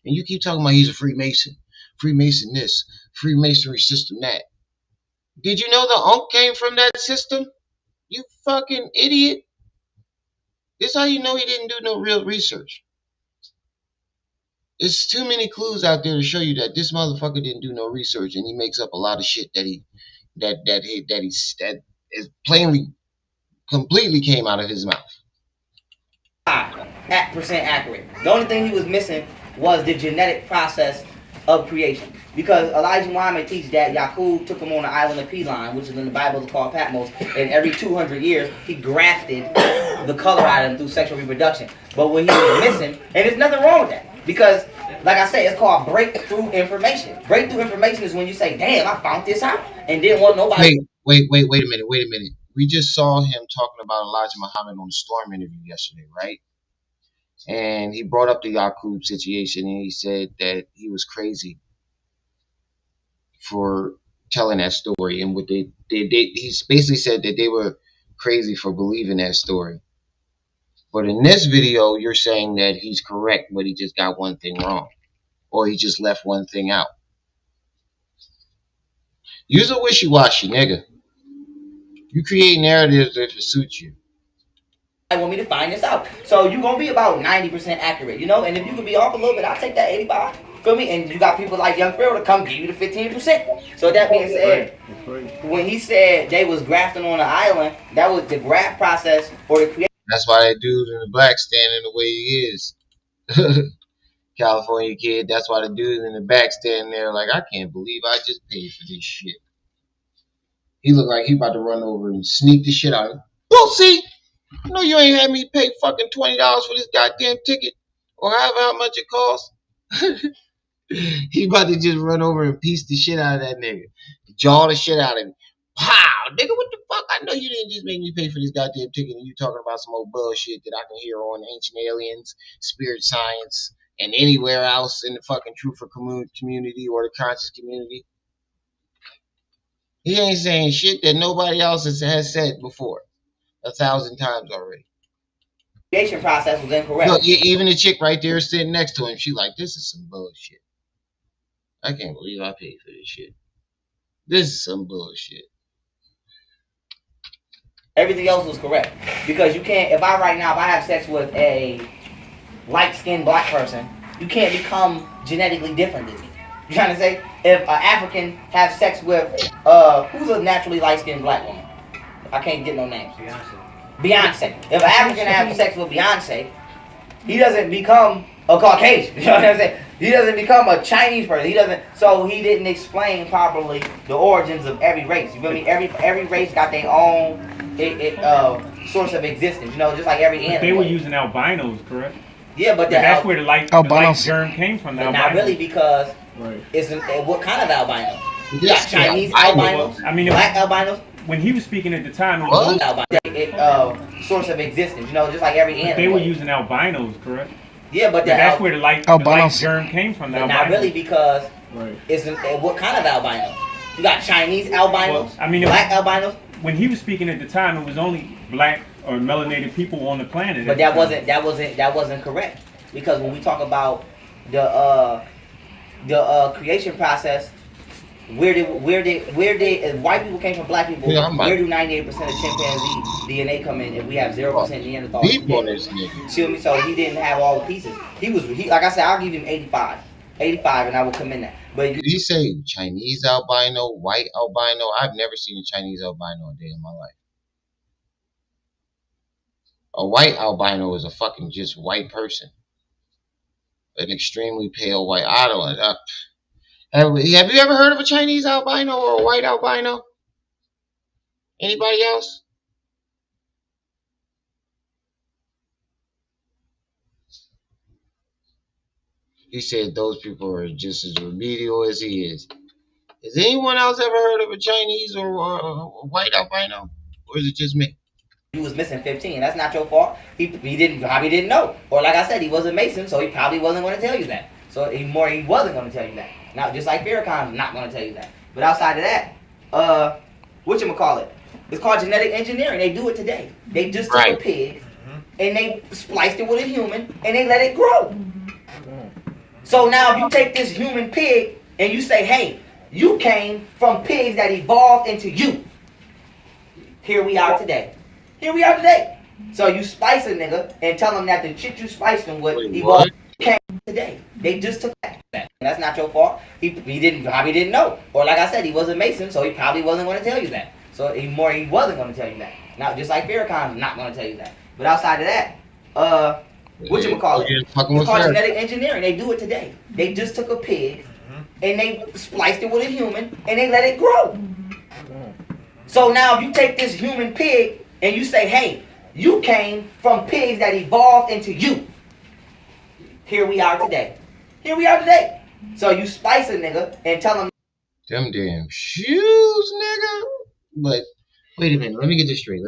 [SPEAKER 11] and you keep talking about he's a Freemason, Freemason this, Freemasonry system that. Did you know the ankh came from that system? You fucking idiot. This is how you know he didn't do no real research. There's too many clues out there to show you that this motherfucker didn't do no research, and he makes up a lot of shit that is plainly, completely came out of his mouth.
[SPEAKER 9] Percent accurate. The only thing he was missing was the genetic process of creation. Because Elijah Muhammad teaches that Yakub took him on the island of Pelan, which is in the Bible called Patmos, and every 200 years he grafted the color out of him through sexual reproduction. But what he was missing, and there's nothing wrong with that, because like I said, it's called breakthrough information. Breakthrough information is when you say, damn, I found this out, and didn't want nobody.
[SPEAKER 11] Wait a minute. We just saw him talking about Elijah Muhammad on the Storm interview yesterday, right? And he brought up the Yakub situation, and he said that he was crazy for telling that story, and what he basically said that they were crazy for believing that story. But in this video, you're saying that he's correct, but he just got one thing wrong, or he just left one thing out. Use a wishy-washy, nigga. You create narratives if it suits you.
[SPEAKER 9] I want me to find this out. So you're gonna be about 90% accurate, you know? And if you can be off a little bit, I'll take that 85. Feel me? And you got people like Young Pharaoh to come give you the 15%. So that being said, when he said they was grafting on the island, that was the graft process for the creation.
[SPEAKER 11] That's why that dude in the black standing the way he is. California kid, that's why the dude in the back standing there like, I can't believe I just paid for this shit. He looked like he about to run over and sneak the shit out of him. Well, see, no, you ain't had me pay fucking $20 for this goddamn ticket, or however how much it costs. He about to just run over and piece the shit out of that nigga, jaw the shit out of him. Wow, nigga, what the fuck? I know you didn't just make me pay for this goddamn ticket, and you talking about some old bullshit that I can hear on Ancient Aliens, Spirit Science, and anywhere else in the fucking Truth for community or the conscious community. He ain't saying shit that nobody else has said before 1,000 times already.
[SPEAKER 9] The creation process was incorrect.
[SPEAKER 11] Look, even the chick right there sitting next to him, she like, this is some bullshit. I can't believe I paid for this shit. This is some bullshit.
[SPEAKER 9] Everything else was correct. Because you can't, if I have sex with a light-skinned black person, you can't become genetically different than me. You trying to say, if an African has sex with, who's a naturally light-skinned black woman? I can't get no names. Beyonce. If an African has sex with Beyonce, he doesn't become a Caucasian. You know what I'm saying? He doesn't become a Chinese person. He doesn't. So he didn't explain properly the origins of every race. You feel me? Every race got their own source of existence. You know, just like every animal.
[SPEAKER 13] They were using albinos, correct?
[SPEAKER 9] Yeah, but
[SPEAKER 13] that's where the light germ came from.
[SPEAKER 9] But not really, because it's what kind of albino? You got Chinese albinos.
[SPEAKER 13] I mean,
[SPEAKER 9] black albinos.
[SPEAKER 13] When he was speaking at the time, it was
[SPEAKER 9] source of existence. You know, just like every animal.
[SPEAKER 13] They were using albinos, correct?
[SPEAKER 9] Yeah, but
[SPEAKER 13] that's where the light germ came from.
[SPEAKER 9] But not really, because it's what kind of albino? You got Chinese albinos.
[SPEAKER 13] Well, I mean,
[SPEAKER 9] black albinos.
[SPEAKER 13] When he was speaking at the time, it was only black or melanated people on the planet.
[SPEAKER 9] But that wasn't correct, because when we talk about the creation process, where did if white people came from black people, where do 98% of chimpanzee DNA come in if we have 0% Neanderthal? See me? So he didn't have all the pieces. He like I said, I'll give him 85, and I will come in that. But
[SPEAKER 11] did he say Chinese albino, white albino? I've never seen a Chinese albino a day in my life. A white albino is a fucking just white person, an extremely pale white. I don't know. Have you ever heard of a Chinese albino or a white albino? Anybody else? He said those people are just as remedial as he is. Has anyone else ever heard of a Chinese or a white albino? Or is it just me?
[SPEAKER 9] He was missing 15. That's not your fault. He probably didn't know. Or like I said, he was a Mason, so he probably wasn't going to tell you that. So he wasn't going to tell you that. Now, just like Farrakhan's not going to tell you that. But outside of that, whatchamacallit? It's called genetic engineering. They do it today. They just took a pig, and they spliced it with a human, and they let it grow. So now if you take this human pig, and you say, hey, you came from pigs that evolved into you. Here we are today. Here we are today. So you splice a nigga, and tell him that the shit you spliced him with evolved came today. They just took that. That's not your fault. He probably didn't know. Or like I said, he was a Mason, so he probably wasn't going to tell you that. So he wasn't going to tell you that. Now, just like Farrakhan's not going to tell you that. But outside of that, whatchamacallit? It's called genetic engineering. They do it today. They just took a pig, and they spliced it with a human, and they let it grow. So now if you take this human pig, and you say, hey, you came from pigs that evolved into you. Here we are today. Here we are today. So you spice a nigga and tell him
[SPEAKER 11] them damn shoes, nigga. But wait a minute, let me get this straight.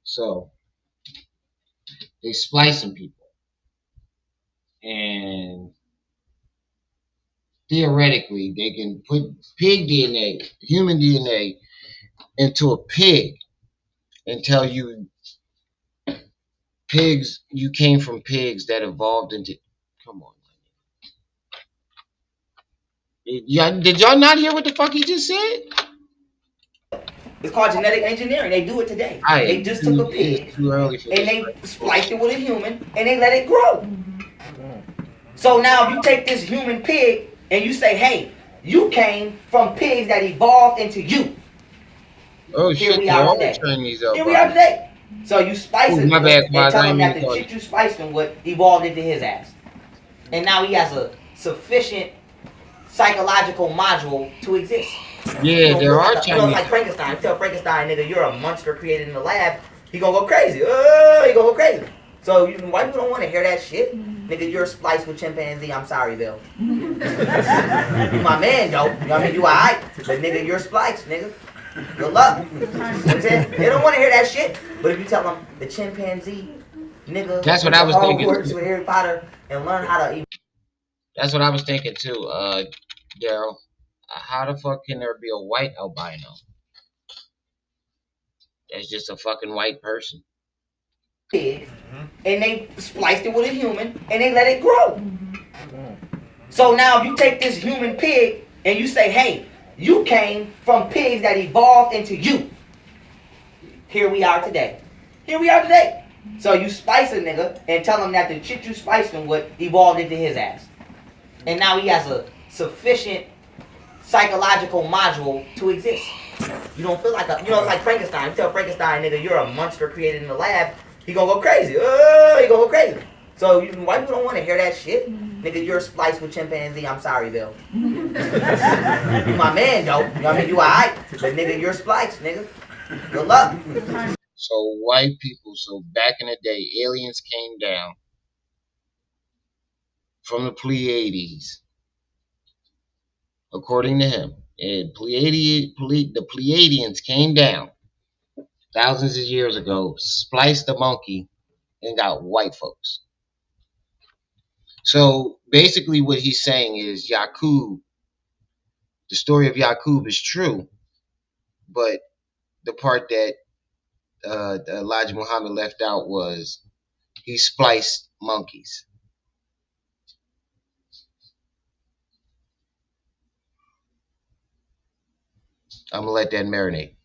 [SPEAKER 11] So they splicing people. and theoretically they can put pig DNA, human DNA, into a pig and tell you pigs, you came from pigs that evolved into. Come on. Did y'all not hear what the fuck he just said?
[SPEAKER 9] It's called genetic engineering. They do it today. They just took a pig and they spliced it with a human and they let it grow. So now if you take this human pig and you say, hey, you came from pigs that evolved into you.
[SPEAKER 11] Oh
[SPEAKER 9] Here
[SPEAKER 11] shit,
[SPEAKER 9] we are today. Here we are today. So you splice it and tell him that the shit you spliced him with evolved into his ass. And now he has a sufficient psychological module to exist.
[SPEAKER 11] Yeah, there are
[SPEAKER 9] Chinese. Like Frankenstein. You tell Frankenstein, nigga, you're a monster created in the lab. He gonna go crazy. He gonna go crazy. So white people don't want to hear that shit. Nigga, you're spliced with chimpanzee. I'm sorry, Bill. You my man, though. You know what I mean? You alright. But nigga, you're spliced, nigga. Good luck. You know what I'm saying? They don't want to hear that shit. But if you tell them the chimpanzee, nigga,
[SPEAKER 11] that's what I was thinking.
[SPEAKER 9] With Harry Potter and learn how to.
[SPEAKER 11] That's what I was thinking too, Daryl. How the fuck can there be a white albino? That's just a fucking white person.
[SPEAKER 9] Pig, and they spliced it with a human and they let it grow. So now if you take this human pig and you say, hey, you came from pigs that evolved into you. Here we are today. Here we are today. So you spice a nigga and tell him that the shit you spiced him with evolved into his ass. And now he has a sufficient psychological module to exist. You don't feel like it's like Frankenstein. You tell Frankenstein, nigga, you're a monster created in the lab. He gonna go crazy. He gonna go crazy. So white people don't want to hear that shit. Nigga, you're spliced with chimpanzee. I'm sorry, Bill. You my man, though. You know what I mean? You alright. But nigga, you're spliced, nigga. Good luck.
[SPEAKER 11] So white people, back in the day, aliens came down from the Pleiades, according to him. And the Pleiadians came down thousands of years ago, spliced the monkey, and got white folks. So basically what he's saying is Yaqub, the story of Yaqub is true, but the part that Elijah Muhammad left out was he spliced monkeys. I'm gonna let that marinate.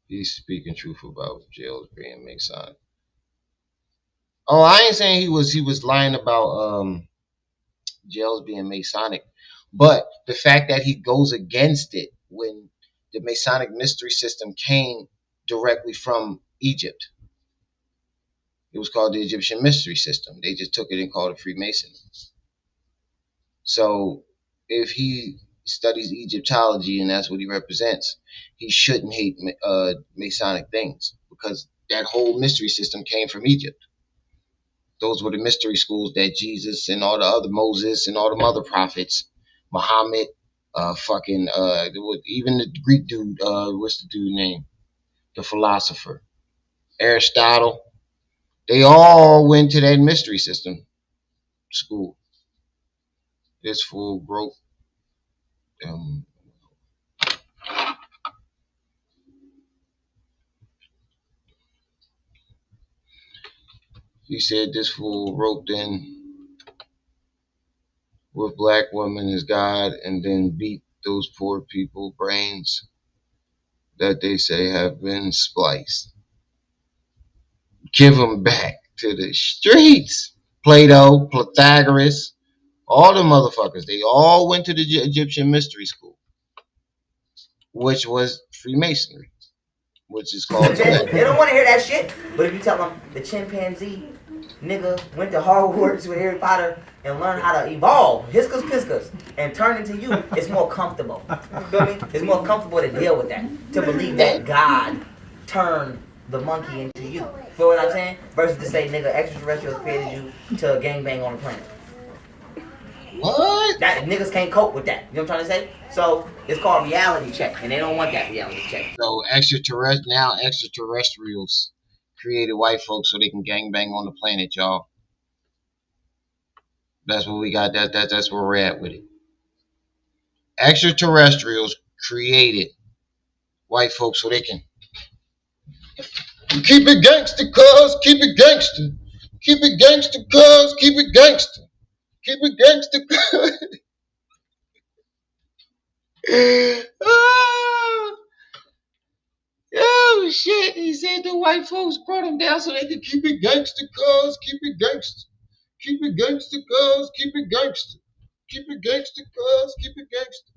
[SPEAKER 11] He's speaking truth about jails being Masonic. Oh, I ain't saying he was lying about jails being Masonic, but the fact that he goes against it when the Masonic mystery system came directly from Egypt. It was called the Egyptian mystery system. They just took it and called it Freemasonry. So if he studies Egyptology and that's what he represents, he shouldn't hate Masonic things because that whole mystery system came from Egypt. Those were the mystery schools that Jesus and all the other Moses and all the other prophets, Muhammad, even the Greek dude, what's the dude name? The philosopher, Aristotle. They all went to that mystery system school. This fool broke. He said this fool roped in with black women as God and then beat those poor people brains that they say have been spliced. Give them back to the streets. Plato, Pythagoras, all the motherfuckers, they all went to the Egyptian mystery school, which was Freemasonry, which is called.
[SPEAKER 9] They don't want to hear that shit. But if you tell them the chimpanzee, nigga, went to Hogwarts with Harry Potter and learned how to evolve, hiskas piskas, and turn into you, it's more comfortable. You feel me? It's more comfortable to deal with that. To believe that God turned the monkey into you. Feel what I'm saying? Versus to say, nigga, extraterrestrials created you to gangbang on the planet.
[SPEAKER 11] What?
[SPEAKER 9] That niggas can't cope with that. You know what I'm trying to say? So it's called reality check, and they don't want that reality check.
[SPEAKER 11] So extraterrestrials created white folks so they can gangbang on the planet, y'all. That's what we got. That's where we're at with it. Extraterrestrials created white folks so they can keep it gangster, cuz. Keep it gangster. Keep it gangster, cuz. Keep it gangster. Keep it gangster, cuz. Oh shit! He said the white folks brought him down so they could keep it gangster, cuz. Keep it gangster. Keep it gangster, cuz. Keep it gangster. Keep it gangster, cuz. Keep it gangster.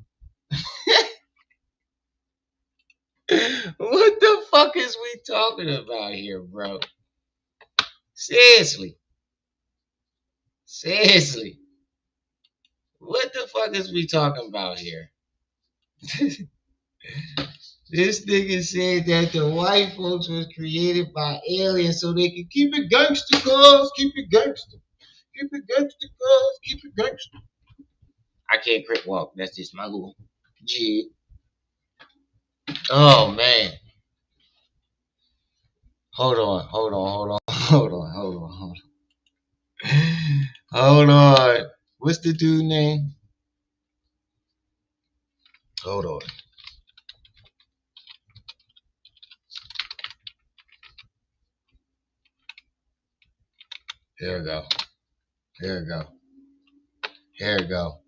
[SPEAKER 11] What the fuck is we talking about here, bro? Seriously. Seriously. What the fuck is we talking about here? This nigga said that the white folks was created by aliens so they could keep it gangster, cuz. Keep it gangster. Keep it gangster, cuz. Keep it gangster. I can't crip walk. That's just my little jig. Oh, man. Hold on. Hold on. What's the dude name? Hold on. Here we go.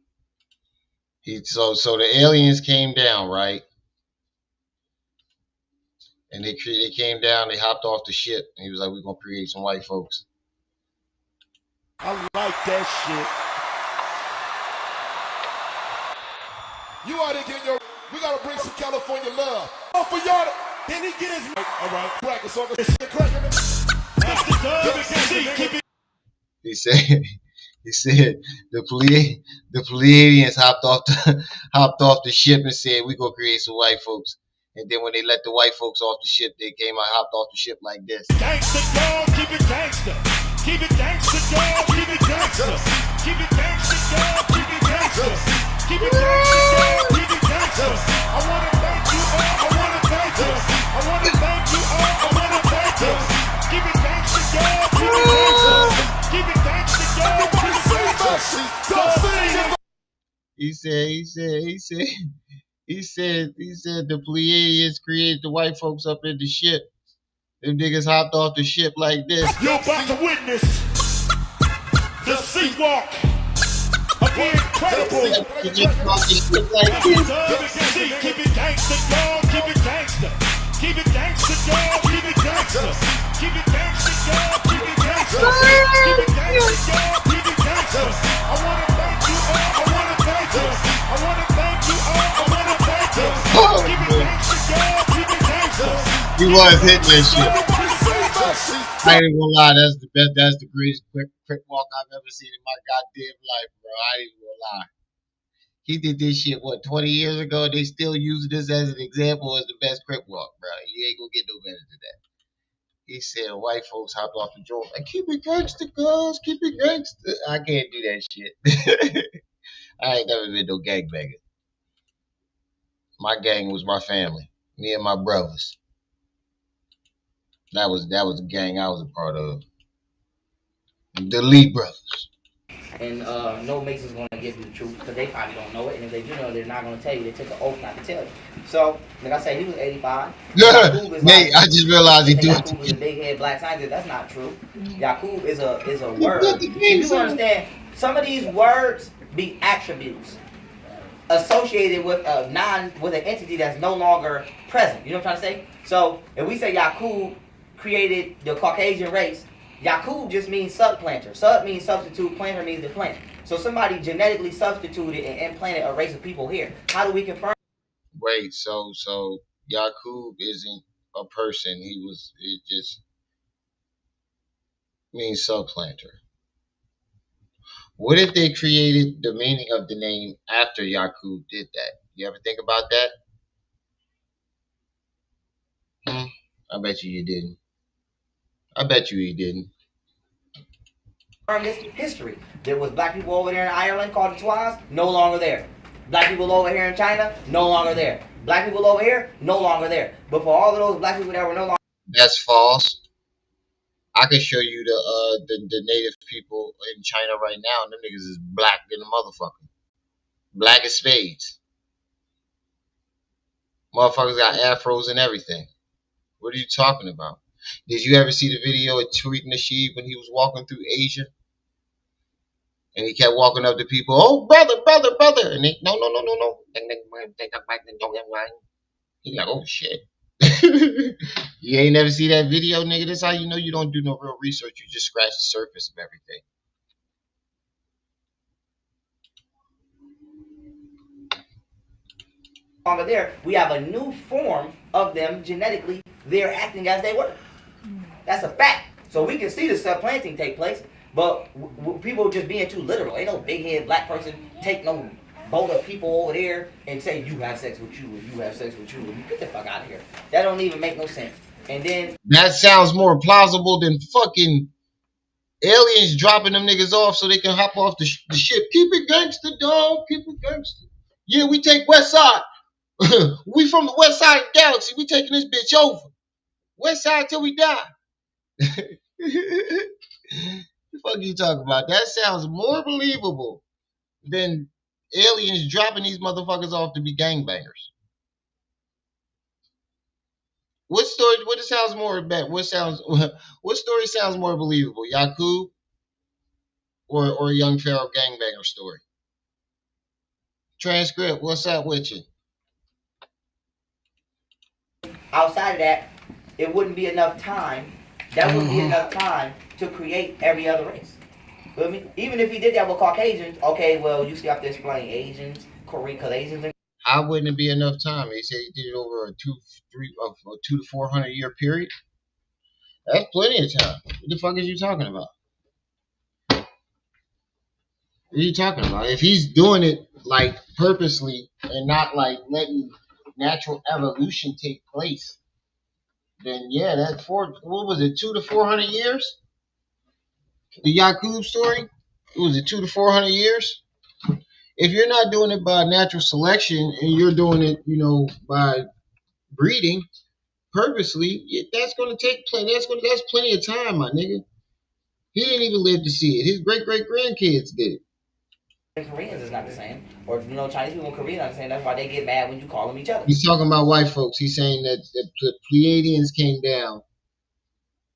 [SPEAKER 11] So the aliens came down, right? And they came down, they hopped off the ship, and he was like, we're going to create some white folks.
[SPEAKER 3] I like that shit. You ought to get your, we got to bring some California love. Oh, for y'all, can he get his, all right, crack us on the shit, crack it.
[SPEAKER 11] He said the Pleiadians hopped off the ship and said, we going to create some white folks. And then when they let the white folks off the ship, they came out, hopped off the ship like this.
[SPEAKER 3] Gangsta, dog, keep it gangsta. Keep it gangsta, dog, keep it gangsta. Keep it gangsta, dog, keep it gangsta. Keep it gangsta, dog, keep it gangsta. I wanna thank you all, I wanna thank you. I wanna thank you all, I wanna thank you. Keep it gangsta, dog, keep it gangsta. Keep it gangsta, dog, keep it gangsta.
[SPEAKER 11] He said the Pleiadians created the white folks up in the ship. Them niggas hopped off the ship like this.
[SPEAKER 3] You're about to witness the sea walk of the incredible.
[SPEAKER 11] Keep
[SPEAKER 3] it gangsta, dog. Keep it gangsta. Keep it gangsta, dog. Keep it gangsta. Keep it gangsta, dog. Keep it gangsta. Keep it gangsta, dog. Keep it gangsta. I wanna thank you all. I wanna thank you. I wanna thank you all. I wanna thank you. Keep it gangsta, dog. Keep it gangsta.
[SPEAKER 11] He was hitting that shit. I ain't even gonna lie, that's the greatest quick walk I've ever seen in my goddamn life, bro. I ain't even gonna lie. He did this shit, 20 years ago? They still use this as an example as the best quick walk, bro. You ain't gonna get no better than that. He said white folks hopped off the joint like, keep it gangster, cuz, keep it gangster. I can't do that shit. I ain't never been no gangbanger. My gang was my family, me and my brothers. That was the gang I was a part of. The Lee brothers.
[SPEAKER 9] And no Mason's going to give you the truth because they probably don't know it. And if they do know, they're not going to tell you. They took an oath not to tell you. So, like I said, he was 85.
[SPEAKER 11] Nate, I just realized he do it.
[SPEAKER 9] Yakub was a big head black scientist. That's not true. Yakub is a word. See, you understand? Some of these words be attributes associated with with an entity that's no longer present. You know what I'm trying to say? So, if we say Yakub created the Caucasian race, Yakub just means subplanter. Sub means substitute, planter means the plant. So somebody genetically substituted and implanted a race of people here. How do we confirm?
[SPEAKER 11] Wait, so Yakub isn't a person. It just means subplanter. What if they created the meaning of the name after Yakub did that? You ever think about that? I bet you didn't. I bet you he didn't.
[SPEAKER 9] This history. There was black people over there in Ireland called the Twas, no longer there. Black people over here in China, no longer there. Black people over here, no longer there. But for all of those black people that were no longer...
[SPEAKER 11] That's false. I could show you the native people in China right now, and them niggas is black than a motherfucker. Black as spades. Motherfuckers got afros and everything. What are you talking about? Did you ever see the video of Tariq Nasheed when he was walking through Asia? And he kept walking up to people, oh, brother, brother, brother. And they, no. He's like, oh, shit. You ain't never see that video, nigga? That's how you know you don't do no real research. You just scratch the surface of everything.
[SPEAKER 9] Longer there, we have a new form of them genetically. They're acting as they were. That's a fact. So we can see the supplanting take place, but people just being too literal. Ain't no big head black person take no boat of people over there and say you have sex with you and you have sex with you. And get the fuck out of here. That don't even make no sense. And then
[SPEAKER 11] that sounds more plausible than fucking aliens dropping them niggas off so they can hop off the ship. Keep it gangster, dog. Keep it gangster. Yeah, we take West Side. We from the West Side Galaxy. We taking this bitch over. West Side till we die. The fuck you talking about? That sounds more believable than aliens dropping these motherfuckers off to be gangbangers. What story? What sounds more bad? What story sounds more believable? Yakub or Young Pharaoh gangbanger story? Transcript. What's up with you?
[SPEAKER 9] outside of that, it wouldn't be enough time. That wouldn't be enough time to create every other race. Feel me? Even if he did that with Caucasians, okay, well, you still have to explain Asians, Korean, because Asians.
[SPEAKER 11] How wouldn't it be enough time? They say he did it over a 2 to 400 year period. That's plenty of time. What the fuck is you talking about? What are you talking about? If he's doing it like purposely and not like letting natural evolution take place, then yeah, that's what was it, 2 to 400 years? The Yakub story? Was it 2 to 400 years? If you're not doing it by natural selection and you're doing it, by breeding purposely, that's gonna take plenty. That's plenty of time, my nigga. He didn't even live to see it. His great great grandkids did it.
[SPEAKER 9] And Koreans is not the same, or Chinese people and Koreans are not the same. That's why they get mad when you call them each other.
[SPEAKER 11] He's talking about white folks. He's saying that the Pleiadians came down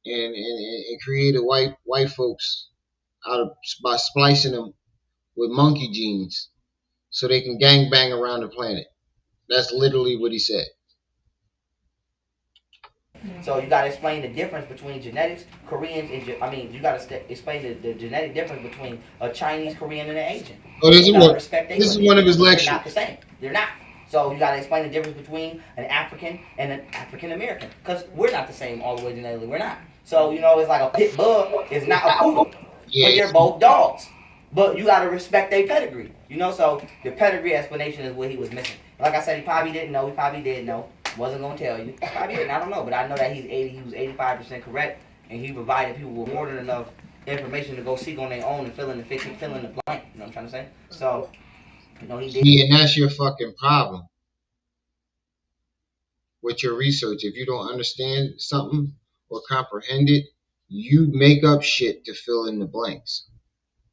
[SPEAKER 11] and created white folks by splicing them with monkey genes so they can gang bang around the planet. That's literally what he said.
[SPEAKER 9] So you got to explain the difference between genetics, Koreans, and you got to explain the genetic difference between a Chinese, Korean, and an Asian.
[SPEAKER 11] Oh, this is one of his lectures.
[SPEAKER 9] They're not the same. They're not. So you got to explain the difference between an African and an African American, because we're not the same all the way genetically. We're not. So it's like a pit bull is not a poodle, but they're both dogs. But you got to respect their pedigree. So the pedigree explanation is what he was missing. Like I said, he probably didn't know. He probably did know. Wasn't gonna tell you. Probably didn't. I don't know, but I know that he was 85% correct, and he provided people with more than enough information to go seek on their own and fill in the blank. You know what I'm trying to say? So, he did.
[SPEAKER 11] Yeah, and that's your fucking problem with your research. If you don't understand something or comprehend it, you make up shit to fill in the blanks,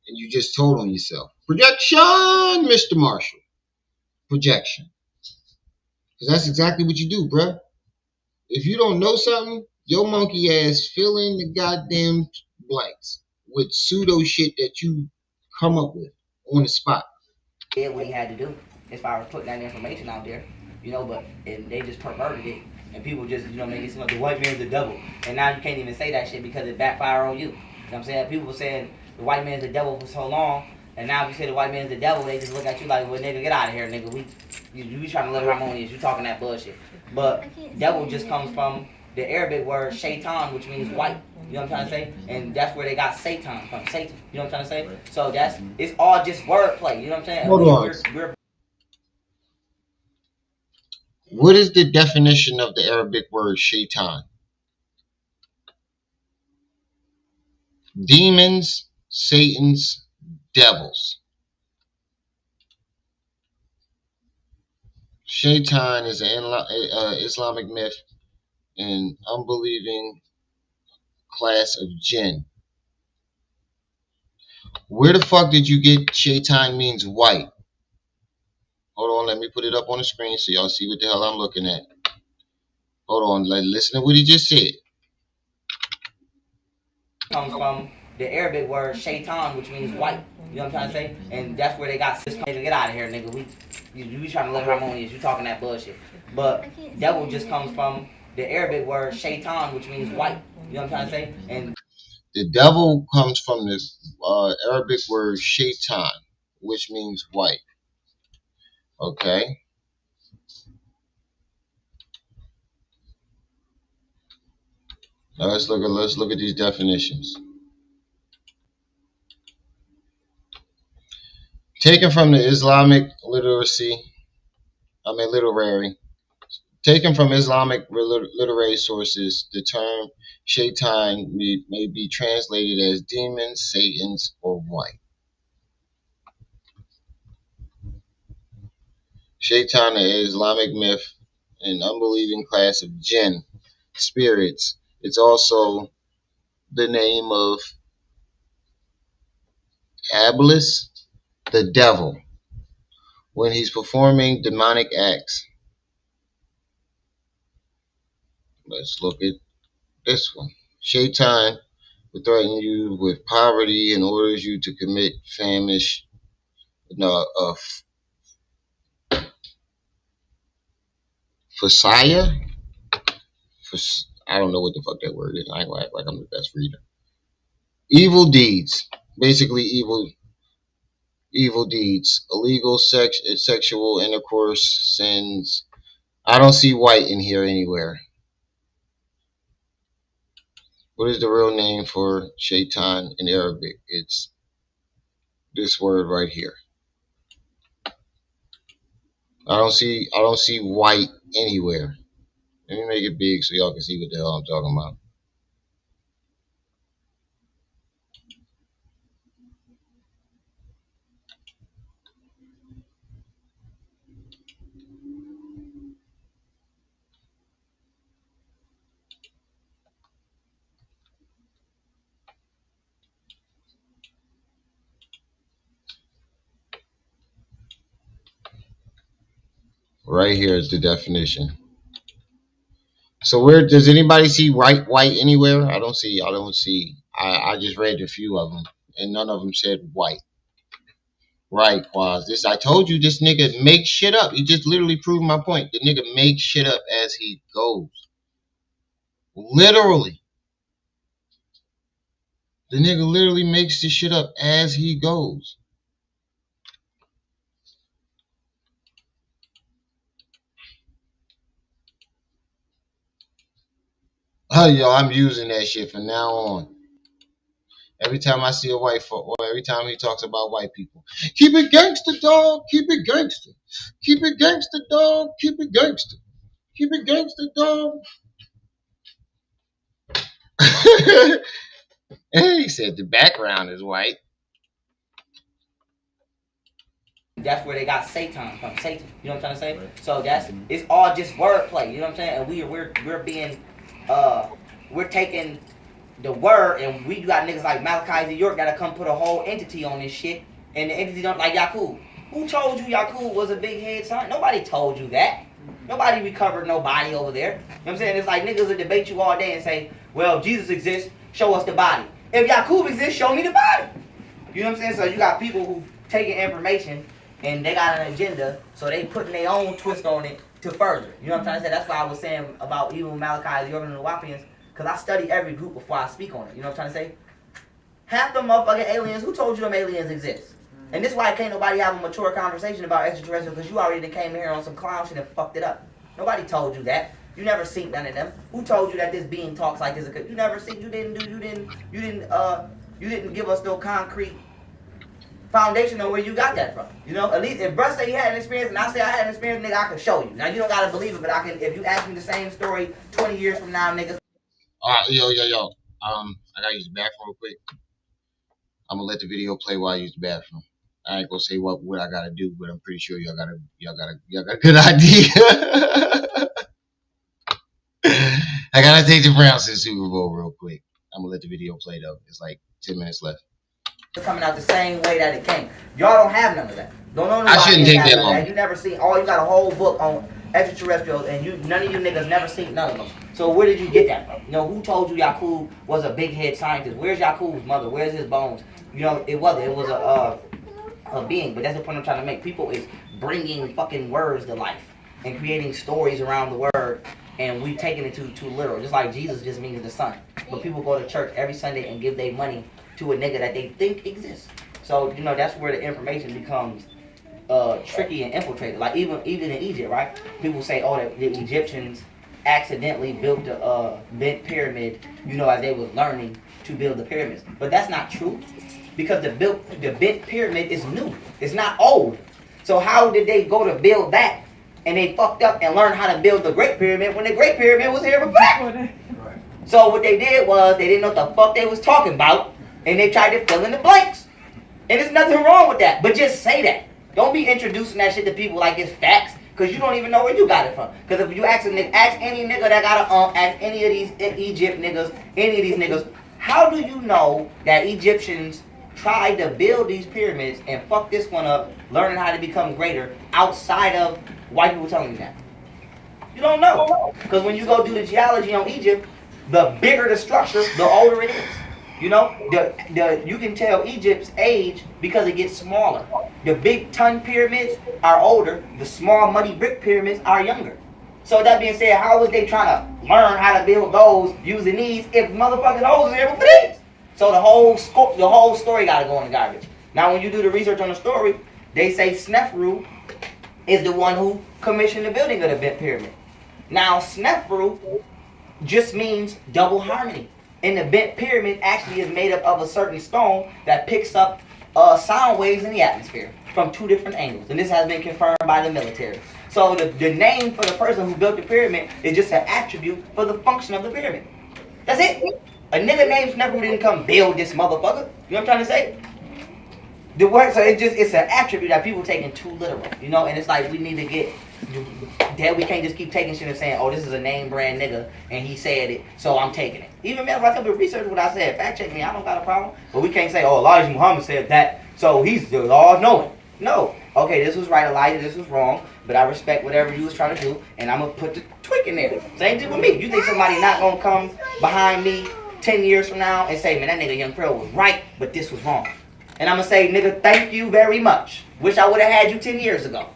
[SPEAKER 11] and you just told on yourself. Projection, Mr. Marshall. Projection. Because that's exactly what you do, bruh. If you don't know something, your monkey ass fill in the goddamn blanks with pseudo shit that you come up with on the spot.
[SPEAKER 9] Did what he had to do as far as putting that information out there, and they just perverted it, and people just, make it seem like the white man's the devil, and now you can't even say that shit because it backfire on you. You know what I'm saying? People were saying the white man's the devil for so long, and now if you say the white man's the devil, they just look at you like, well, nigga, get out of here, nigga. You be trying to live harmonious. You talking that bullshit. But devil just comes from the Arabic word shaitan, which means white. You know what I'm trying to say? And that's where they got Satan from. Satan. You know what I'm trying to say? So it's all just wordplay. You know what I'm saying?
[SPEAKER 11] Hold on. What is the definition of the Arabic word shaitan? Demons, Satans, devils. Shaitan is an Islamic myth and unbelieving class of jinn. Where the fuck did you get shaitan means white? Hold on, let me put it up on the screen so y'all see what the hell I'm looking at. Hold on, listen to what he just said.
[SPEAKER 9] Comes from the Arabic word shaitan, which means white. You know what I'm trying to say? And that's where they got this. Get out of here, nigga. You be trying to live harmonious. You talking that bullshit. But devil just comes from the Arabic word shaitan, which means white. You know what I'm trying to say? And
[SPEAKER 11] the devil comes from the Arabic word shaitan, which means white. Okay. Now let's look at these definitions. Taken from the Islamic literary. Taken from Islamic literary sources, the term shaitan may be translated as demons, satans, or white. Shaitan, an Islamic myth, an unbelieving class of jinn, spirits. It's also the name of Iblis, the devil, when he's performing demonic acts. Let's look at this one. Shaitan will threaten you with poverty and orders you to commit famish. Fasaya? I don't know what the fuck that word is. I ain't gonna act like I'm the best reader. Evil deeds. Basically evil deeds. Illegal sexual intercourse, sins. I don't see white in here anywhere. What is the real name for shaitan in Arabic? It's this word right here. I don't see white anywhere. Let me make it big so y'all can see what the hell I'm talking about. Right here is the definition. So where does anybody see white anywhere? I don't see. I just read a few of them, and none of them said white. Right, Quaz. I told you this nigga makes shit up. He just literally proved my point. The nigga makes shit up as he goes. Literally. The nigga literally makes this shit up as he goes. Oh, yo, I'm using that shit from now on. Every time I see a white folk, or every time he talks about white people, keep it gangster, dog. Keep it gangster. Keep it gangster, dog. Keep it gangster. Keep it gangster, dog. He said the background is white.
[SPEAKER 9] that's where they got Satan from. Satan. You know what I'm trying to say? So it's all just wordplay. You know what I'm saying? And we're being we're taking the word, and we got niggas like Malachi Z. York gotta come put a whole entity on this shit, and the entity don't like Yakub. Who told you Yakub was a big head son? Nobody told you that. Nobody recovered nobody over there. You know what I'm saying? It's like niggas will debate you all day and say, well, Jesus exists, show us the body. If Yakub exists, show me the body. You know what I'm saying? So you got people who taking information and they got an agenda, so they putting their own twist on it to further. You know what I'm trying to say? That's why I was saying about even Malachi, the York, and the Wapians, because I study every group before I speak on it. You know what I'm trying to say? Half them motherfucking aliens, who told you them aliens exist? And this is why can't nobody have a mature conversation about extraterrestrials, because you already came here on some clown shit and fucked it up. Nobody told you that. You never seen none of them. Who told you that this being talks like this? You never seen. You didn't give us no concrete foundation on where you got that from. You know, at least if Bruss say he had an experience and I say I had an experience, nigga, I can show you. Now you don't gotta believe it, but I can. If you ask me the same story 20 years from now, nigga.
[SPEAKER 11] Alright, yo. I gotta use the bathroom real quick. I'm gonna let the video play while I use the bathroom. I ain't gonna say what I gotta do, but I'm pretty sure y'all got a good idea. I gotta take the Browns to the Super Bowl real quick. I'm gonna let the video play though. It's like 10 minutes left.
[SPEAKER 9] Coming out the same way that it came. Y'all don't have none of that. Don't know
[SPEAKER 11] I shouldn't take that long.
[SPEAKER 9] You never seen. You got a whole book on extraterrestrials, and none of you niggas never seen none of them. So where did you get that from? You know, who told you Yakub was a big head scientist? Where's Yakub's mother? Where's his bones? You know, it wasn't. It was a being. But that's the point I'm trying to make. People is bringing fucking words to life and creating stories around the word, and we taking it too literal. Just like Jesus just means the son. But people go to church every Sunday and give their money to a nigga that they think exists. So, you know, that's where the information becomes tricky and infiltrated. Like even in Egypt, right? People say, oh, the Egyptians accidentally built the bent pyramid, you know, as they was learning to build the pyramids. But that's not true, because the bent pyramid is new. It's not old. So how did they go to build that and they fucked up and learned how to build the Great Pyramid when the Great Pyramid was here before? So what they did was they didn't know what the fuck they was talking about, and they tried to fill in the blanks. And there's nothing wrong with that, but just say that. Don't be introducing that shit to people like it's facts, because you don't even know where you got it from. Because if you ask any nigga that got a ask any of these Egypt niggas, any of these niggas, how do you know that Egyptians tried to build these pyramids and fuck this one up, learning how to become greater outside of white people telling you that? You don't know. Because when you go do the geology on Egypt, the bigger the structure, the older it is. You know, you can tell Egypt's age because it gets smaller. The big ton pyramids are older. The small muddy brick pyramids are younger. So that being said, how was they trying to learn how to build those using these if motherfucking hoes is able for these? So the whole story got to go in the garbage. Now, when you do the research on the story, they say Snefru is the one who commissioned the building of the bent pyramid. Now, Snefru just means double harmony. And the bent pyramid actually is made up of a certain stone that picks up sound waves in the atmosphere from two different angles. And this has been confirmed by the military. So the name for the person who built the pyramid is just an attribute for the function of the pyramid. That's it. A nigga named Snefru didn't come build this motherfucker. You know what I'm trying to say? The word, so it's an attribute that people taking too literal. You know, and it's like we need to get that we can't just keep taking shit and saying, oh, this is a name brand nigga and he said it, so I'm taking it. Even if I tell people research what I said, fact check me, I don't got a problem. But we can't say, oh, Elijah Muhammad said that, so he's the all knowing. No. Okay, this was right, Elijah, this was wrong, but I respect whatever you was trying to do, and I'm gonna put the tweak in there. Same thing with me. You think somebody not gonna come behind me 10 years from now and say, man, that nigga Young Pharaoh was right, but this was wrong. And I'm gonna say, nigga, thank you very much. Wish I would have had you 10 years ago.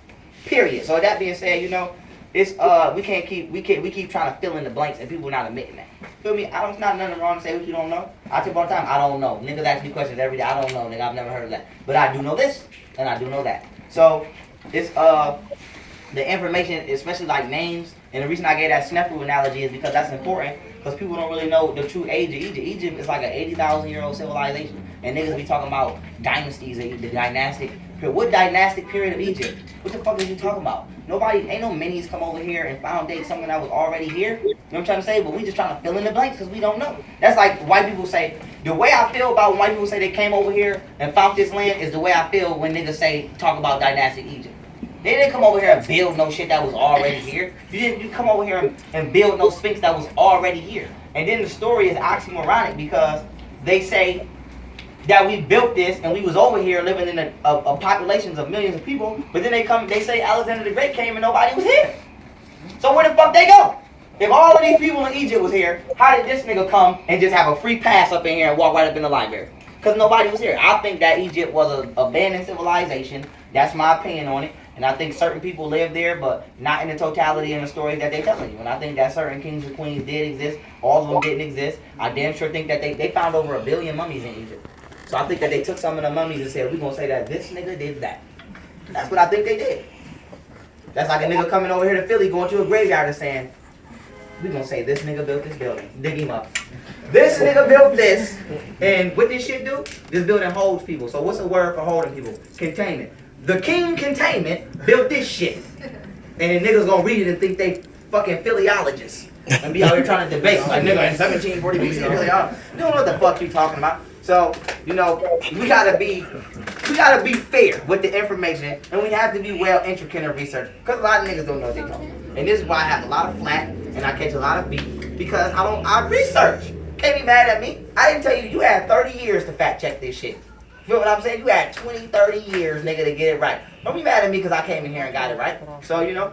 [SPEAKER 9] Period. So that being said, you know, it's we keep trying to fill in the blanks and people not admitting that. Feel me? It's not nothing wrong to say what you don't know. I tell you all the time, I don't know. Niggas ask me questions every day. I don't know, nigga. I've never heard of that. But I do know this and I do know that. So it's the information, especially like names, and the reason I gave that Snefru analogy is because that's important, because people don't really know the true age of Egypt. Egypt is like an 80,000-year-old civilization, and niggas be talking about dynasties, the dynastic period. What dynastic period of Egypt? What the fuck are you talking about? Ain't no minis come over here and found something that was already here. You know what I'm trying to say? But we just trying to fill in the blanks because we don't know. That's like white people say, the way I feel about when white people say they came over here and found this land is the way I feel when niggas talk about dynastic Egypt. They didn't come over here and build no shit that was already here. You didn't come over here and build no sphinx that was already here. And then the story is oxymoronic because they say that we built this and we was over here living in a populations of millions of people, but then they say Alexander the Great came and nobody was here. So where the fuck they go? If all of these people in Egypt was here, how did this nigga come and just have a free pass up in here and walk right up in the library? Because nobody was here. I think that Egypt was an abandoned civilization. That's my opinion on it. And I think certain people lived there, but not in the totality in the stories that they're telling you. And I think that certain kings and queens did exist. All of them didn't exist. I damn sure think that they found over 1 billion mummies in Egypt. So I think that they took some of the mummies and said, we're going to say that this nigga did that. That's what I think they did. That's like a nigga coming over here to Philly going to a graveyard and saying, we're going to say this nigga built this building. Dig him up. This nigga built this. And what this shit do? This building holds people. So what's the word for holding people? Containment. The King Containment built this shit. And then niggas gonna read it and think they fucking Phillyologists. And be out here trying to debate. Like, nigga, in 1740 BC, Phillyologist. You don't know what the fuck you talking about. So, you know, we gotta be fair with the information, and we have to be well intricate in research, because a lot of niggas don't know what they talking about. And this is why I have a lot of flack and I catch a lot of beef, because I research. Can't be mad at me. I didn't tell you, you had 30 years to fact check this shit. You feel what I'm saying? You had 20, 30 years, nigga, to get it right. Don't be mad at me because I came in here and got it right. So, you know,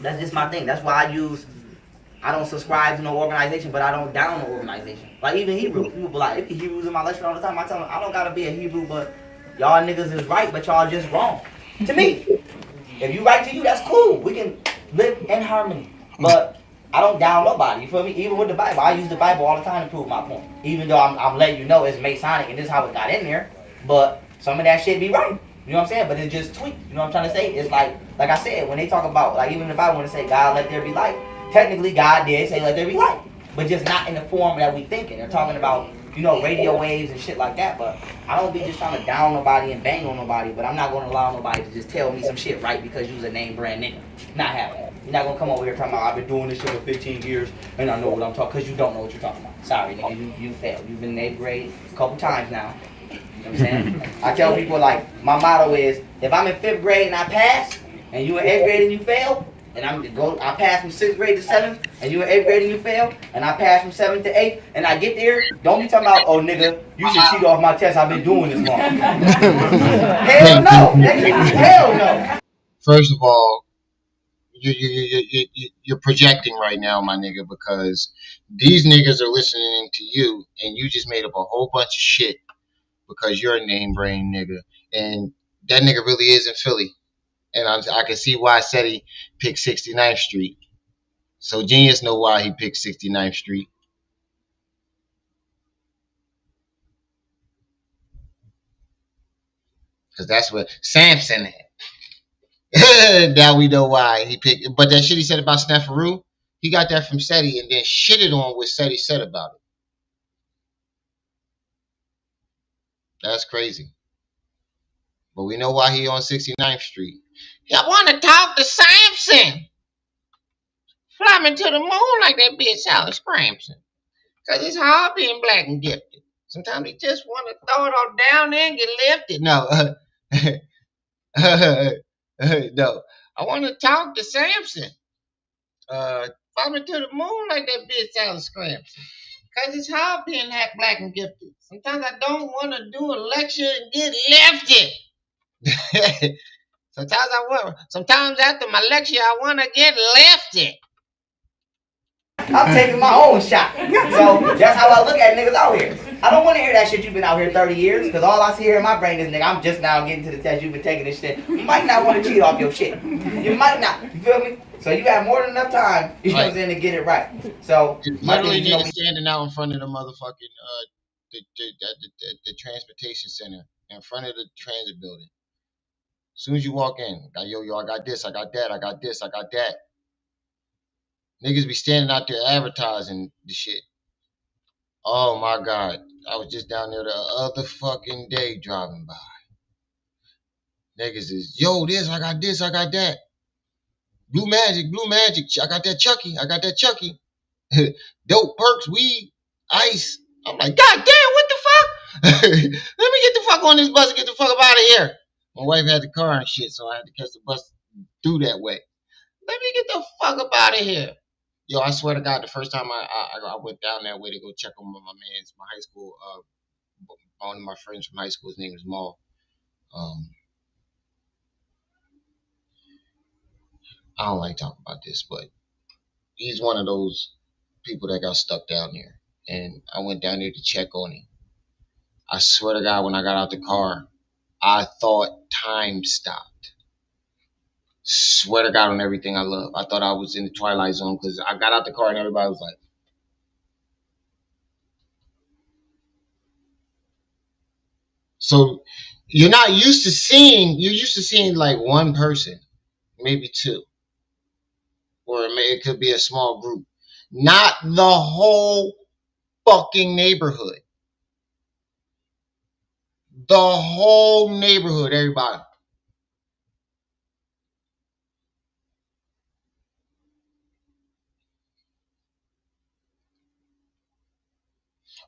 [SPEAKER 9] that's just my thing. That's why I don't subscribe to no organization, but I don't down no organization. Like even Hebrews. People be like, it be Hebrews in my lecture all the time. I tell them, I don't gotta be a Hebrew, but y'all niggas is right, but y'all just wrong. To me. If you right to you, that's cool. We can live in harmony. But I don't down nobody. You feel me? Even with the Bible, I use the Bible all the time to prove my point. Even though I'm letting you know it's Masonic and this is how it got in there. But some of that shit be right. You know what I'm saying? But it's just tweaked. You know what I'm trying to say? It's like I said, when they talk about, like even in the Bible, when they say God let there be light, technically God did say let there be light. But just not in the form that we thinking. They're talking about, you know, radio waves and shit like that. But I don't be just trying to down nobody and bang on nobody. But I'm not going to allow nobody to just tell me some shit right because you's a name brand nigga. Not happening. You're not going to come over here talking about I've been doing this shit for 15 years and I know what I'm talking, because you don't know what you're talking about. Sorry, nigga, you failed. You've been in 8th grade a couple times now. You know what I'm saying? I tell people, like, my motto is, if I'm in 5th grade and I pass, and you in 8th grade and you fail, and I pass from 6th grade to 7th, and you in 8th grade and you fail, and I pass from 7th to 8th, and I get there, don't be talking about, oh nigga, you should cheat off my test, I've been doing this long. Hell no, nigga, hell no.
[SPEAKER 11] First of all, you're projecting right now, my nigga, because these niggas are listening to you, and you just made up a whole bunch of shit because you're a name brain nigga, and that nigga really is in Philly, and I can see why Seti picked 69th Street. So Genius know why he picked 69th Street. Because that's what Samson had. Now we know why he picked. But that shit he said about Snafaroo, he got that from Seti and then shitted on what Seti said about it. That's crazy. But we know why he on 69th Street. I want to talk to Samson. Fly me to the moon like that bitch Alice Cramson. Because it's hard being black and gifted. Sometimes you just want to throw it all down there and get lifted. No. No. I want to talk to Samson. Fly me to the moon like that bitch Alice Cramson. Because it's hard being black and gifted. Sometimes I don't want to do a lecture and get lifted. Sometimes after my lecture, I want to get lifted.
[SPEAKER 9] I'm taking my own shot. So that's how I look at niggas out here. I don't want to hear that shit you've been out here 30 years, because all I see here in my brain is, nigga, I'm just now getting to the test, you've been taking this shit. You might not want to cheat off your shit. You might not. You feel me? So you have more than enough time, you know what I'm saying, to get it right. So my
[SPEAKER 11] literally
[SPEAKER 9] thing,
[SPEAKER 11] niggas standing out in front of the motherfucking the transportation center, in front of the transit building. As soon as you walk in, yo, I got this, I got that, I got this, I got that. Niggas be standing out there advertising the shit. Oh my God. I was just down there the other fucking day driving by. Niggas is, yo, I got this, I got that. Blue Magic, I got that Chucky. Dope, perks, weed, ice. I'm like, God damn, what the fuck? Let me get the fuck on this bus and get the fuck up out of here. My wife had the car and shit, so I had to catch the bus through that way. Let me get the fuck up out of here. Yo, I swear to God, the first time I went down that way to go check on my high school, one of my friends from high school, his name is Maul. I don't like talking about this, but he's one of those people that got stuck down there. And I went down there to check on him. I swear to God, when I got out the car, I thought time stopped. Swear to God on everything I love. I thought I was in the Twilight Zone because I got out the car and everybody was like, so you're used to seeing like one person, maybe two, or it could be a small group, not the whole fucking neighborhood. The whole neighborhood, everybody.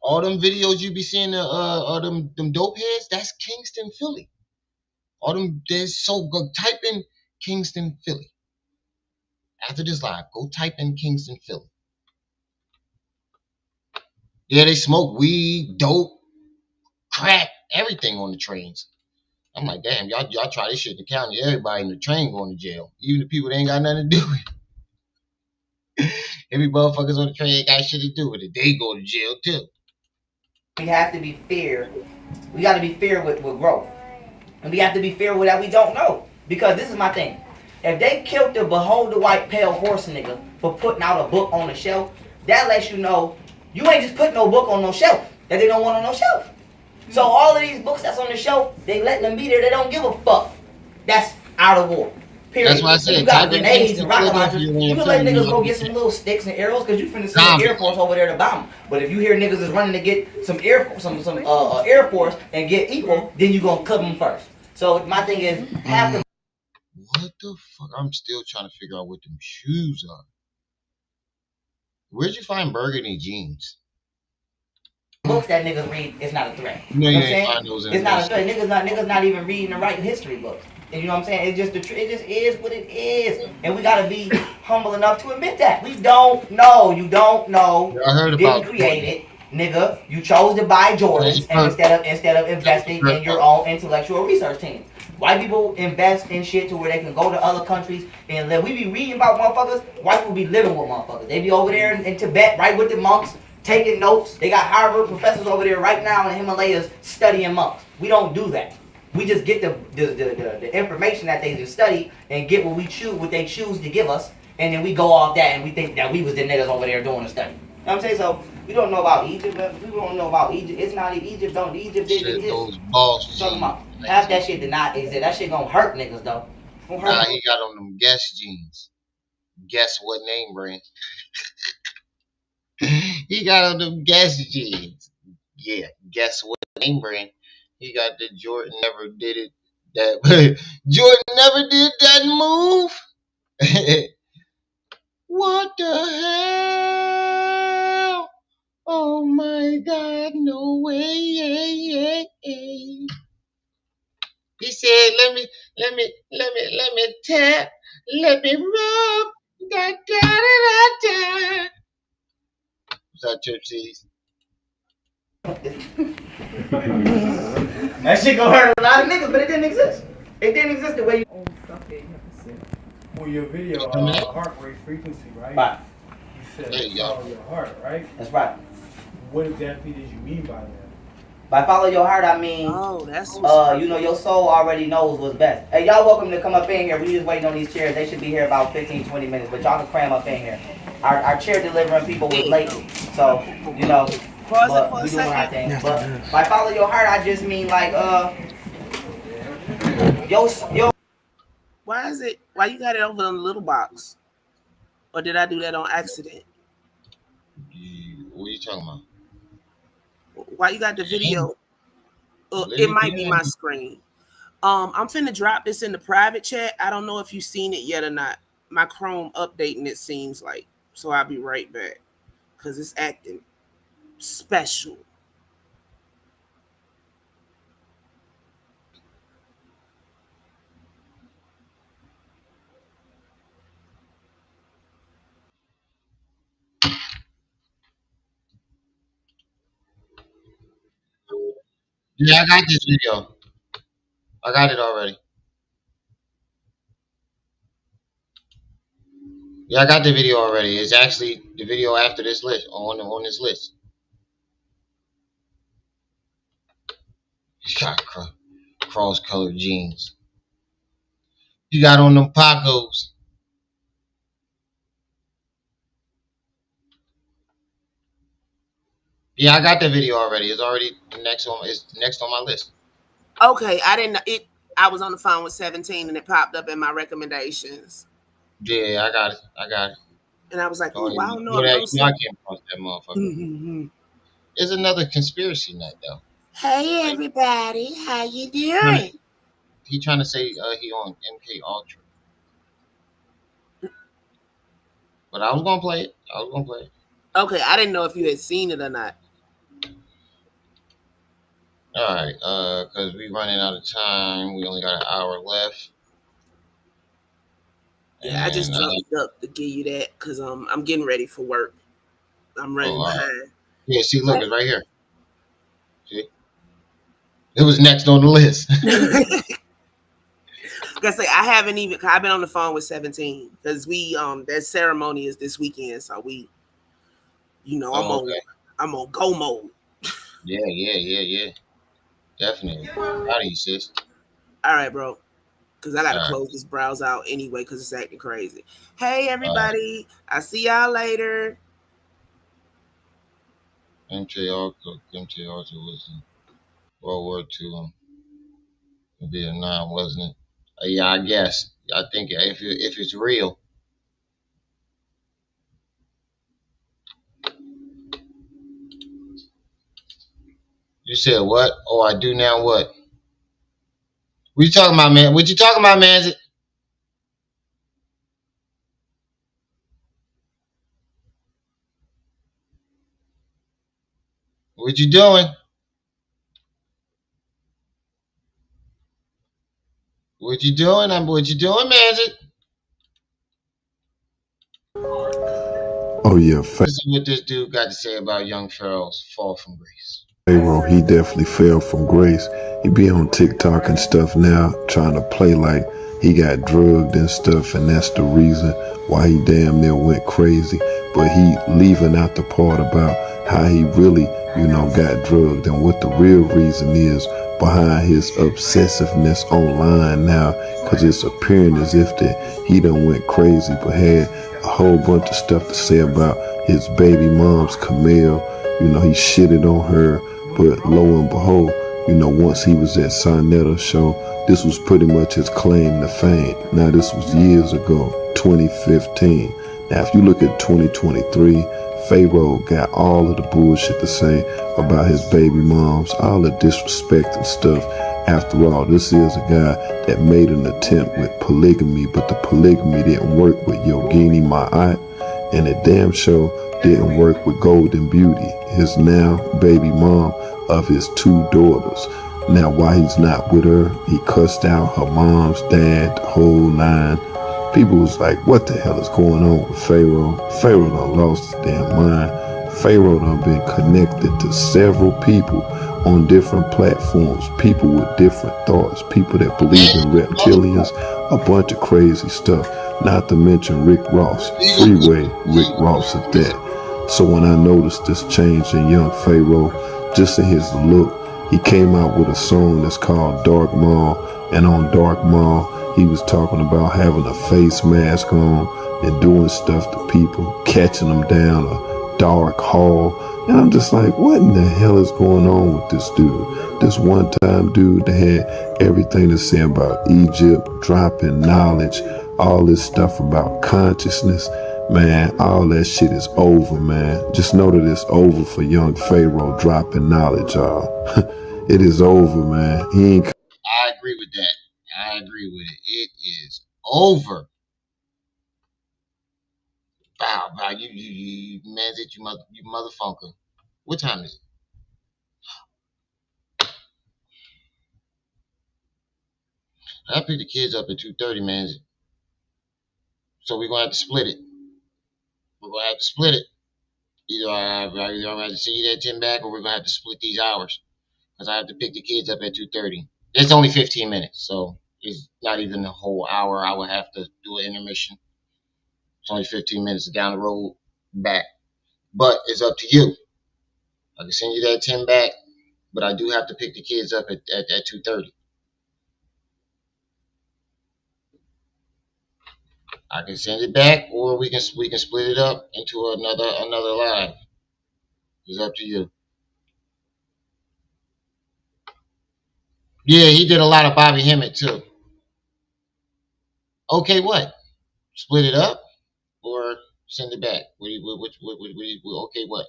[SPEAKER 11] All them videos you be seeing, them dope heads, that's Kingston, Philly. All them, there's so go type in Kingston, Philly. After this live, go type in Kingston, Philly. Yeah, they smoke weed, dope, crack, everything on the trains. I'm like, damn, y'all try this shit in the county. Everybody in the train going to jail. Even the people that ain't got nothing to do with it. Every motherfuckers on the train ain't got shit to do with it. They go to jail too.
[SPEAKER 9] We have to be fair. We got to be fair with growth. And we have to be fair with that we don't know. Because this is my thing. If they killed the Behold the White Pale Horse nigga for putting out a book on the shelf, that lets you know you ain't just putting no book on no shelf that they don't want on no shelf. So all of these books that's on the shelf, they letting them be there. They don't give a fuck. That's out of war. Period.
[SPEAKER 11] That's why I said,
[SPEAKER 9] you got grenades and rocket launchers, you can let niggas go get some little sticks and arrows because you finna send the Air Force over there to bomb them. But if you hear niggas is running to get some Air Force and get equal, then you gonna cut them first. So my thing is, have to.
[SPEAKER 11] What the fuck? I'm still trying to figure out what them shoes are. Where'd you find burgundy jeans?
[SPEAKER 9] Books that niggas read is not a threat.
[SPEAKER 11] You know
[SPEAKER 9] You know
[SPEAKER 11] you
[SPEAKER 9] what I'm
[SPEAKER 11] ain't
[SPEAKER 9] saying?
[SPEAKER 11] find those in
[SPEAKER 9] It's not a
[SPEAKER 11] the
[SPEAKER 9] threat. Niggas not even reading and writing history books. And you know what I'm saying? It just is what it is. And we gotta be humble enough to admit that. We don't know. You don't know.
[SPEAKER 11] I heard
[SPEAKER 9] You
[SPEAKER 11] about
[SPEAKER 9] didn't create it. Nigga, you chose to buy Jordans and instead of investing in your own intellectual research team. White people invest in shit to where they can go to other countries and live. We be reading about motherfuckers. White people be living with motherfuckers. They be over there in Tibet, right with the monks, taking notes. They got Harvard professors over there right now in the Himalayas studying monks. We don't do that. We just get the information that they just study and get what they choose to give us, and then we go off that and we think that we was the niggas over there doing the study. You know what I'm saying? So we don't know about Egypt. We don't know about Egypt. It's not Egypt. Egypt didn't exist.
[SPEAKER 11] Those boss
[SPEAKER 9] Talking about half that shit did not exist. That shit gonna hurt niggas though.
[SPEAKER 11] Nah, he got on them Guess jeans. Guess what name brand? He got on them Guess jeans. Yeah, guess what name brand? He got the Jordan never did it. That Jordan never did that move. What the hell? Oh my God, no way. He said, let me tap, let me rub, da da da da da. What's that, Chip Cheese?
[SPEAKER 9] That shit gonna hurt a lot of niggas, but it didn't exist. It didn't exist the way you.
[SPEAKER 10] Well, your video, heart rate frequency, right?
[SPEAKER 9] Right.
[SPEAKER 10] You said follow your heart, right?
[SPEAKER 9] That's right.
[SPEAKER 10] What exactly did you mean by that?
[SPEAKER 9] By follow your heart, I mean, you know, your soul already knows what's best. Hey, y'all welcome to come up in here. We just waiting on these chairs. They should be here about 15, 20 minutes, but y'all can cram up in here. Our chair delivering people was late, so, you know, but we doing our thing. But by follow your heart, I just mean like, yo.
[SPEAKER 14] Why you got it over on the little box? Or did I do that on accident?
[SPEAKER 11] What are you talking about?
[SPEAKER 14] Why you got the video? It might be my screen. I'm finna drop this in the private chat. I don't know if you've seen it yet or not. My Chrome updating, it seems like. So I'll be right back. Because it's acting special.
[SPEAKER 11] Yeah, I got this video. I got it already. Yeah, I got the video already. It's actually the video after this list, on this list. He got cross-colored jeans. He got on them Pacos. Yeah, I got the video already. It's already next on my list.
[SPEAKER 14] Okay, I didn't. I was on the phone with 17 and it popped up in my recommendations.
[SPEAKER 11] Yeah, I got it.
[SPEAKER 14] And I was like, oh, I don't know.
[SPEAKER 11] I came across that motherfucker. It's another conspiracy nut, though.
[SPEAKER 14] Hey, everybody. How you doing?
[SPEAKER 11] He trying to say he on MK Ultra. But I was going to play it.
[SPEAKER 14] Okay, I didn't know if you had seen it or not.
[SPEAKER 11] All right, because we running out of time. We only got an hour left.
[SPEAKER 14] Yeah, I just jumped up to give you that because I'm getting ready for work. I'm running behind.
[SPEAKER 11] Yeah, see, look, it's right here. See? It was next on the list.
[SPEAKER 14] I say I haven't even. I've been on the phone with 17 because we that ceremony is this weekend, so we, I'm on go mode.
[SPEAKER 11] Yeah. Definitely. Proud of you, sis.
[SPEAKER 14] All right, bro. Because I gotta close this browser out anyway because it's acting crazy. Hey everybody, I see y'all later.
[SPEAKER 11] MJ also was in World War II in Vietnam, wasn't it? Yeah, I guess. I think if it's real. You said what? Oh, I do now what? What you talking about, man? What you talking about, man? What you doing? What you doing? What you doing, man?
[SPEAKER 15] Oh yeah,
[SPEAKER 11] Listen to what this dude got to say about young Pharaoh's fall from grace.
[SPEAKER 15] Pharaoh, he definitely fell from grace. He be on TikTok and stuff now, trying to play like he got drugged and stuff, and that's the reason why he damn near went crazy. But he leaving out the part about how he really, got drugged and what the real reason is behind his obsessiveness online now, because it's appearing as if that he done went crazy, but had a whole bunch of stuff to say about his baby mom's Camille. He shitted on her, but lo and behold, once he was at Sonetta show, this was pretty much his claim to fame. Now this was years ago, 2015. Now if you look at 2023, Pharaoh got all of the bullshit to say about his baby moms, all the disrespect and stuff. After all, this is a guy that made an attempt with polygamy, but the polygamy didn't work with Yogini Ma'at, and it damn sure didn't work with Golden Beauty, his now baby mom of his 2 daughters. Now, while he's not with her, he cussed out her mom's dad, the whole 9. People was like, what the hell is going on with Pharaoh? Pharaoh done lost his damn mind. Pharaoh done been connected to several people on different platforms, people with different thoughts, people that believe in reptilians, a bunch of crazy stuff. Not to mention Rick Ross, Freeway Rick Ross at that. So when I noticed this change in young Pharaoh, just in his look, he came out with a song that's called Dark Mall, and on Dark Mall, he was talking about having a face mask on and doing stuff to people, catching them down a dark hall. And I'm just like, what in the hell is going on with this dude? This one-time dude that had everything to say about Egypt, dropping knowledge, all this stuff about consciousness. Man, all that shit is over, man. Just know that it's over for young Pharaoh dropping knowledge, y'all. It is over, man. He ain't...
[SPEAKER 11] I agree with that. I agree with it. It is over. Wow, you man, you motherfucker. What time is it? I pick the kids up at 2:30, man. So we're gonna have to split it. We're gonna have to split it. Either I'm gonna have to see you that 10 back, or we're gonna have to split these hours. Because I have to pick the kids up at 2:30. It's only 15 minutes, so it's not even a whole hour. I would have to do an intermission. It's only 15 minutes down the road back. But it's up to you. I can send you that 10 back, but I do have to pick the kids up at 2:30. I can send it back, or we can split it up into another live. It's up to you. Yeah, he did a lot of Bobby Hemmett too. Okay, what? Split it up or send it back? Okay, what?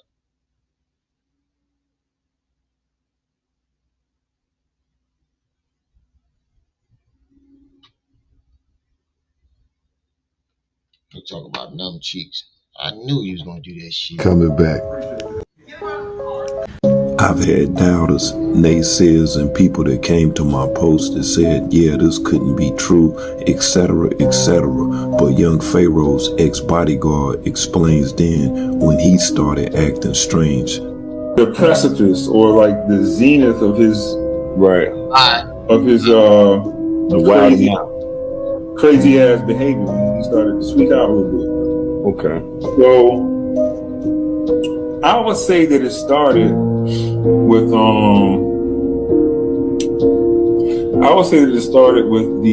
[SPEAKER 11] We talk about numb cheeks. I knew you was gonna do that shit.
[SPEAKER 15] Coming back. I've had doubters, naysayers, and people that came to my post that said, yeah, this couldn't be true, etc., etc. But young Pharaoh's ex-bodyguard explains then when he started acting strange.
[SPEAKER 16] the precipice or like the zenith of his crazy ass behavior when he started to tweak out a little bit.
[SPEAKER 15] Okay.
[SPEAKER 16] So I would say that it started with the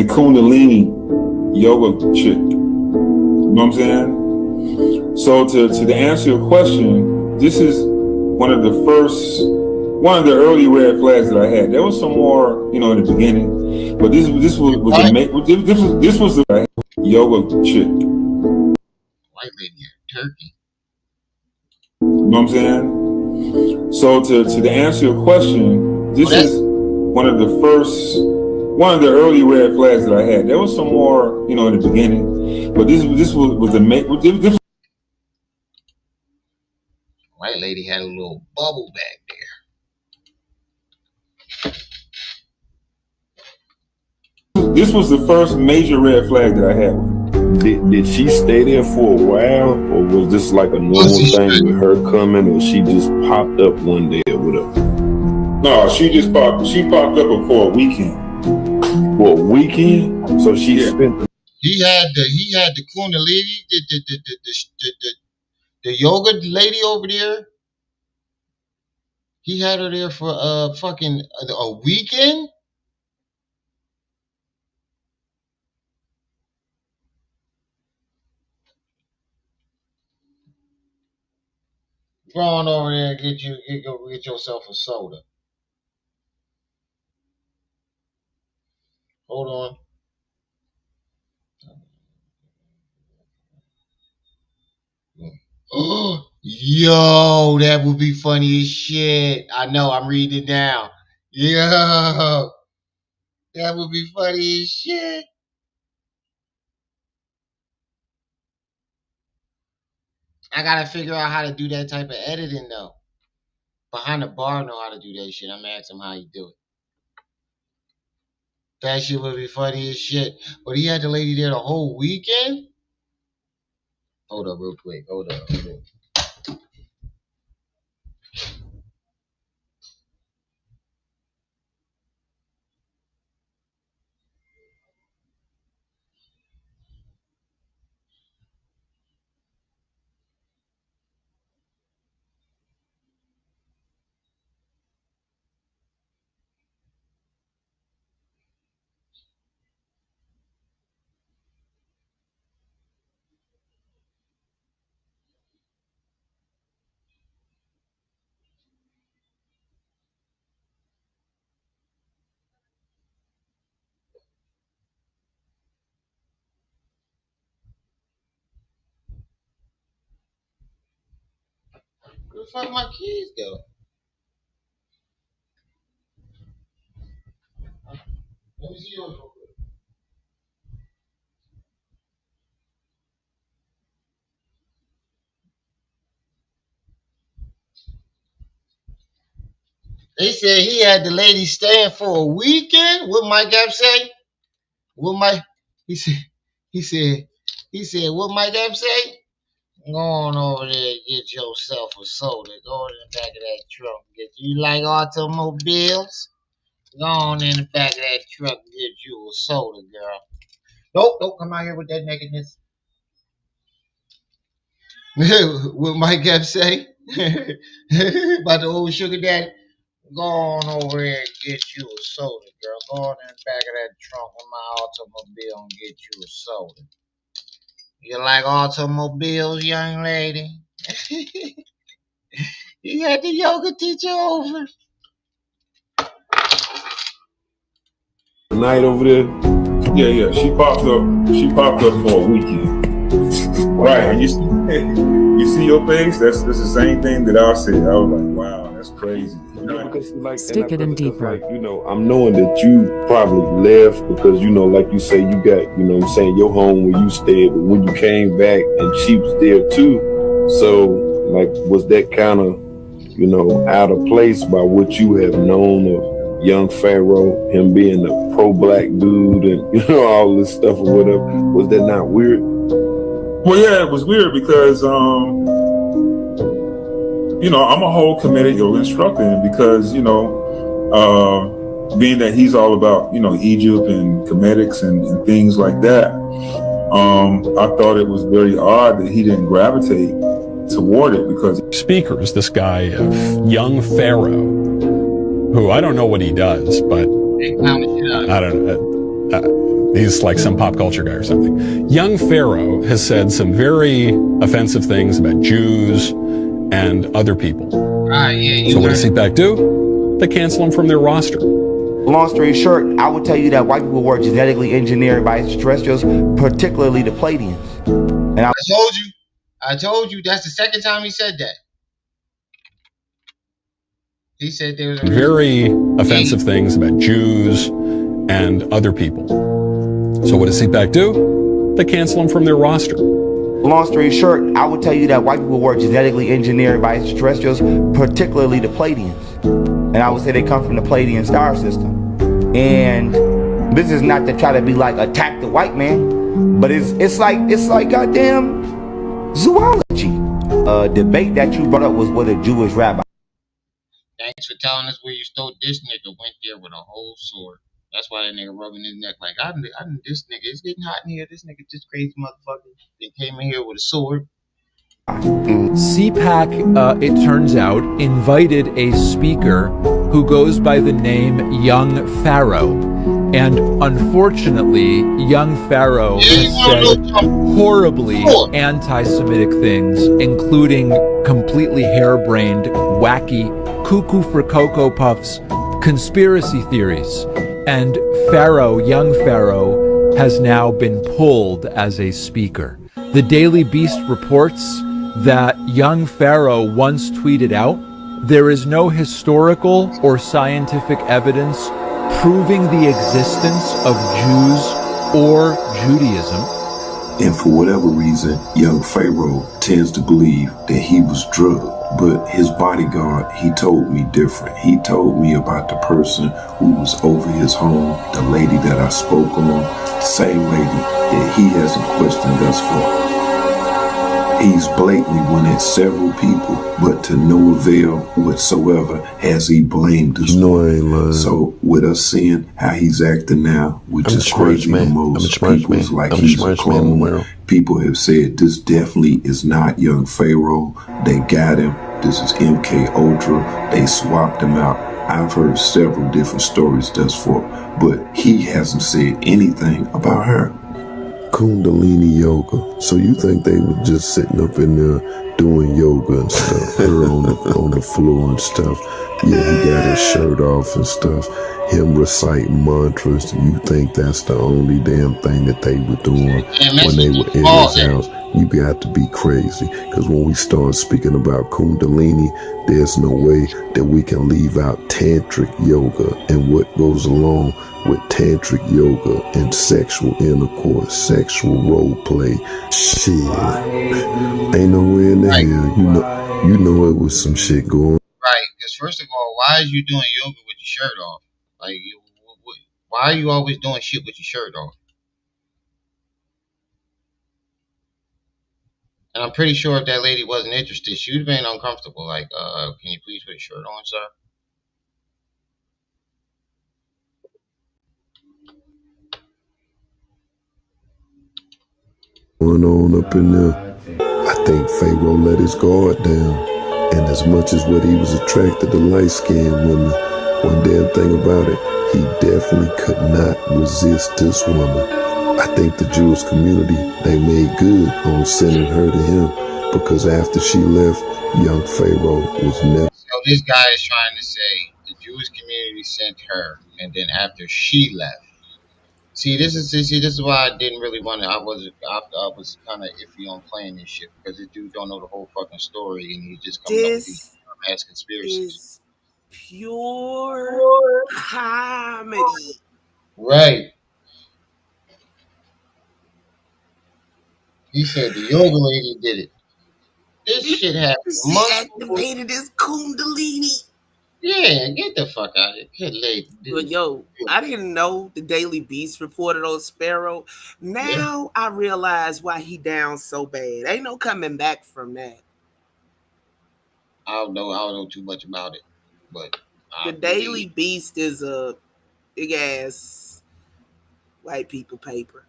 [SPEAKER 16] Kundalini yoga chick. You know what I'm saying? So to answer your question, this is one of the early red flags that I had. There was some more, in the beginning, but this was the yoga chick.
[SPEAKER 11] White lady at turkey.
[SPEAKER 16] You know what I'm saying? So to answer your question, this is one of the early red flags that I had. There was some more, in the beginning, but this was the
[SPEAKER 11] White lady had a little bubble back
[SPEAKER 16] there. This was the first major red flag that I had.
[SPEAKER 15] Did she stay there for a while, or was this like a normal thing with her coming, or she just popped up one day or whatever?
[SPEAKER 16] No, she popped up for a weekend.
[SPEAKER 15] For a weekend? So she spent.
[SPEAKER 11] He had the Kundalini, the yoga lady over there. He had her there for fucking a weekend. Go on over there and get yourself a soda. Hold on. Oh, yo, that would be funny as shit. I know, I'm reading it now. Yo, that would be funny as shit. I gotta figure out how to do that type of editing though. Behind the bar know how to do that shit. I'm asking him how he do it. That shit would be funny as shit. But he had the lady there the whole weekend? Hold up real quick. Hold up. Where the fuck my keys go? Let me see yours real quick. They said he had the lady staying for a weekend. What Mike Epps say? What Mike? He said, what Mike Epps say? Go on over there and get yourself a soda. Go in the back of that truck. You like automobiles? Go on in the back of that truck and get you a soda, girl. Nope, don't come out here with that nakedness. What Mike Epps say? About the old sugar daddy? Go on over there and get you a soda, girl. Go on in the back of that trunk of my automobile and get you a soda. You like automobiles, young lady? You had the yoga teacher over.
[SPEAKER 15] Night over there?
[SPEAKER 16] Yeah. She popped up for a weekend. Right. And you see your face? That's the same thing that I said. I was like, wow, that's crazy.
[SPEAKER 17] Stick it in deeper.
[SPEAKER 15] I'm knowing that you probably left because, like you say, you got, your home where you stayed, but when you came back and she was there too. So, was that kind of, out of place by what you have known of young Pharaoh, him being a pro-black dude and, all this stuff or whatever? Was that not weird?
[SPEAKER 16] Well, yeah, it was weird because, I'm a whole committed yoga instructor, and because being that he's all about Egypt and comedics and things like that, I thought it was very odd that he didn't gravitate toward it, because
[SPEAKER 18] speakers, this guy young Pharaoh, who I don't know what he does, but I don't know. He's like some pop culture guy or something. Young Pharaoh has said some very offensive things about Jews and other people. So what does CPAC do? They cancel him from their roster.
[SPEAKER 9] Long story short, I would tell you that white people were genetically engineered by extraterrestrials, particularly the Pleiadians. And
[SPEAKER 11] I told you that's the second time he said that. He said there was
[SPEAKER 18] very offensive things about Jews and other people. So what does CPAC do? They cancel them from their roster.
[SPEAKER 9] Long story short, I would tell you that white people were genetically engineered by extraterrestrials, particularly the Pleiadians. And I would say they come from the Pleiadian star system. And this is not to try to be like attack the white man, but it's like goddamn zoology. A debate that you brought up was with a Jewish rabbi.
[SPEAKER 11] Thanks for telling us where you stole. This nigga went there with a whole sword. That's why that nigga rubbing his neck like, I didn't this nigga. It's getting hot in here. This nigga just crazy motherfucker. They came in here with a sword.
[SPEAKER 19] CPAC, it turns out, invited a speaker who goes by the name Young Pharaoh. And unfortunately, Young Pharaoh has said horribly anti-Semitic things, including completely harebrained, wacky, cuckoo for Cocoa Puffs, conspiracy theories. And Pharaoh, Young Pharaoh, has now been pulled as a speaker. The Daily Beast reports that Young Pharaoh once tweeted out, "There is no historical or scientific evidence proving the existence of Jews or Judaism."
[SPEAKER 15] And for whatever reason, young Pharaoh tends to believe that he was drugged. But his bodyguard, he told me different. He told me about the person who was over his home, the lady that I spoke on, the same lady that he hasn't questioned thus far. He's blatantly went at several people, but to no avail whatsoever has he blamed us.
[SPEAKER 20] No, I ain't lying.
[SPEAKER 15] So with us seeing how he's acting now, which is crazy to most people, it's like he's a clone. People have said this definitely is not young Pharaoh. They got him. This is MK Ultra. They swapped him out. I've heard several different stories thus far, but he hasn't said anything about her.
[SPEAKER 20] Kundalini yoga. So you think they were just sitting up in there doing yoga and stuff, her on the floor and stuff? Yeah, he got his shirt off and stuff. Him reciting mantras. You think that's the only damn thing that they were doing when they were in his house? You got to be crazy. Because when we start speaking about Kundalini, there's no way that we can leave out tantric yoga and what goes along with tantric yoga and sexual intercourse, sexual role play. Shit. Ain't nowhere in the hell. You know it was some shit going on.
[SPEAKER 11] Right, because first of all, why is you doing yoga with your shirt off? Like, why are you always doing shit with your shirt off? And I'm pretty sure if that lady wasn't interested, she would have been uncomfortable. Like, can you please put a shirt on, sir?
[SPEAKER 20] Going on up in there. I think Pharaoh let his guard down. And as much as what he was attracted to light-skinned women, one damn thing about it, he definitely could not resist this woman. I think the Jewish community, they made good on sending her to him, because after she left, young Pharaoh was never.
[SPEAKER 11] So this guy is trying to say the Jewish community sent her, and then after she left. See, this is why I didn't really want to. I was kind of iffy on playing this shit, because this dude don't know the whole fucking story, and he's just coming up with these ass conspiracies.
[SPEAKER 14] Is pure comedy.
[SPEAKER 11] Right. He said the yoga lady did it. This shit happened.
[SPEAKER 14] She activated his Kundalini.
[SPEAKER 11] Yeah, get the fuck out of here. Good lady.
[SPEAKER 14] But yo, I didn't know the Daily Beast reported on Pharaoh. Now I realize why he down so bad. Ain't no coming back from that.
[SPEAKER 11] I don't know too much about it, but
[SPEAKER 14] The Daily Beast is a big ass white people paper.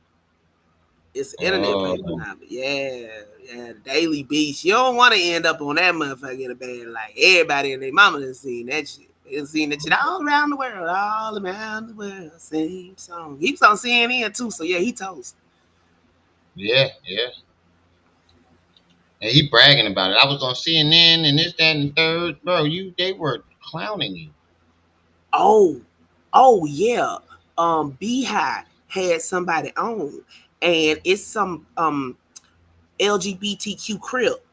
[SPEAKER 14] It's an internet paper now. But yeah, the Daily Beast. You don't want to end up on that motherfucker in a band. Like everybody and their mama done seen that shit. They done seen that shit all around the world. All around the world. Same song. He was on CNN too, so yeah, he toast.
[SPEAKER 11] Yeah. And he bragging about it. I was on CNN and this, that, and the third. Bro, they were clowning you.
[SPEAKER 14] Oh yeah. Beehive had somebody on, and it's some LGBTQ crip,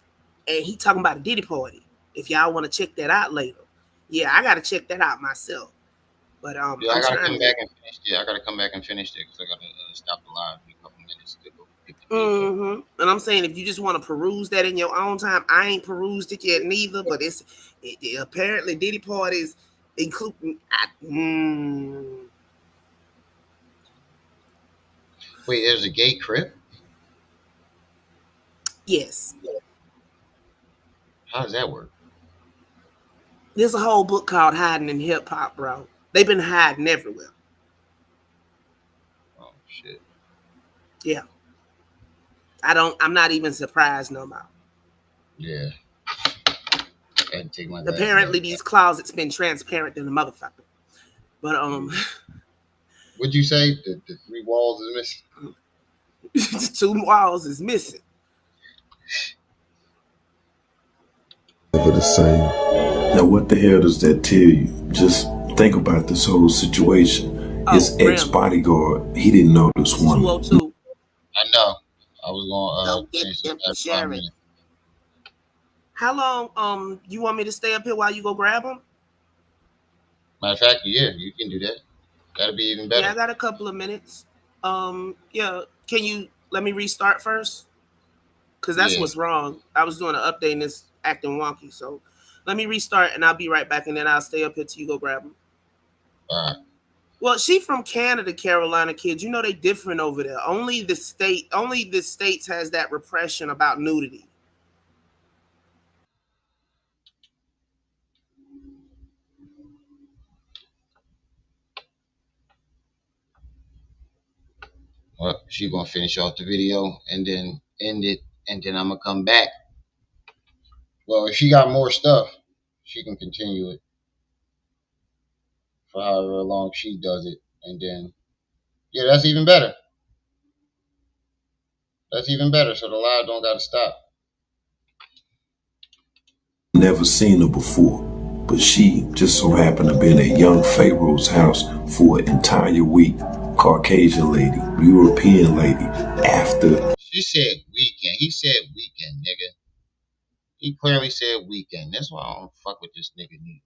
[SPEAKER 14] and he talking about a Diddy party. If y'all want to check that out later, yeah, I gotta check that out myself. But
[SPEAKER 11] yeah, I gotta come back and finish it. I gotta come back and finish it because I gotta stop the live in a couple minutes to go pick the
[SPEAKER 14] and I'm saying if you just want to peruse that in your own time, I ain't perused it yet neither. But it apparently Diddy parties including.
[SPEAKER 11] Wait, there's a gay crip?
[SPEAKER 14] Yes.
[SPEAKER 11] How does that work?
[SPEAKER 14] There's a whole book called Hiding in Hip Hop, bro. They've been hiding everywhere.
[SPEAKER 11] Oh shit.
[SPEAKER 14] Yeah. I'm not even surprised no more.
[SPEAKER 11] Yeah. Take my
[SPEAKER 14] apparently these closets been transparent than the motherfucker. But
[SPEAKER 11] what'd you say? The 3 walls is
[SPEAKER 14] missing? 2 walls is missing.
[SPEAKER 20] Never the same. Now what the hell does that tell you? Just think about this whole situation. His ex-bodyguard, he didn't know this woman.
[SPEAKER 14] 202.
[SPEAKER 11] I know. I was gonna finish this 5 minutes.
[SPEAKER 14] How long you want me to stay up here while you go grab them?
[SPEAKER 11] Matter of fact, yeah, you can do that. That'll be even better.
[SPEAKER 14] Yeah, I got a couple of minutes. Yeah, can you let me restart first? Because that's what's wrong. I was doing an update and it's acting wonky. So let me restart and I'll be right back and then I'll stay up here till you go grab them.
[SPEAKER 11] All right.
[SPEAKER 14] Well, she from Canada, Carolina kids. You know they different over there. Only the States has that repression about nudity.
[SPEAKER 11] Well, she gonna finish off the video and then end it, and then I'm gonna come back. Well, if she got more stuff, she can continue it for however long she does it, and then yeah, that's even better. That's even better. So the live don't gotta stop.
[SPEAKER 20] Never seen her before, but she just so happened to be at young Pharaoh's house for an entire week. Caucasian lady, European lady, after.
[SPEAKER 11] She said weekend. He said weekend, nigga. He clearly said weekend. That's why I don't fuck with this nigga neither.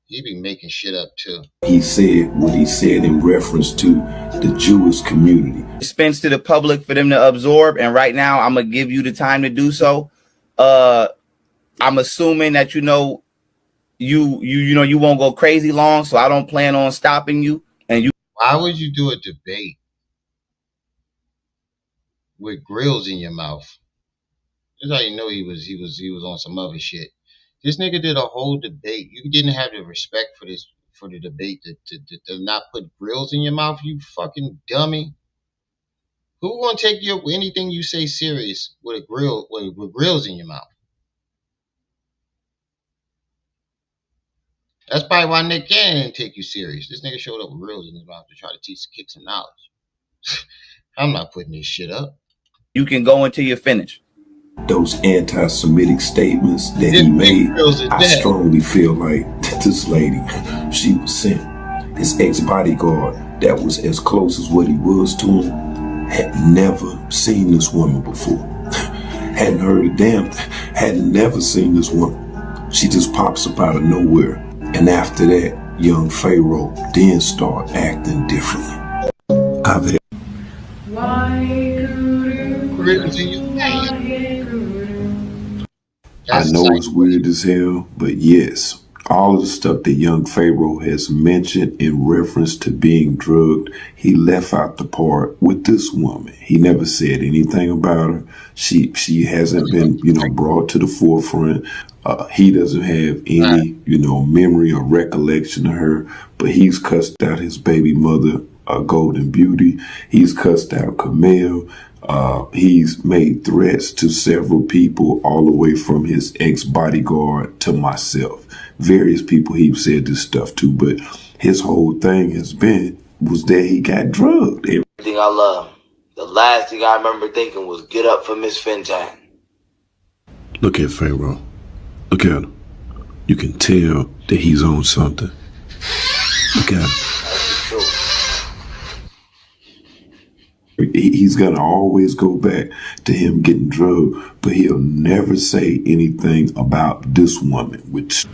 [SPEAKER 11] He be making shit up too.
[SPEAKER 20] He said what he said in reference to the Jewish community.
[SPEAKER 9] Dispense to the public for them to absorb, and right now I'm gonna give you the time to do so. I'm assuming that you know you won't go crazy long, so I don't plan on stopping you. And you.
[SPEAKER 11] Why would you do a debate with grills in your mouth? That's how you know he was on some other shit. This nigga did a whole debate. You didn't have the respect for the debate to not put grills in your mouth, you fucking dummy. Who gonna take anything you say serious with with grills in your mouth? That's probably why Nick Cannon didn't take you serious. This nigga showed up with grills in his mouth to try to kick some knowledge. I'm not putting this shit up.
[SPEAKER 9] You can go until you finish.
[SPEAKER 20] Those anti-Semitic statements that he made, I strongly feel like this lady, she was sent. His ex-bodyguard that was as close as what he was to him had never seen this woman before. Hadn't heard a damn thing, had never seen this woman. She just pops up out of nowhere. And after that, young Pharaoh then start acting differently. I've had I know it's weird as hell, but yes,
[SPEAKER 15] All of the stuff that young Pharaoh has mentioned in reference to being drugged, he left out the part with this woman. He never said anything about her. She hasn't been, brought to the forefront. He doesn't have any, memory or recollection of her, but he's cussed out his baby mother, Golden Beauty. He's cussed out Camille. He's made threats to several people, all the way from his ex-bodyguard to myself. Various people he's said this stuff to, but his whole thing was that he got drugged.
[SPEAKER 21] Everything I love. The last thing I remember thinking was get up for Miss Fenton.
[SPEAKER 15] Look at Pharaoh. Look at him. You can tell that he's on something. Look at him.
[SPEAKER 21] That's the truth.
[SPEAKER 15] He's gonna always go back to him getting drugged, but he'll never say anything about this woman, which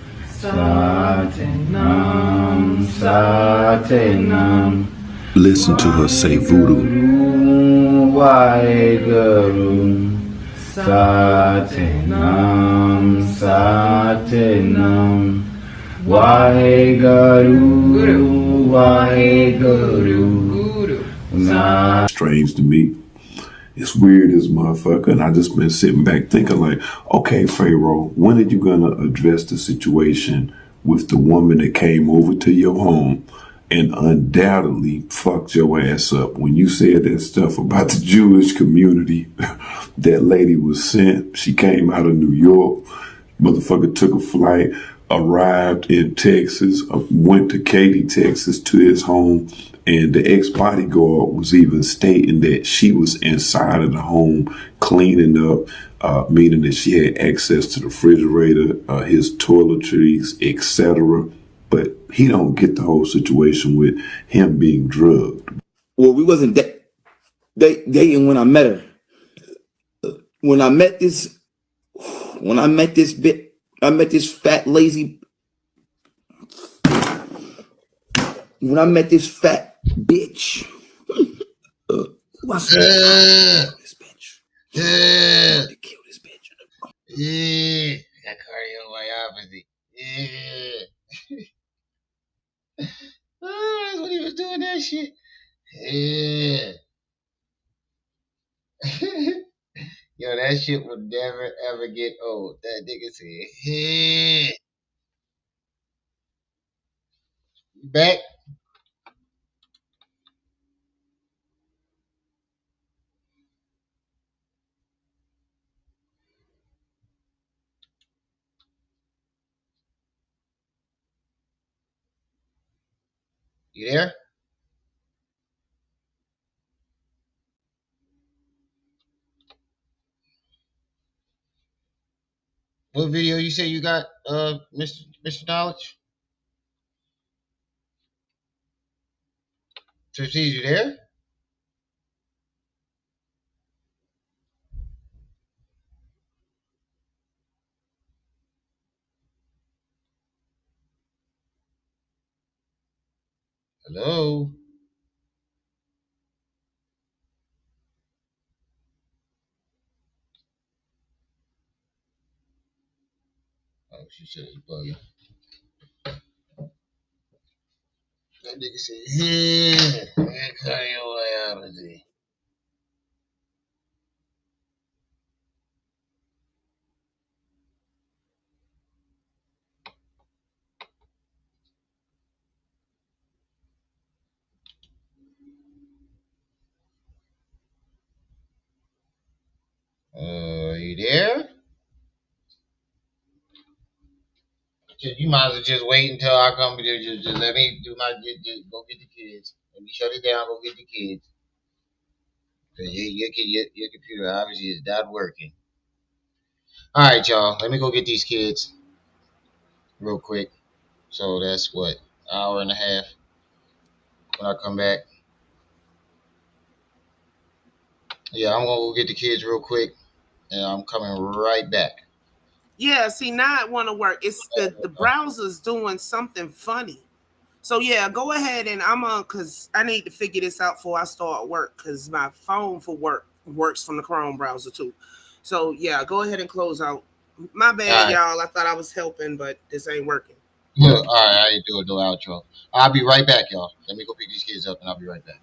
[SPEAKER 15] listen to her say voodoo. Strange to me. It's weird as motherfucker, and I just been sitting back thinking like, okay, Pharaoh, when are you gonna address the situation with the woman that came over to your home and undoubtedly fucked your ass up? When you said that stuff about the Jewish community, that lady was sent. She came out of New York. Motherfucker took a flight, arrived in Texas, went to Katy, Texas, to his home. And the ex-bodyguard was even stating that she was inside of the home cleaning up, meaning that she had access to the refrigerator, his toiletries, etc. But he don't get the whole situation with him being drugged.
[SPEAKER 21] Well, we wasn't dating when I met her. When I met this fat, lazy. When I met this fat bitch.
[SPEAKER 11] This bitch. I to kill this bitch. Yeah. I got cardiomyopathy. Yeah. That's when he was doing that shit. Yeah. Yo, that shit will never ever get old. That nigga said, yeah. Back. You there? What video you say you got, Mr. Knowledge? Trapeze, you there? Hello? Oh, she said it's bugging. That nigga said, yeah, I got cardiomyopathy. You there? You might as well just wait until I come here. Just let me do my go get the kids. Let me shut it down. Go get the kids. Cause your computer obviously is not working. All right, y'all. Let me go get these kids real quick. So that's what, hour and a half. When I come back, yeah, I'm gonna go get the kids real quick, and I'm coming right back.
[SPEAKER 14] Yeah, see, now it want to work. It's the browser's doing something funny. So yeah, go ahead and I'm on, because I need to figure this out before I start work, because my phone for work works from the Chrome browser too. So yeah, go ahead and close out. My bad, y'all. I thought I was helping, but this ain't working.
[SPEAKER 11] All right, I ain't doing no outro. I'll be right back, y'all. Let me go pick these kids up, and I'll be right back.